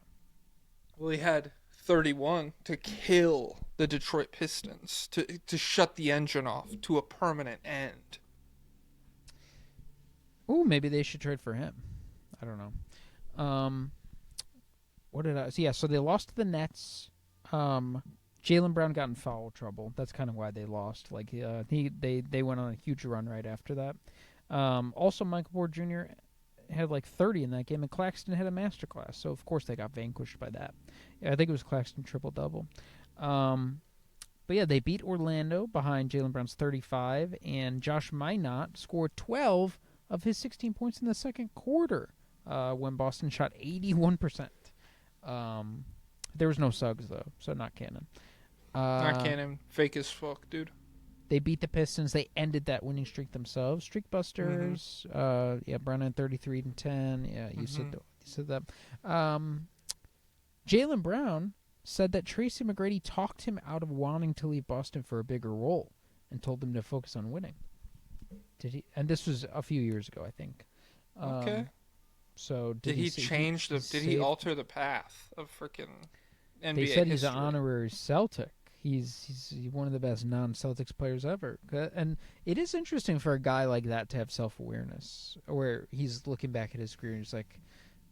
C: Well, he had 31 to kill the Detroit Pistons, to shut the engine off to a permanent end.
D: Ooh, maybe they should trade for him. I don't know. What did I? So they lost to the Nets. Jaylen Brown got in foul trouble. That's kind of why they lost. Like they went on a huge run right after that. Also, Michael Porter Jr. had like 30 in that game, and Claxton had a masterclass. So of course they got vanquished by that. Yeah, I think it was Claxton triple-double. But yeah, they beat Orlando behind Jaylen Brown's 35, and Josh Minot scored 12 of his 16 points in the second quarter when Boston shot 81%. There was no Suggs, though, so not canon.
C: Not canon. Fake as fuck, dude.
D: They beat the Pistons. They ended that winning streak themselves. Streak busters. Brown had 33 and 10. Yeah, you said that. Jaylen Brown said that Tracy McGrady talked him out of wanting to leave Boston for a bigger role and told him to focus on winning. Did he? And this was a few years ago, I think.
C: Okay.
D: So
C: did he change the? Did he alter the path of freaking NBA
D: They said he's
C: history?
D: an honorary Celtic. He's one of the best non-Celtics players ever. And it is interesting for a guy like that to have self-awareness, where he's looking back at his career and he's like,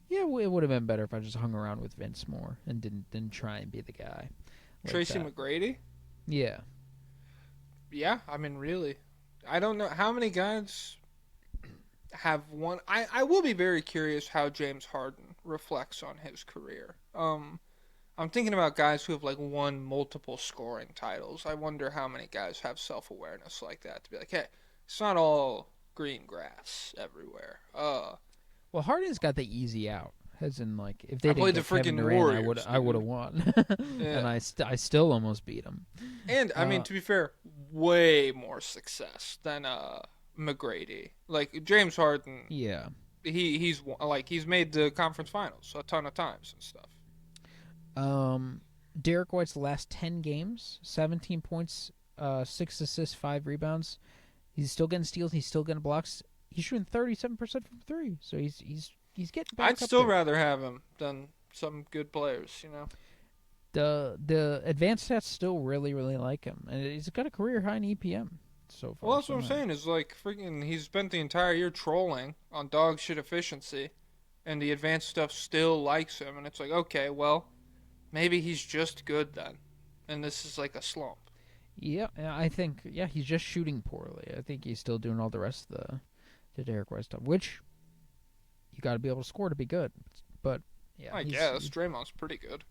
D: yeah, it would have been better if I just hung around with Vince more and didn't try and be the guy. Like
C: Tracy
D: that.
C: McGrady?
D: Yeah.
C: Yeah, I mean, really. I don't know how many guys have won. I will be very curious how James Harden reflects on his career. I'm thinking about guys who have like won multiple scoring titles. I wonder how many guys have self-awareness like that to be like, hey, it's not all green grass everywhere.
D: Well, Harden's got the easy out. As in, like, if they
C: I
D: didn't
C: played
D: get
C: the
D: Kevin
C: freaking
D: Durant,
C: Warriors,
D: I would have
C: dude.
D: won.
C: Yeah.
D: And I still almost beat him.
C: And I mean, to be fair, way more success than McGrady. Like James Harden,
D: Yeah.
C: he's made the conference finals a ton of times and stuff.
D: Derrick White's last 10 games, 17 points, 6 assists, 5 rebounds. He's still getting steals. He's still getting blocks. He's shooting 37% from 3. So he's getting back
C: I'd
D: up
C: still
D: there.
C: rather have him than some good players, you know.
D: The advanced stats still really, really like him. And he's got a career high in EPM so far.
C: Well, that's what I'm saying is like freaking he's spent the entire year trolling on dog shit efficiency, and the advanced stuff still likes him, and it's like, okay, well, maybe he's just good then, and this is like a slump.
D: Yeah, I think he's just shooting poorly. I think he's still doing all the rest of to Derrick White stuff, which you got to be able to score to be good. But yeah,
C: I guess Draymond's pretty good.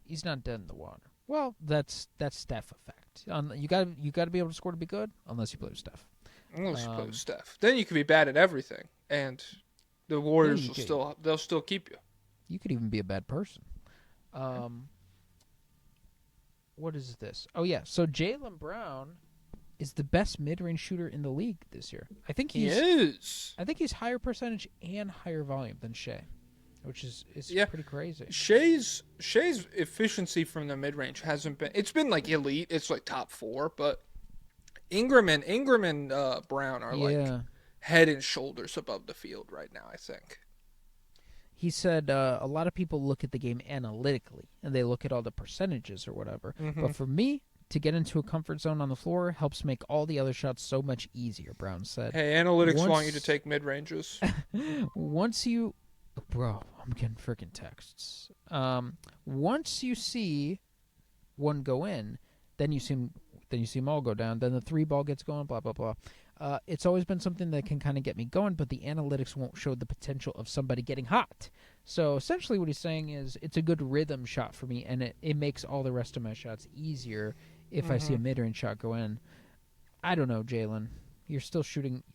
D: he's not dead in the water. Well, that's Steph effect. You got to be able to score to be good, unless you play with Steph.
C: Unless you play with Steph, then you can be bad at everything, and the Warriors they'll still keep you.
D: You could even be a bad person. What is this? Oh yeah, so Jaylen Brown is the best mid-range shooter in the league this year. I think
C: he is.
D: I think he's higher percentage and higher volume than Shea, which is pretty crazy.
C: Shea's efficiency from the mid-range hasn't been. It's been like elite. It's like top 4, but Ingram and Brown are like head and shoulders above the field right now, I think.
D: He said a lot of people look at the game analytically, and they look at all the percentages or whatever.
C: Mm-hmm.
D: But for me, to get into a comfort zone on the floor helps make all the other shots so much easier, Brown said.
C: Hey, analytics want you to take mid-ranges.
D: Once you... Bro, I'm getting freaking texts. Once you see one go in, then you see them all go down. Then the 3 ball gets going, blah, blah, blah. It's always been something that can kind of get me going, but the analytics won't show the potential of somebody getting hot. So essentially what he's saying is it's a good rhythm shot for me, and it makes all the rest of my shots easier if I see a mid-range shot go in. I don't know, Jaylen. You're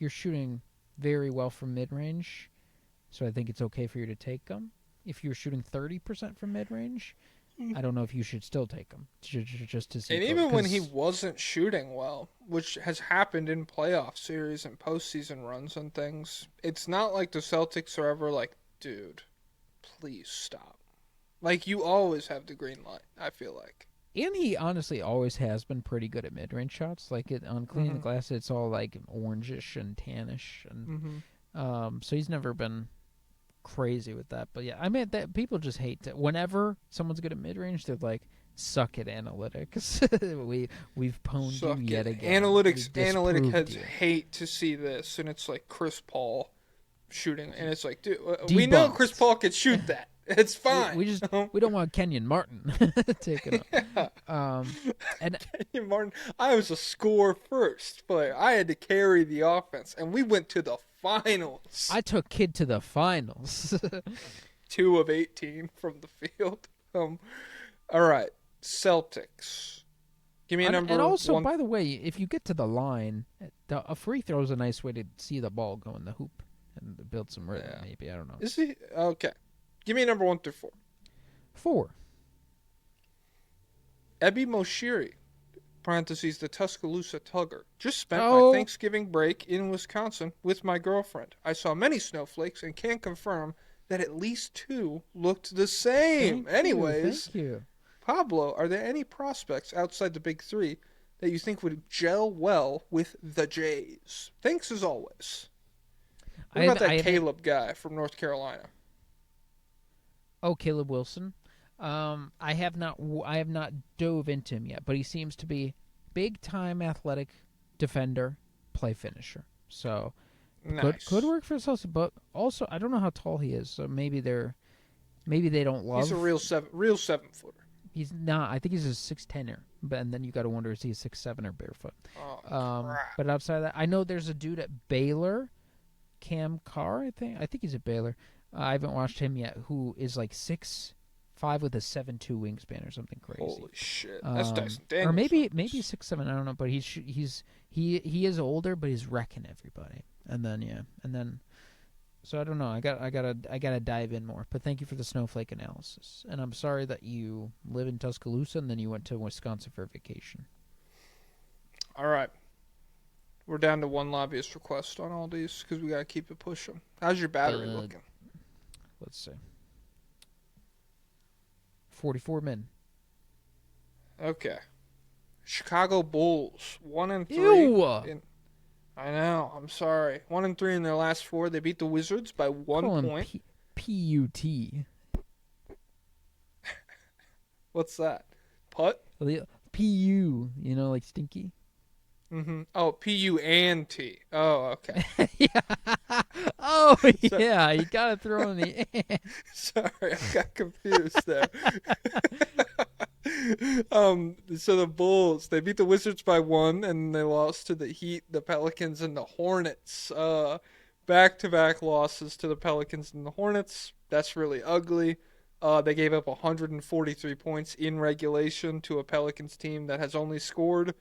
D: shooting very well from mid-range, so I think it's okay for you to take them. If you're shooting 30% from mid-range, I don't know if you should still take them just to see.
C: And even when he wasn't shooting well, which has happened in playoff series and postseason runs and things, it's not like the Celtics are ever like, dude, please stop. Like, you always have the green light, I feel like.
D: And he honestly always has been pretty good at mid-range shots. Like on cleaning the glass, it's all like orangish and tannish, and so he's never been crazy with that. But yeah, I mean that people just hate to, whenever someone's good at mid-range, they're like, suck at analytics. we've pwned you yet again.
C: Analytic heads hate to see this, and it's like Chris Paul shooting, and it's like, dude, we know Chris Paul could shoot that. It's fine.
D: We don't want Kenyon Martin taking up. And
C: Kenyon Martin, I was a score first player. I had to carry the offense, and we went to the finals.
D: I took Kid to the finals.
C: 2 of 18 from the field. All right, Celtics. Give me a number.
D: And also,
C: 1.
D: by the way, if you get to the line, a free throw is a nice way to see the ball go in the hoop and build some rhythm. Yeah. Maybe, I don't know.
C: Is he okay? Give me a number 1 through 4.
D: 4.
C: Ebi Moshiri, parentheses, the Tuscaloosa Tugger. Just spent my Thanksgiving break in Wisconsin with my girlfriend. I saw many snowflakes and can confirm that at least 2 looked the same.
D: Thank you.
C: Pablo, are there any prospects outside the big 3 that you think would gel well with the Jays? Thanks as always. What about that Caleb guy from North Carolina?
D: Oh, Caleb Wilson. I have not dove into him yet, but he seems to be big time athletic defender, play finisher. So
C: nice.
D: could work for Celtics, but also I don't know how tall he is, so maybe they don't love.
C: He's a real 7-footer.
D: He's not. I think he's a 6'10er, and then you got to wonder, is he a 6'7 or barefoot?
C: Oh, crap.
D: But outside of that, I know there's a dude at Baylor, Cam Carr. I think he's at Baylor. I haven't watched him yet. Who is like 6'5" with a 7'2" wingspan or something crazy?
C: Holy shit! That's Dyson Daniels.
D: Or maybe 6'7". I don't know. But he is older, but he's wrecking everybody. And then so I don't know. I gotta dive in more. But thank you for the snowflake analysis. And I'm sorry that you live in Tuscaloosa and then you went to Wisconsin for vacation.
C: All right. We're down to 1 lobbyist request on all these because we gotta keep it pushing. How's your battery looking?
D: Let's see. 44 men.
C: Okay. Chicago Bulls 1-3.
D: Ew.
C: I know. I'm sorry. 1-3 in their last 4. They beat the Wizards by 1 point.
D: P-U-T.
C: What's that? Putt?
D: P-U. You know, like stinky.
C: Mm-hmm. Oh, P-U-N-T. Oh, okay.
D: Yeah. Oh, yeah. You gotta throw in the and.
C: Sorry, I got confused there. So the Bulls, they beat the Wizards by 1, and they lost to the Heat, the Pelicans, and the Hornets. back-to-back losses to the Pelicans and the Hornets. That's really ugly. They gave up 143 points in regulation to a Pelicans team that has only scored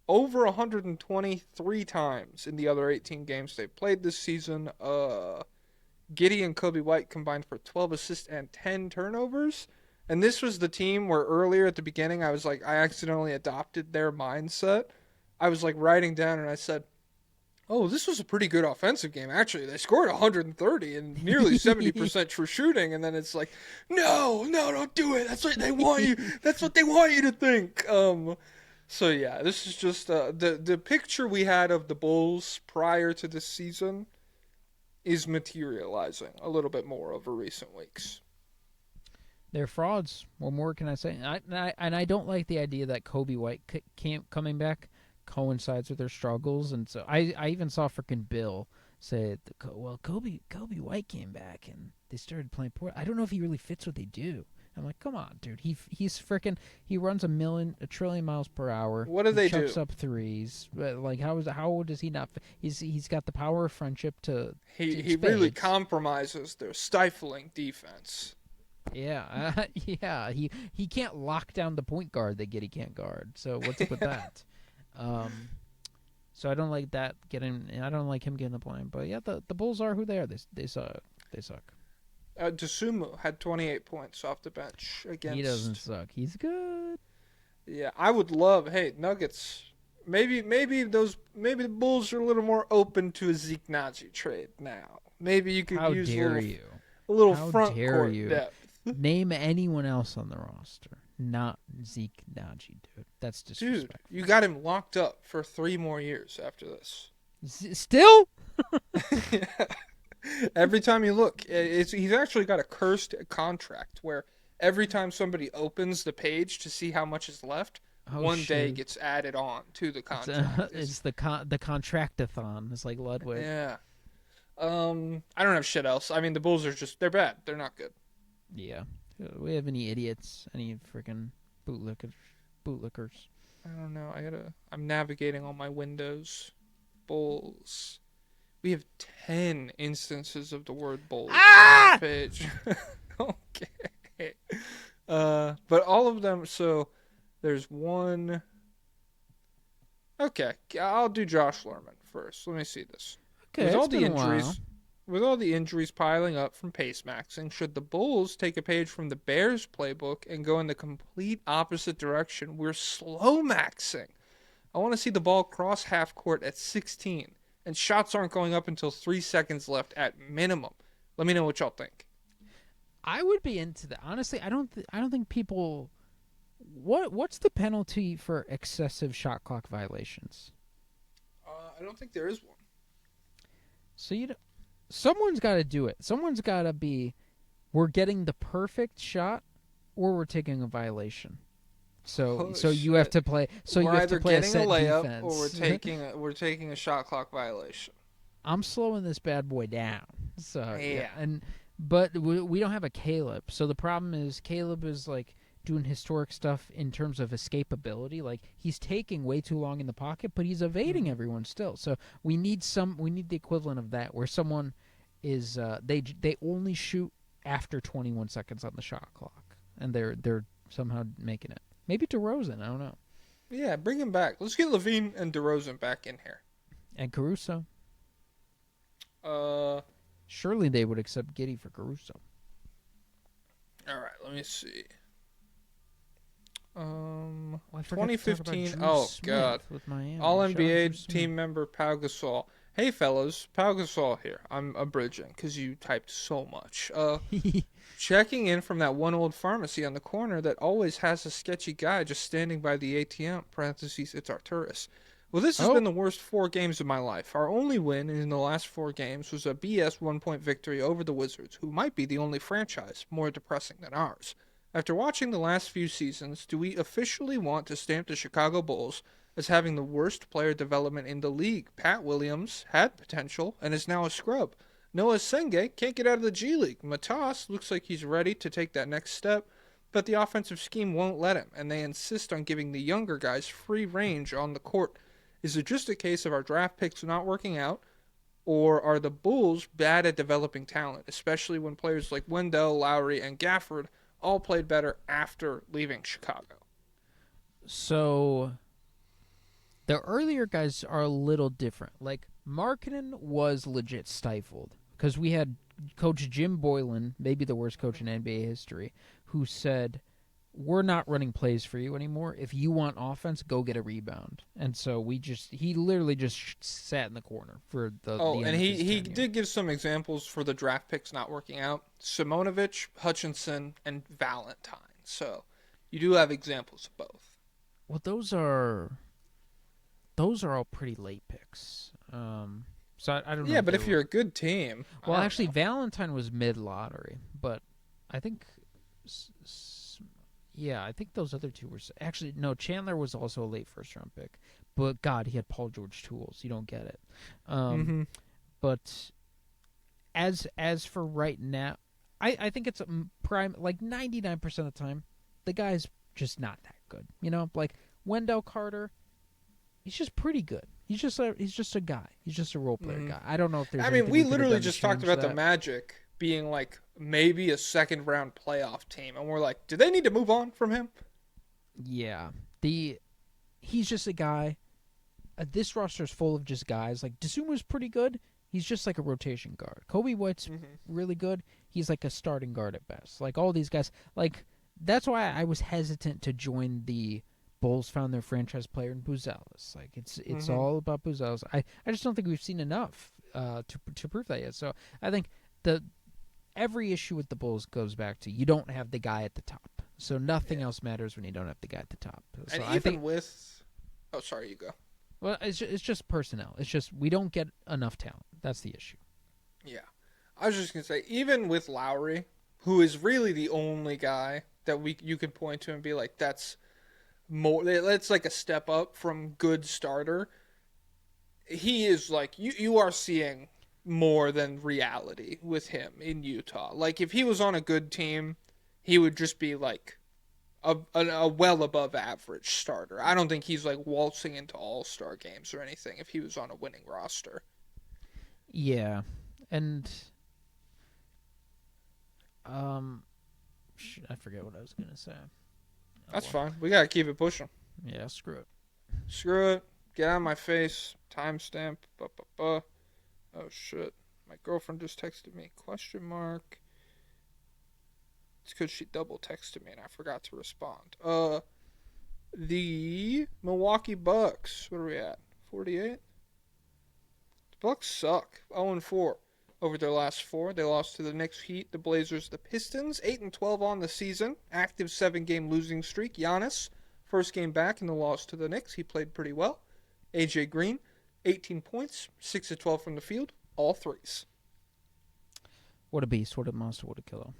C: over 123 times in the other 18 games they've played this season. Giddey and Kobe White combined for 12 assists and 10 turnovers. And this was the team where earlier at the beginning I was like, I accidentally adopted their mindset. I was like writing down and I said, oh, this was a pretty good offensive game. Actually, they scored 130 and nearly 70% true shooting. And then it's like, no, don't do it. That's what they want you. That's what they want you to think. So yeah, this is just the picture we had of the Bulls prior to this season is materializing a little bit more over recent weeks.
D: They're frauds. What more can I say? I don't like the idea that Kobe White coming back coincides with their struggles, and so I even saw freaking Bill say, well, Kobe White came back and they started playing poor. I don't know if he really fits what they do. I'm like, come on, dude. He's freaking. He runs a trillion miles per hour.
C: What do they do?
D: Chucks up threes. But like, how does he not? He's got the power of friendship to.
C: He really compromises their stifling defense.
D: Yeah, yeah. He can't lock down the point guard that Giddey can't guard. So what's up with that? So I don't like that I don't like him getting the blame. But yeah, the Bulls are who they are. They suck. They suck.
C: Dosunmu had 28 points off the bench against.
D: He doesn't suck. He's good.
C: Yeah, I would love. Hey, Nuggets. Maybe the Bulls are a little more open to a Zeke Naji trade now. Maybe you could use a little front court depth.
D: Name anyone else on the roster, not Zeke Naji, dude. That's disrespectful.
C: Dude, you got him locked up for 3 more years after this.
D: Still?
C: Yeah. Every time you look, he's actually got a cursed contract where every time somebody opens the page to see how much is left, one day gets added on to the contract.
D: It's the contractathon. It's like Ludwig.
C: Yeah. I don't have shit else. I mean, the Bulls are they're bad. They're not good.
D: Yeah. Do we have any idiots? Any freaking bootlickers?
C: I don't know. I'm navigating on my Windows. Bulls. We have 10 instances of the word Bulls on the page. Okay. But all of them, so there's one. Okay, I'll do Josh Lerman first. Let me see this.
D: Okay,
C: With all the injuries piling up from pace maxing, should the Bulls take a page from the Bears playbook and go in the complete opposite direction? We're slow maxing. I want to see the ball cross half court at 16, and shots aren't going up until 3 seconds left at minimum. Let me know what y'all think.
D: I would be into that. Honestly, I don't think people. What's the penalty for excessive shot clock violations?
C: I don't think there is one.
D: So someone's got to do it. Someone's got to be. We're getting the perfect shot, or we're taking a violation. So you have to play. So
C: we're
D: you have to play a set
C: layup,
D: defense,
C: or we're taking a shot clock violation.
D: I'm slowing this bad boy down. So
C: yeah.
D: But we don't have a Caleb. So the problem is Caleb is like doing historic stuff in terms of escapability. Like he's taking way too long in the pocket, but he's evading everyone still. So we need the equivalent of that, where someone is they only shoot after 21 seconds on the shot clock, and they're somehow making it. Maybe DeRozan, I don't know.
C: Yeah, bring him back. Let's get Levine and DeRozan back in here.
D: And Caruso. Surely they would accept Giddey for Caruso.
C: All right, let me see.
D: Well,
C: 2015. Oh God! All NBA team member Pau Gasol. Hey fellas, Pau Gasol here. I'm abridging because you typed so much. Checking in from that one old pharmacy on the corner that always has a sketchy guy just standing by the ATM. Parentheses, it's Arturus. Well, this has been the worst 4 games of my life. Our only win in the last 4 games was a BS 1-point victory over the Wizards, who might be the only franchise more depressing than ours. After watching the last few seasons, do we officially want to stamp the Chicago Bulls as having the worst player development in the league? Pat Williams had potential and is now a scrub. Noah Senge can't get out of the G League. Matas looks like he's ready to take that next step, but the offensive scheme won't let him, and they insist on giving the younger guys free range on the court. Is it just a case of our draft picks not working out, Or are the Bulls bad at developing talent, especially when players like Wendell, Lowry, and Gafford all played better after leaving Chicago?
D: So the earlier guys are a little different. Like Markkanen was legit stifled because we had Coach Jim Boylan, maybe the worst coach in NBA history, who said, "We're not running plays for you anymore. If you want offense, go get a rebound." And so he literally just sat in the corner for the
C: Oh,
D: end
C: and
D: of his
C: he
D: tenure.
C: did give some examples for the draft picks not working out. Simonovic, Hutchinson, and Valentine. So you do have examples of both.
D: Well, those are all pretty late picks. So I don't know.
C: Yeah,
D: if
C: but
D: they
C: if
D: were-
C: you're a good team, I
D: well,
C: don't
D: actually,
C: know.
D: Valentine was mid lottery, but I think, yeah, I think those other two were actually no. Chandler was also a late first round pick, but God, he had Paul George tools. You don't get it.
C: Mm-hmm.
D: But as for right now, I think it's a prime, like 99% of the time, the guy's just not that good. You know, like Wendell Carter, he's just pretty good. He's just a guy. He's just a role player guy. I don't know if there's.
C: I mean,
D: anything
C: we
D: could have
C: literally
D: done to
C: just talked
D: change
C: about the
D: that.
C: Magic being like maybe a second round playoff team, and we're like, do they need to move on from him?
D: Yeah, he's just a guy. This roster's full of just guys. Like Dasuma's pretty good. He's just like a rotation guard. Kobe White's really good. He's like a starting guard at best. Like all these guys. Like that's why I was hesitant to join the Bulls. Found their franchise player in Buzelis. Like it's all about Buzelis. I just don't think we've seen enough to prove that yet. So I think every issue with the Bulls goes back to you don't have the guy at the top. So nothing else matters when you don't have the guy at the top. So
C: And
D: I
C: even
D: think,
C: with, oh, sorry, you go.
D: well, it's just personnel. It's just we don't get enough talent. That's the issue.
C: Yeah, I was just gonna say, even with Lowry, who is really the only guy that you could point to and be like, that's like a step up from good starter. He is like you are seeing more than reality with him in Utah. Like if he was on a good team, he would just be like a well above average starter. I don't think he's like waltzing into all-star games or anything if he was on a winning roster.
D: Yeah, and I forget what I was gonna say.
C: That's fine. We gotta keep it pushing.
D: Yeah, screw it.
C: Screw it. Get out of my face. Timestamp. Oh shit. My girlfriend just texted me. Question mark. It's because she double texted me and I forgot to respond. The Milwaukee Bucks. What are we at? 48? The Bucks suck. 0-4 over their last 4. They lost to the Knicks, Heat, the Blazers, the Pistons. 8-12 on the season. Active 7-game losing streak. Giannis, first game back in the loss to the Knicks. He played pretty well. AJ Green, 18 points, 6-12 from the field, all threes.
D: What a beast! What a monster! What a killer!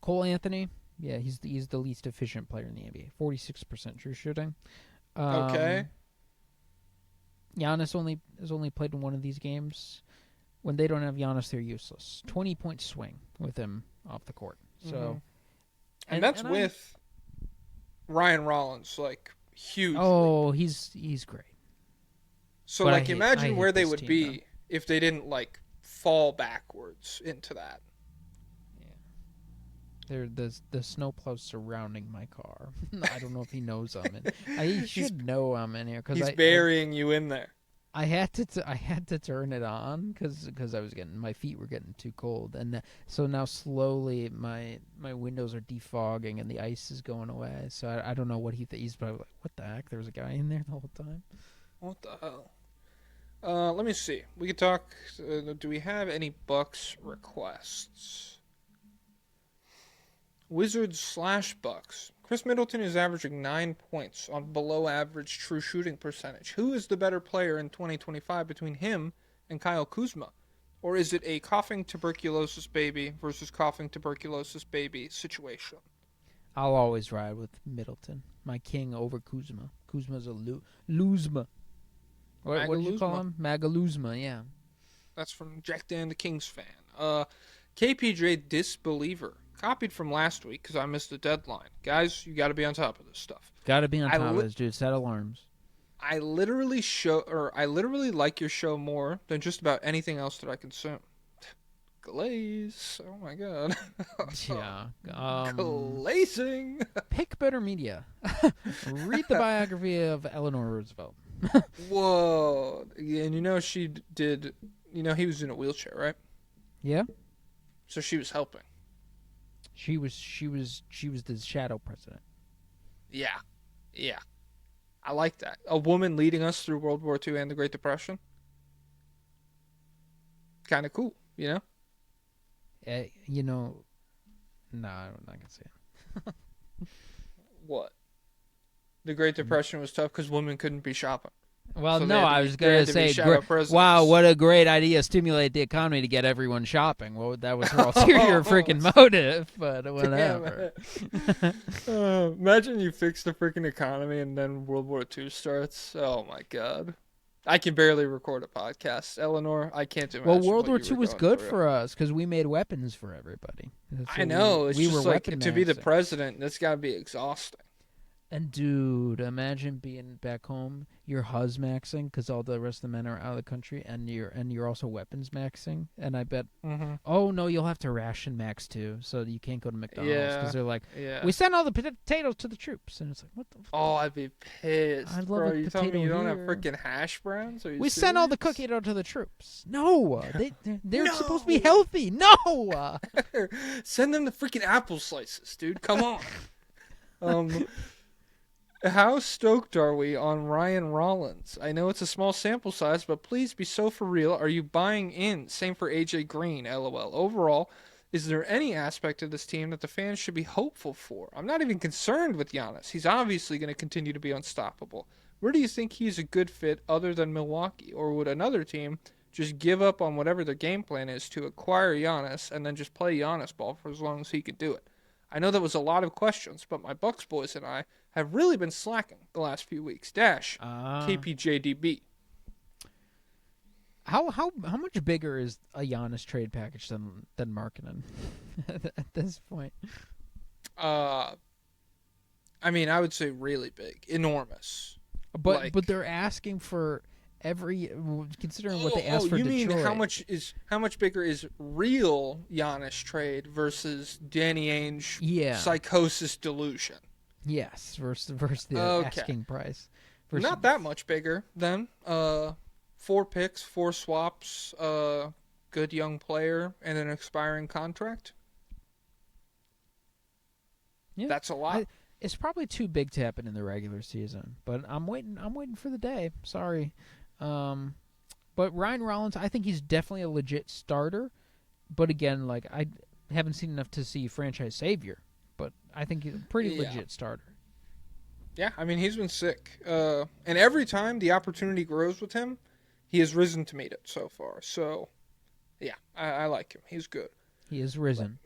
D: Cole Anthony, yeah, he's the least efficient player in the NBA. 46% true shooting.
C: Okay.
D: Giannis has only played in one of these games. When they don't have Giannis, they're useless. 20-point swing with him off the court. So,
C: and that's with Ryan Rollins, like huge.
D: Oh, he's great.
C: So
D: But
C: like
D: I
C: imagine
D: hate
C: where they
D: this
C: would
D: team,
C: be
D: though.
C: if they didn't like fall backwards into that.
D: They're the snowplows surrounding my car. I don't know if he knows I'm in. I should know I'm in here because
C: He's burying you in there.
D: I had to turn it on because I was my feet were getting too cold, and so now slowly my windows are defogging and the ice is going away. So I don't know what he's probably like. What the heck? There was a guy in there the whole time.
C: What the hell? Let me see. We could talk. Do we have any Bucks requests? Wizards/Bucks. Chris Middleton is averaging 9 points on below average true shooting percentage. Who is the better player in 2025 between him and Kyle Kuzma? Or is it a coughing tuberculosis baby versus coughing tuberculosis baby situation?
D: I'll always ride with Middleton, my king over Kuzma. Kuzma's a luzma. What did you call him? Magaluzma, yeah.
C: That's from Jack Dan the Kings fan. KPJ Disbeliever. Copied from last week because I missed the deadline. Guys, you got to be on top of this stuff.
D: Got to be on top of this, dude. Set alarms.
C: I literally like your show more than just about anything else that I consume. Glaze. Oh my god.
D: Yeah.
C: Glazing.
D: Pick better media. Read the biography of Eleanor Roosevelt.
C: Whoa. Yeah, and she did. He was in a wheelchair, right?
D: Yeah.
C: So she was helping.
D: She was the shadow president.
C: Yeah. Yeah. I like that. A woman leading us through World War II and the Great Depression. Kind of cool,
D: No, I'm not gonna say it.
C: What? The Great Depression was tough because women couldn't be shopping.
D: Well,
C: So
D: no, I was
C: they
D: gonna
C: had to be
D: say,
C: shadow presidents.
D: wow, what a great idea! Stimulate the economy to get everyone shopping. Well, that was her ulterior freaking motive, but whatever.
C: Imagine you fix the freaking economy and then World War II starts. Oh my god. I can barely record a podcast. Eleanor, I can't imagine.
D: Well, World War
C: what you
D: II
C: were
D: was
C: going
D: good
C: through.
D: for us because we made weapons for everybody.
C: I know. It's
D: we
C: just
D: were
C: like to be the
D: weaponizing.
C: president, that's got to be exhausting.
D: And dude, imagine being back home. You're hus maxing because all the rest of the men are out of the country, and you're also weapons maxing. And I bet, oh no, you'll have to ration max too, so you can't go to McDonald's because they're like,
C: Yeah.
D: we send all the potatoes to the troops, and it's like, what the?
C: Oh, I'd be pissed.
D: I'd love
C: Bro,
D: a
C: you telling me
D: potato
C: you don't have
D: here.
C: freaking hash browns? Are you
D: We send all the
C: serious?
D: cookie dough to the troops. No, they're
C: No!
D: supposed to be healthy. No.
C: Send them the freaking apple slices, dude. Come on. How stoked are we on Ryan Rollins? I know it's a small sample size, but please be so for real. Are you buying in? Same for AJ Green, LOL. Overall, is there any aspect of this team that the fans should be hopeful for? I'm not even concerned with Giannis. He's obviously going to continue to be unstoppable. Where do you think he's a good fit other than Milwaukee? Or would another team just give up on whatever their game plan is to acquire Giannis and then just play Giannis ball for as long as he can do it? I know that was a lot of questions, but my Bucks boys and I have really been slacking the last few weeks. KPJDB.
D: How much bigger is a Giannis trade package than Markkanen at this point?
C: I mean, I would say really big, enormous.
D: But they're asking for considering what they asked for
C: you
D: Detroit.
C: mean how much bigger is real Giannis trade versus Danny Ainge psychosis delusion?
D: Yes, versus the asking price.
C: Not that much bigger then. 4 picks, 4 swaps, good young player, and an expiring contract.
D: Yeah,
C: that's a lot.
D: It's probably too big to happen in the regular season, but I'm waiting for the day. Sorry. But Ryan Rollins, I think he's definitely a legit starter. But again, like I haven't seen enough to see franchise savior. But I think he's a pretty legit starter.
C: Yeah, I mean, he's been sick. And every time the opportunity grows with him, he has risen to meet it so far. So, yeah, I like him. He's good.
D: He has risen.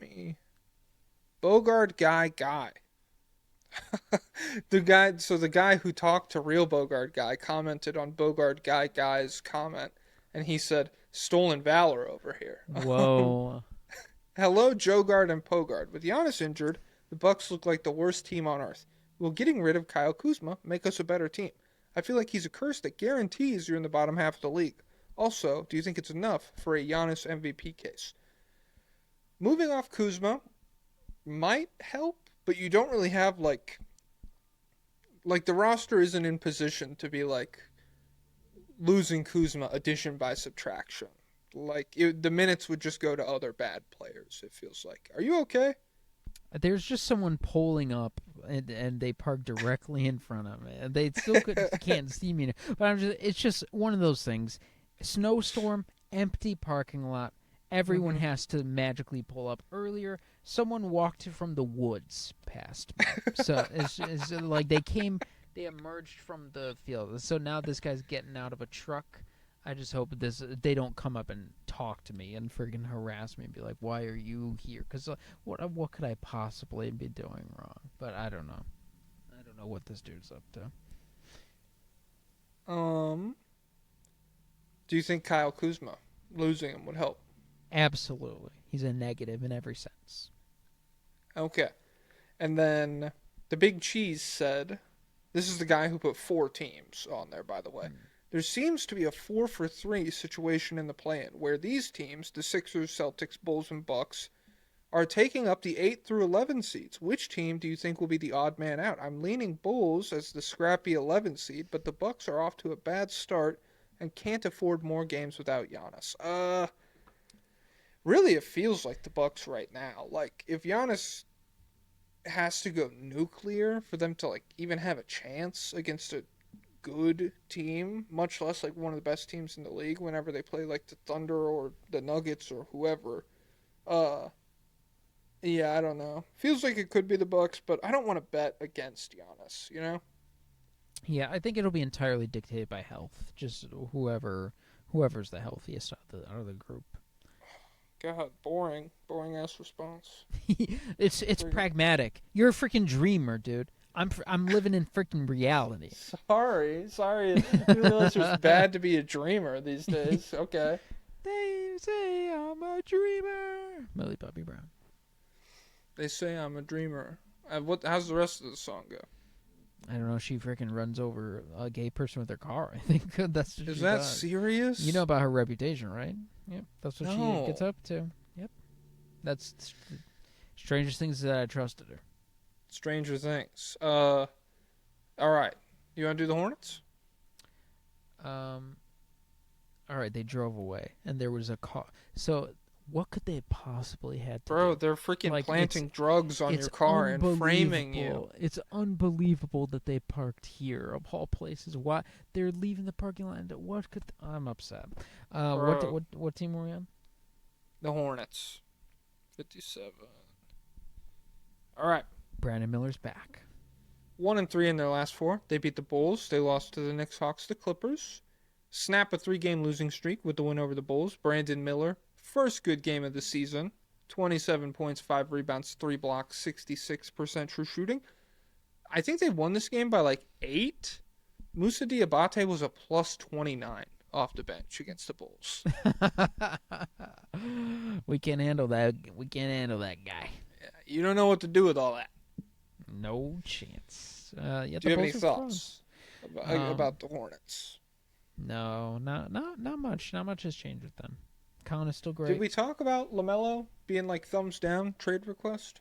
C: Bogart guy. The guy who talked to real Bogart guy commented on Bogart guy's comment, and he said, "Stolen valor over here."
D: Whoa.
C: Hello, Jogard and Pogard. With Giannis injured, the Bucks look like the worst team on earth. Will getting rid of Kyle Kuzma make us a better team? I feel like he's a curse that guarantees you're in the bottom half of the league. Also, do you think it's enough for a Giannis MVP case? Moving off Kuzma might help, but you don't really have like the roster isn't in position to be like losing Kuzma addition by subtraction. The minutes would just go to other bad players, it feels like. Are you okay?
D: There's just someone pulling up, and they park directly in front of me. They still can't see me, but it's just one of those things. Snowstorm, empty parking lot. Everyone has to magically pull up earlier. Someone walked from the woods past me, so it's like they emerged from the field. So now this guy's getting out of a truck. I just hope they don't come up and talk to me and friggin' harass me and be like, "Why are you here?" Because what could I possibly be doing wrong? But I don't know. I don't know what this dude's up to.
C: Do you think Kyle Kuzma losing him would help?
D: Absolutely, he's a negative in every sense.
C: Okay, and then the Big Cheese said, This is the guy who put 4 teams on there, by the way. There seems to be a 4-for-3 situation in the play-in, where these teams, the Sixers, Celtics, Bulls, and Bucks, are taking up the 8 through 11 seeds. Which team do you think will be the odd man out? I'm leaning Bulls as the scrappy 11 seed, but the Bucks are off to a bad start and can't afford more games without Giannis. Really, it feels like the Bucks right now. Like, if Giannis has to go nuclear for them to, like, even have a chance against a good team, much less, like, one of the best teams in the league whenever they play, like, the Thunder or the Nuggets or whoever, yeah, I don't know. Feels like it could be the Bucks, but I don't want to bet against Giannis, you know?
D: Yeah, I think it'll be entirely dictated by health. Just whoever's the healthiest out of the group.
C: God, boring ass response.
D: It's pragmatic. You're a freaking dreamer, dude. I'm living in freaking reality.
C: Sorry. I didn't realize it was bad to be a dreamer these days. Okay.
D: They say I'm a dreamer. Millie Bobby Brown.
C: They say I'm a dreamer. How's the rest of the song go?
D: I don't know. She freaking runs over a gay person with her car. I think that's what
C: Is
D: she
C: that
D: does.
C: serious?
D: You know about her reputation, right? Yep. That's what
C: No.
D: she gets up to. Yep. That's the strangest things that I trusted her.
C: Stranger Things. All right. You want to do the Hornets?
D: All right. They drove away, and there was a car. So what could they have possibly had to
C: Bro,
D: do?
C: they're freaking
D: Like,
C: planting drugs on your car and framing you.
D: unbelievable. It's unbelievable that they parked here of all places. Why they're leaving the parking lot? What could I'm upset.
C: Bro.
D: What team were we on?
C: The Hornets. 57. All right.
D: Brandon Miller's back.
C: 1-3 in their last 4. They beat the Bulls. They lost to the Knicks, Hawks, the Clippers. Snap a 3-game losing streak with the win over the Bulls. Brandon Miller, first good game of the season. 27 points, 5 rebounds, 3 blocks, 66% true shooting. I think they won this game by like 8. Moussa Diabate was a plus 29 off the bench against the Bulls.
D: We can't handle that. We can't handle that guy.
C: Yeah, you don't know what to do with all that.
D: No chance.
C: Do you have any thoughts about the Hornets?
D: No, not much. Not much has changed with them. Colin is still great.
C: Did we talk about LaMelo being like thumbs down trade request?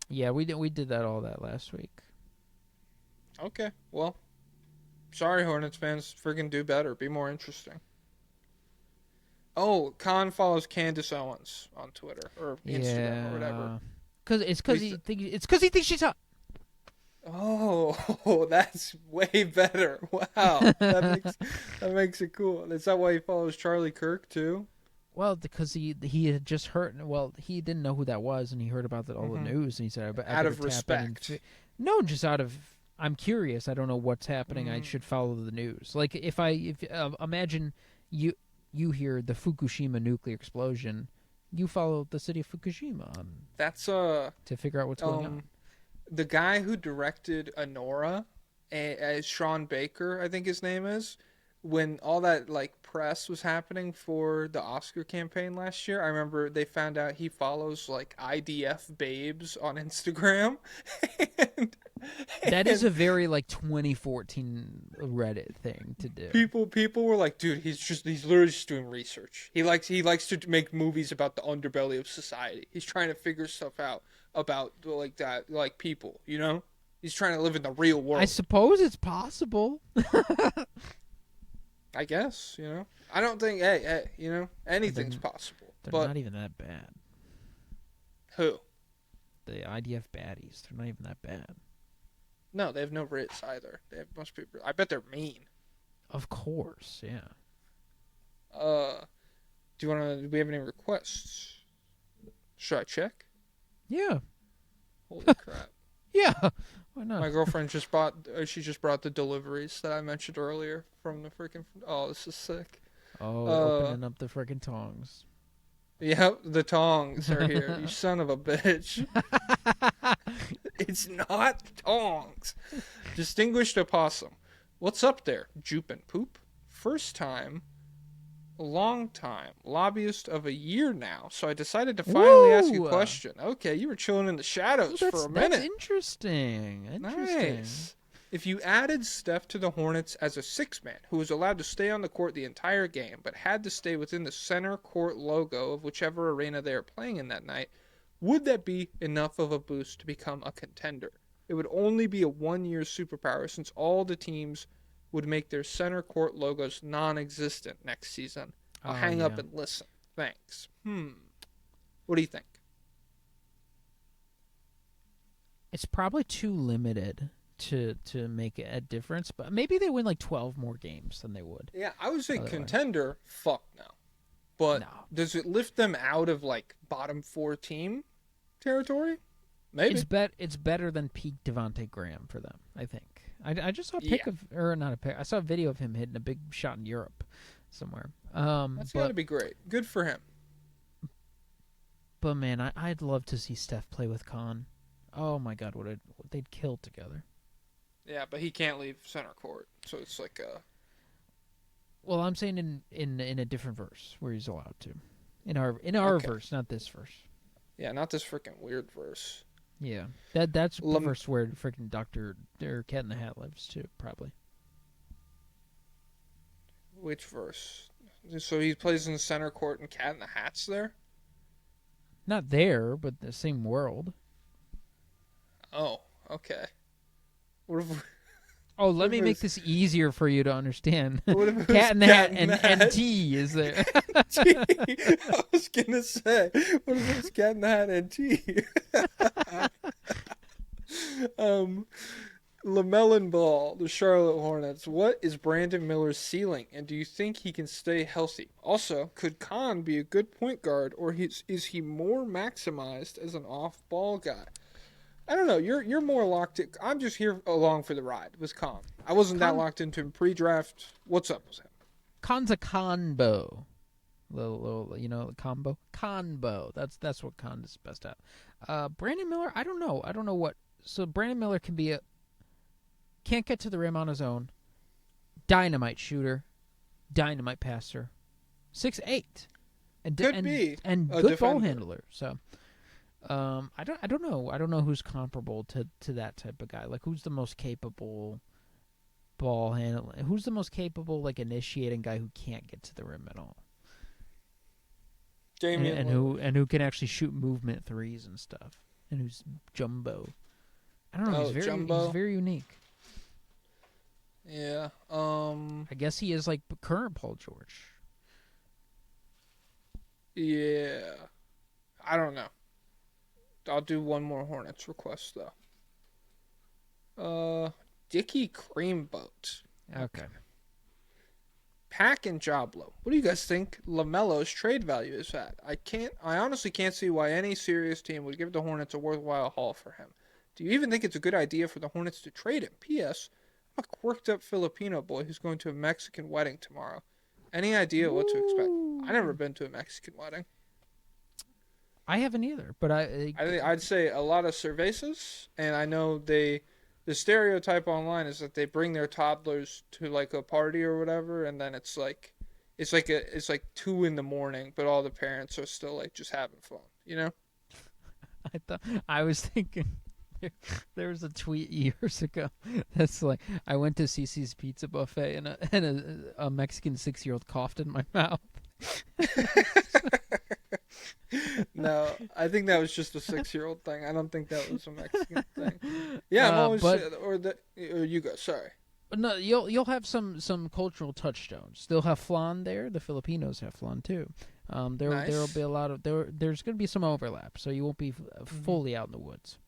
D: Yeah, we did all that last week.
C: Okay, well, sorry Hornets fans, friggin' do better. Be more interesting. Oh, Con follows Candace Owens on Twitter or Instagram or whatever.
D: Because he thinks she's hot.
C: Oh, that's way better. Wow, that makes it cool. Is that why he follows Charlie Kirk too?
D: Well, because he had just heard. Well, he didn't know who that was, and he heard about all the news, and he said,
C: Out of respect.
D: No, just out of. I'm curious. I don't know what's happening. I should follow the news. Like if imagine you hear the Fukushima nuclear explosion, you follow the city of Fukushima.
C: That's
D: to figure out what's going on.
C: The guy who directed Anora, Sean Baker, I think his name is, when all that like press was happening for the Oscar campaign last year, I remember they found out he follows like IDF babes on Instagram.
D: That is a very like 2014 Reddit thing to do.
C: People were like, dude, he's literally just doing research. He likes to make movies about the underbelly of society. He's trying to figure stuff out about like that, like people, you know? He's trying to live in the real world.
D: I suppose it's possible.
C: I guess, you know. I don't think, hey, you know, anything's possible.
D: They're not even that bad.
C: Who?
D: The IDF baddies. They're not even that bad.
C: No, they have no Riz either. Must be. I bet they're mean.
D: Of course, yeah.
C: Do we have any requests? Should I check?
D: Yeah.
C: Holy crap.
D: Yeah. Why not?
C: My girlfriend just brought the deliveries that I mentioned earlier from the freaking. Oh, this is sick.
D: Oh, opening up the freaking tongs.
C: Yep, the tongs are here. You son of a bitch. It's not tongs. Distinguished opossum. What's up there? Jupe and poop. First time. Long time. Lobbyist of a year now. So I decided to finally ask you a question. Okay, you were chilling in the shadows for a minute.
D: That's interesting.
C: Nice. If you added Steph to the Hornets as a six-man who was allowed to stay on the court the entire game but had to stay within the center court logo of whichever arena they are playing in that night, would that be enough of a boost to become a contender? It would only be a one-year superpower since all the teams would make their center court logos non-existent next season. I'll hang up and listen. Thanks. What do you think?
D: It's probably too limited to make a difference, but maybe they win like 12 more games than they would.
C: Yeah, I would say
D: otherwise.
C: contender, fuck no. But
D: No.
C: does it lift them out of like bottom 4 team territory? Maybe.
D: It's better than peak Devontae Graham for them, I think. I just saw a pic of, or not a pic, I saw a video of him hitting a big shot in Europe somewhere.
C: That's got to be great. Good for him.
D: But man, I'd love to see Steph play with Khan. Oh my God, they'd kill together.
C: Yeah, but he can't leave center court, so it's like a.
D: Well, I'm saying in a different verse where he's allowed to. In our verse, not this verse.
C: Yeah, not this freaking weird verse.
D: Yeah, that's the verse where freaking Dr. or Cat in the Hat lives too, probably.
C: Which verse? So he plays in the center court and Cat in the Hat's there?
D: Not there, but the same world.
C: Oh, okay. What if,
D: Oh, let me make this easier for you to understand.
C: what if it
D: Cat in the
C: was
D: Hat
C: in the
D: and T is there.
C: T. I was gonna say, what if it was Cat in the Hat and T? LaMelo Ball, the Charlotte Hornets. What is Brandon Miller's ceiling, and do you think he can stay healthy? Also, could Khan be a good point guard, or is he more maximized as an off-ball guy? I don't know. You're more locked in. I'm just here along for the ride with Khan. I wasn't that locked into him pre-draft. What's up with him?
D: Khan's a combo. Little combo. Combo. That's what Khan is best at. Brandon Miller, I don't know. I don't know what. So Brandon Miller can't get to the rim on his own. Dynamite shooter. Dynamite passer. 6'8". And
C: Could be
D: and
C: a
D: good
C: defender.
D: ball handler. So I don't know. I don't know who's comparable to that type of guy. Like who's the most capable ball handling? Who's the most capable like initiating guy who can't get to the rim at all?
C: Damian
D: And who can actually shoot movement threes and stuff. And who's jumbo. I don't know. He's very unique.
C: Yeah.
D: I guess he is like current Paul George.
C: Yeah. I don't know. I'll do one more Hornets request though. Dickie Creamboat.
D: Okay.
C: Pack and Joblo. What do you guys think LaMelo's trade value is at? I honestly can't see why any serious team would give the Hornets a worthwhile haul for him. Do you even think it's a good idea for the Hornets to trade him? P.S. I'm a quirked up Filipino boy who's going to a Mexican wedding tomorrow. Any idea what to expect? I've never been to a Mexican wedding.
D: I haven't either, but
C: I'd say a lot of cervezas, and I know the stereotype online is that they bring their toddlers to like a party or whatever, and then it's like 2 a.m, but all the parents are still like just having fun, you know?
D: I was thinking there was a tweet years ago that's like I went to CC's Pizza Buffet and a Mexican 6-year-old coughed in my mouth.
C: No, I think that was just a 6-year-old thing. I don't think that was a Mexican thing. Yeah, I'm always or you go. Sorry.
D: No, you'll have some cultural touchstones. They'll have flan there. The Filipinos have flan too. There'll be a lot of there's going to be some overlap, so you won't be fully out in the woods.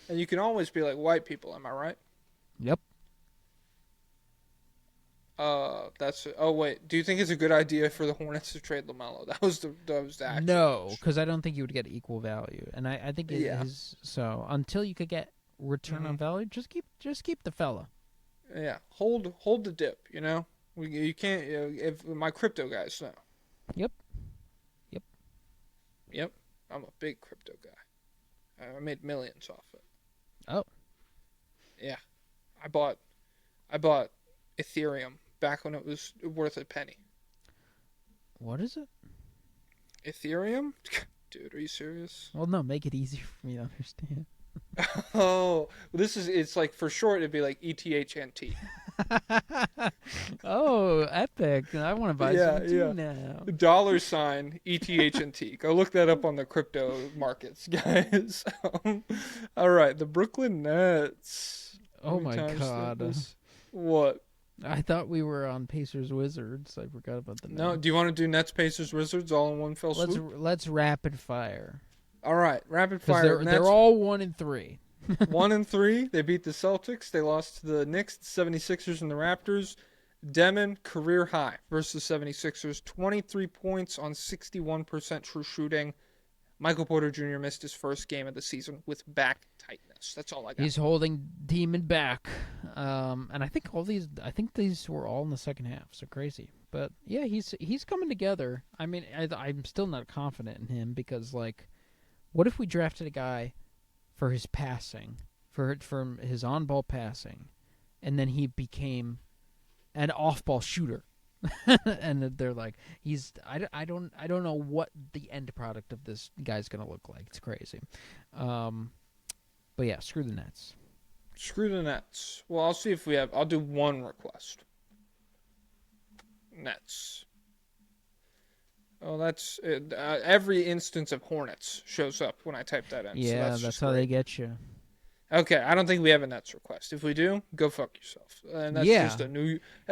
C: And you can always be like white people. Am I right?
D: Yep.
C: That's it. Oh wait, do you think it's a good idea for the Hornets to trade LaMelo? That was the actual
D: No,
C: question.
D: because I don't think you would get equal value, and I think it is so. Until you could get return on value, just keep the fella.
C: Yeah, hold the dip. You know, you can't. If my crypto guys know. Yep. I'm a big crypto guy. I made millions off it.
D: Oh.
C: Yeah, I bought Ethereum back when it was worth a penny.
D: What is it?
C: Ethereum? Dude, are you serious?
D: Well, no, make it easier for me to understand.
C: Oh, it's like for short, it'd be like ETHNT.
D: Oh, epic! I want to buy
C: Yeah,
D: some too
C: yeah.
D: now.
C: $ ETHNT. Go look that up on the crypto markets, guys. All right, the Brooklyn Nets. Let
D: Oh
C: me
D: my
C: timestamp
D: god!
C: this. What?
D: I thought we were on Pacers Wizards. I forgot about the
C: No,
D: Nets.
C: do you want to do Nets, Pacers, Wizards all in one fell
D: Let's
C: swoop?
D: let's rapid fire
C: All right, rapid
D: because
C: fire.
D: they're
C: Nets
D: all 1-3.
C: 1-3. They beat the Celtics. They lost to the Knicks, the 76ers, and the Raptors. Demon, career high versus 76ers. 23 points on 61% true shooting. Michael Porter Jr. missed his first game of the season with back tightness. That's all I got.
D: He's holding Demon back, and I think these were all in the second half. So crazy, but yeah, he's coming together. I mean, I'm still not confident in him because like, what if we drafted a guy for his passing, for his on-ball passing, and then he became an off-ball shooter, and they're like, I don't know what the end product of this guy's gonna look like. It's crazy. But yeah, screw the Nets.
C: Screw the Nets. Well, I'll see if we have. I'll do one request. Nets. Oh, that's every instance of Hornets shows up when I type that in.
D: Yeah,
C: so
D: that's how they get you.
C: Okay, I don't think we have a Nets request. If we do, go fuck yourself. And that's
D: Yeah.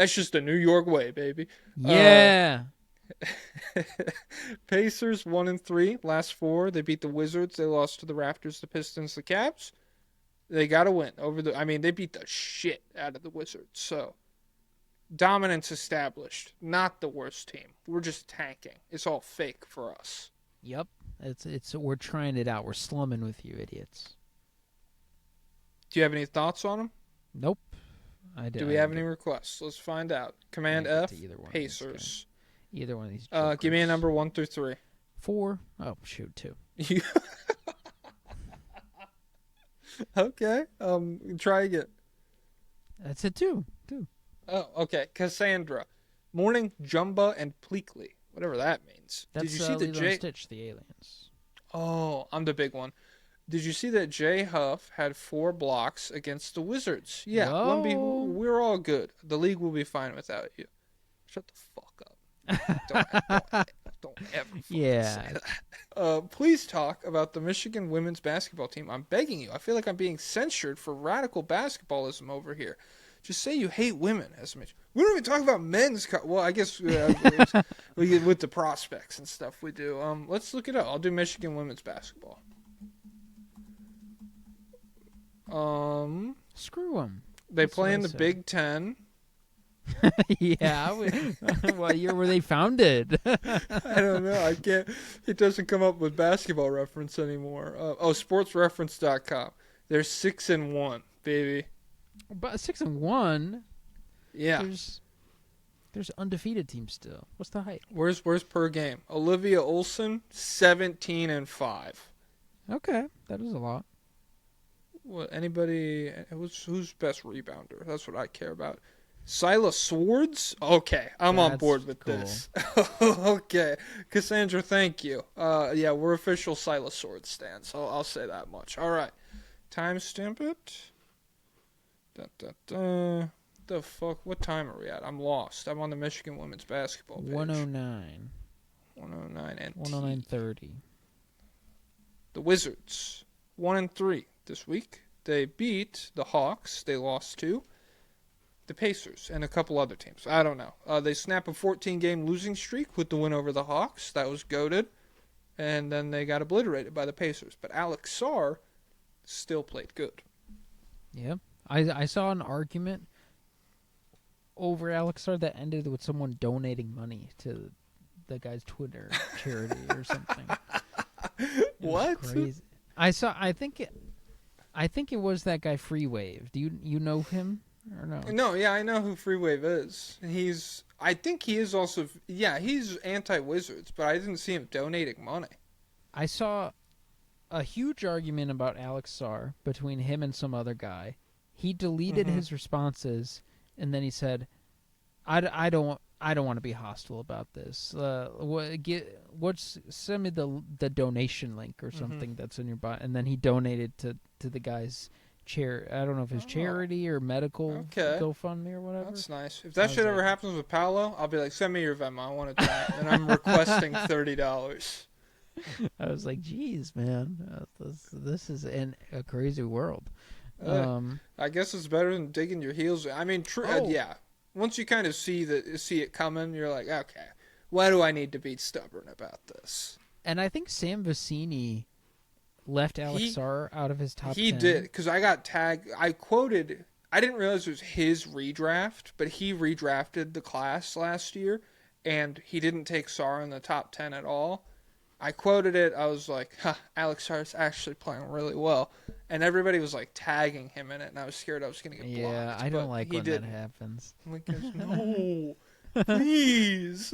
C: just a New York way, baby.
D: Yeah.
C: Pacers 1-3, last 4. They beat the Wizards. They lost to the Raptors, the Pistons, the Cavs. They got to win they beat the shit out of the Wizards. So, dominance established. Not the worst team. We're just tanking. It's all fake for us.
D: Yep. It's we're trying it out. We're slumming with you, idiots.
C: Do you have any thoughts on them?
D: Nope.
C: Do we have any requests? Let's find out. Command F, Pacers.
D: Either one of these.
C: Give me a number 1 through 3.
D: 4. Oh shoot, 2.
C: Okay. Try again.
D: That's it. 2.
C: Oh, okay. Cassandra, Morning, Jumba, and Pleakley. Whatever that means.
D: That's
C: Did you see the
D: Lilo and Stitch, the aliens.
C: Oh, I'm the big one. Did you see that Jay Huff had 4 blocks against the Wizards? Yeah, we're all good. The league will be fine without you. Shut the fuck up. Don't ever say that. Please talk about the Michigan women's basketball team. I'm begging you. I feel like I'm being censured for radical basketballism over here. Just say you hate women, as much. We don't even talk about men's. Well, I guess we get with the prospects and stuff we do. Let's look it up. I'll do Michigan women's basketball.
D: Screw them.
C: They play in the Big Ten.
D: Yeah. What year were they founded?
C: I don't know. I can't. It doesn't come up with Basketball Reference anymore. SportsReference.com. They're 6-1, baby.
D: But 6-1.
C: Yeah.
D: There's undefeated teams still. What's the height?
C: Where's per game? Olivia Olson, 17-5.
D: Okay, that is a lot.
C: What? Anybody? Who's best rebounder? That's what I care about. Silas Swords? Okay, I'm on board with this. Okay. Cassandra, thank you. Yeah, we're official Silas Swords stands. So I'll say that much. All right. Timestamp it. The fuck? What time are we at? I'm lost. I'm on the Michigan women's basketball page.
D: 109.
C: 109 and
D: 109.30.
C: The Wizards, 1-3 this week. They beat the Hawks. They lost to the Pacers and a couple other teams. I don't know. They snap a 14-game losing streak with the win over the Hawks. That was goated. And then they got obliterated by the Pacers. But Alex Sarr still played good.
D: Yeah. I saw an argument over Alex Sarr that ended with someone donating money to the guy's Twitter charity or something.
C: What?
D: Crazy. I think it was that guy Freewave. Do you know him or no?
C: No, yeah, I know who Freewave is. I think he is also, he's anti-Wizards, but I didn't see him donating money.
D: I saw a huge argument about Alex Sarr between him and some other guy. He deleted his responses, and then he said, I don't I don't want to be hostile about this. Send me the donation link or something that's in your bot, and then he donated to the guy's I don't know if it's charity or medical GoFundMe or whatever.
C: That's nice. If that shit ever happens with Paolo, I'll be like, send me your Venmo. I want to die. And I'm requesting $30.
D: I was like, geez, man, this is in a crazy world.
C: I guess it's better than digging your heels. I mean, yeah. Once you kind of see it coming, you're like, okay, why do I need to be stubborn about this?
D: And I think Sam Vecini left Alex Sarr out of his top 10.
C: He did, because I got tagged. I didn't realize it was his redraft, but he redrafted the class last year, and he didn't take Sarr in the top 10 at all. I quoted it. I was like, Alex Sarr's actually playing really well. And everybody was like tagging him in it, and I was scared I was going to get blocked.
D: Yeah, I don't like when that happens.
C: I'm like, no, please.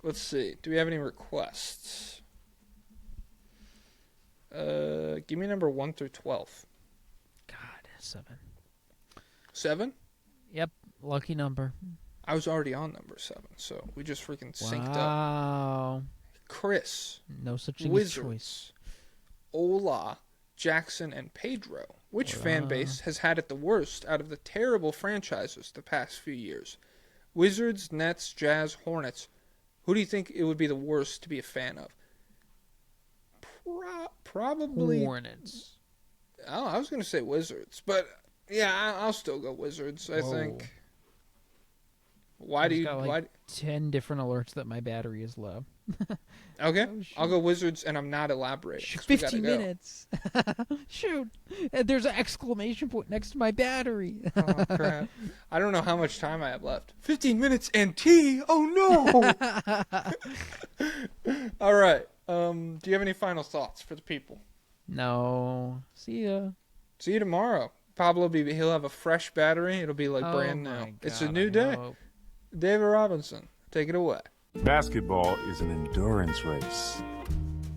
C: Let's see. Do we have any requests? Give me number 1 through 12.
D: God, 7.
C: 7?
D: Yep, lucky number.
C: I was already on number 7, so we just freaking synced up.
D: Wow.
C: Chris.
D: No such thing
C: Wizards,
D: as choice.
C: Ola, Jackson, and Pedro. Which fan base has had it the worst out of the terrible franchises the past few years? Wizards, Nets, Jazz, Hornets. Who do you think it would be the worst to be a fan of? Probably
D: Hornets.
C: Oh, I was going to say Wizards, but yeah, I'll still go Wizards, I think. Why
D: 10 different alerts that my battery is low.
C: Okay, I'll go Wizards, and I'm not elaborating.
D: 50 minutes. Shoot. And there's an exclamation point next to my battery.
C: Oh, crap. I don't know how much time I have left. 15 minutes and tea? Oh, no. All right. Do you have any final thoughts for the people?
D: No. See ya.
C: See you tomorrow. Pablo, he'll have a fresh battery. It'll be like brand new.
D: God,
C: it's a new day. David Robinson, take it away.
B: Basketball is an endurance race.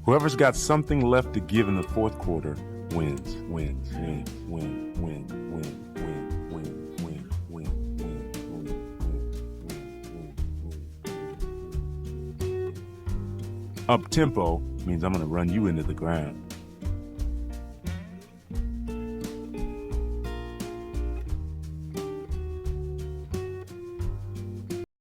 B: Whoever's got something left to give in the fourth quarter wins. Up tempo means I'm going to run you into the ground.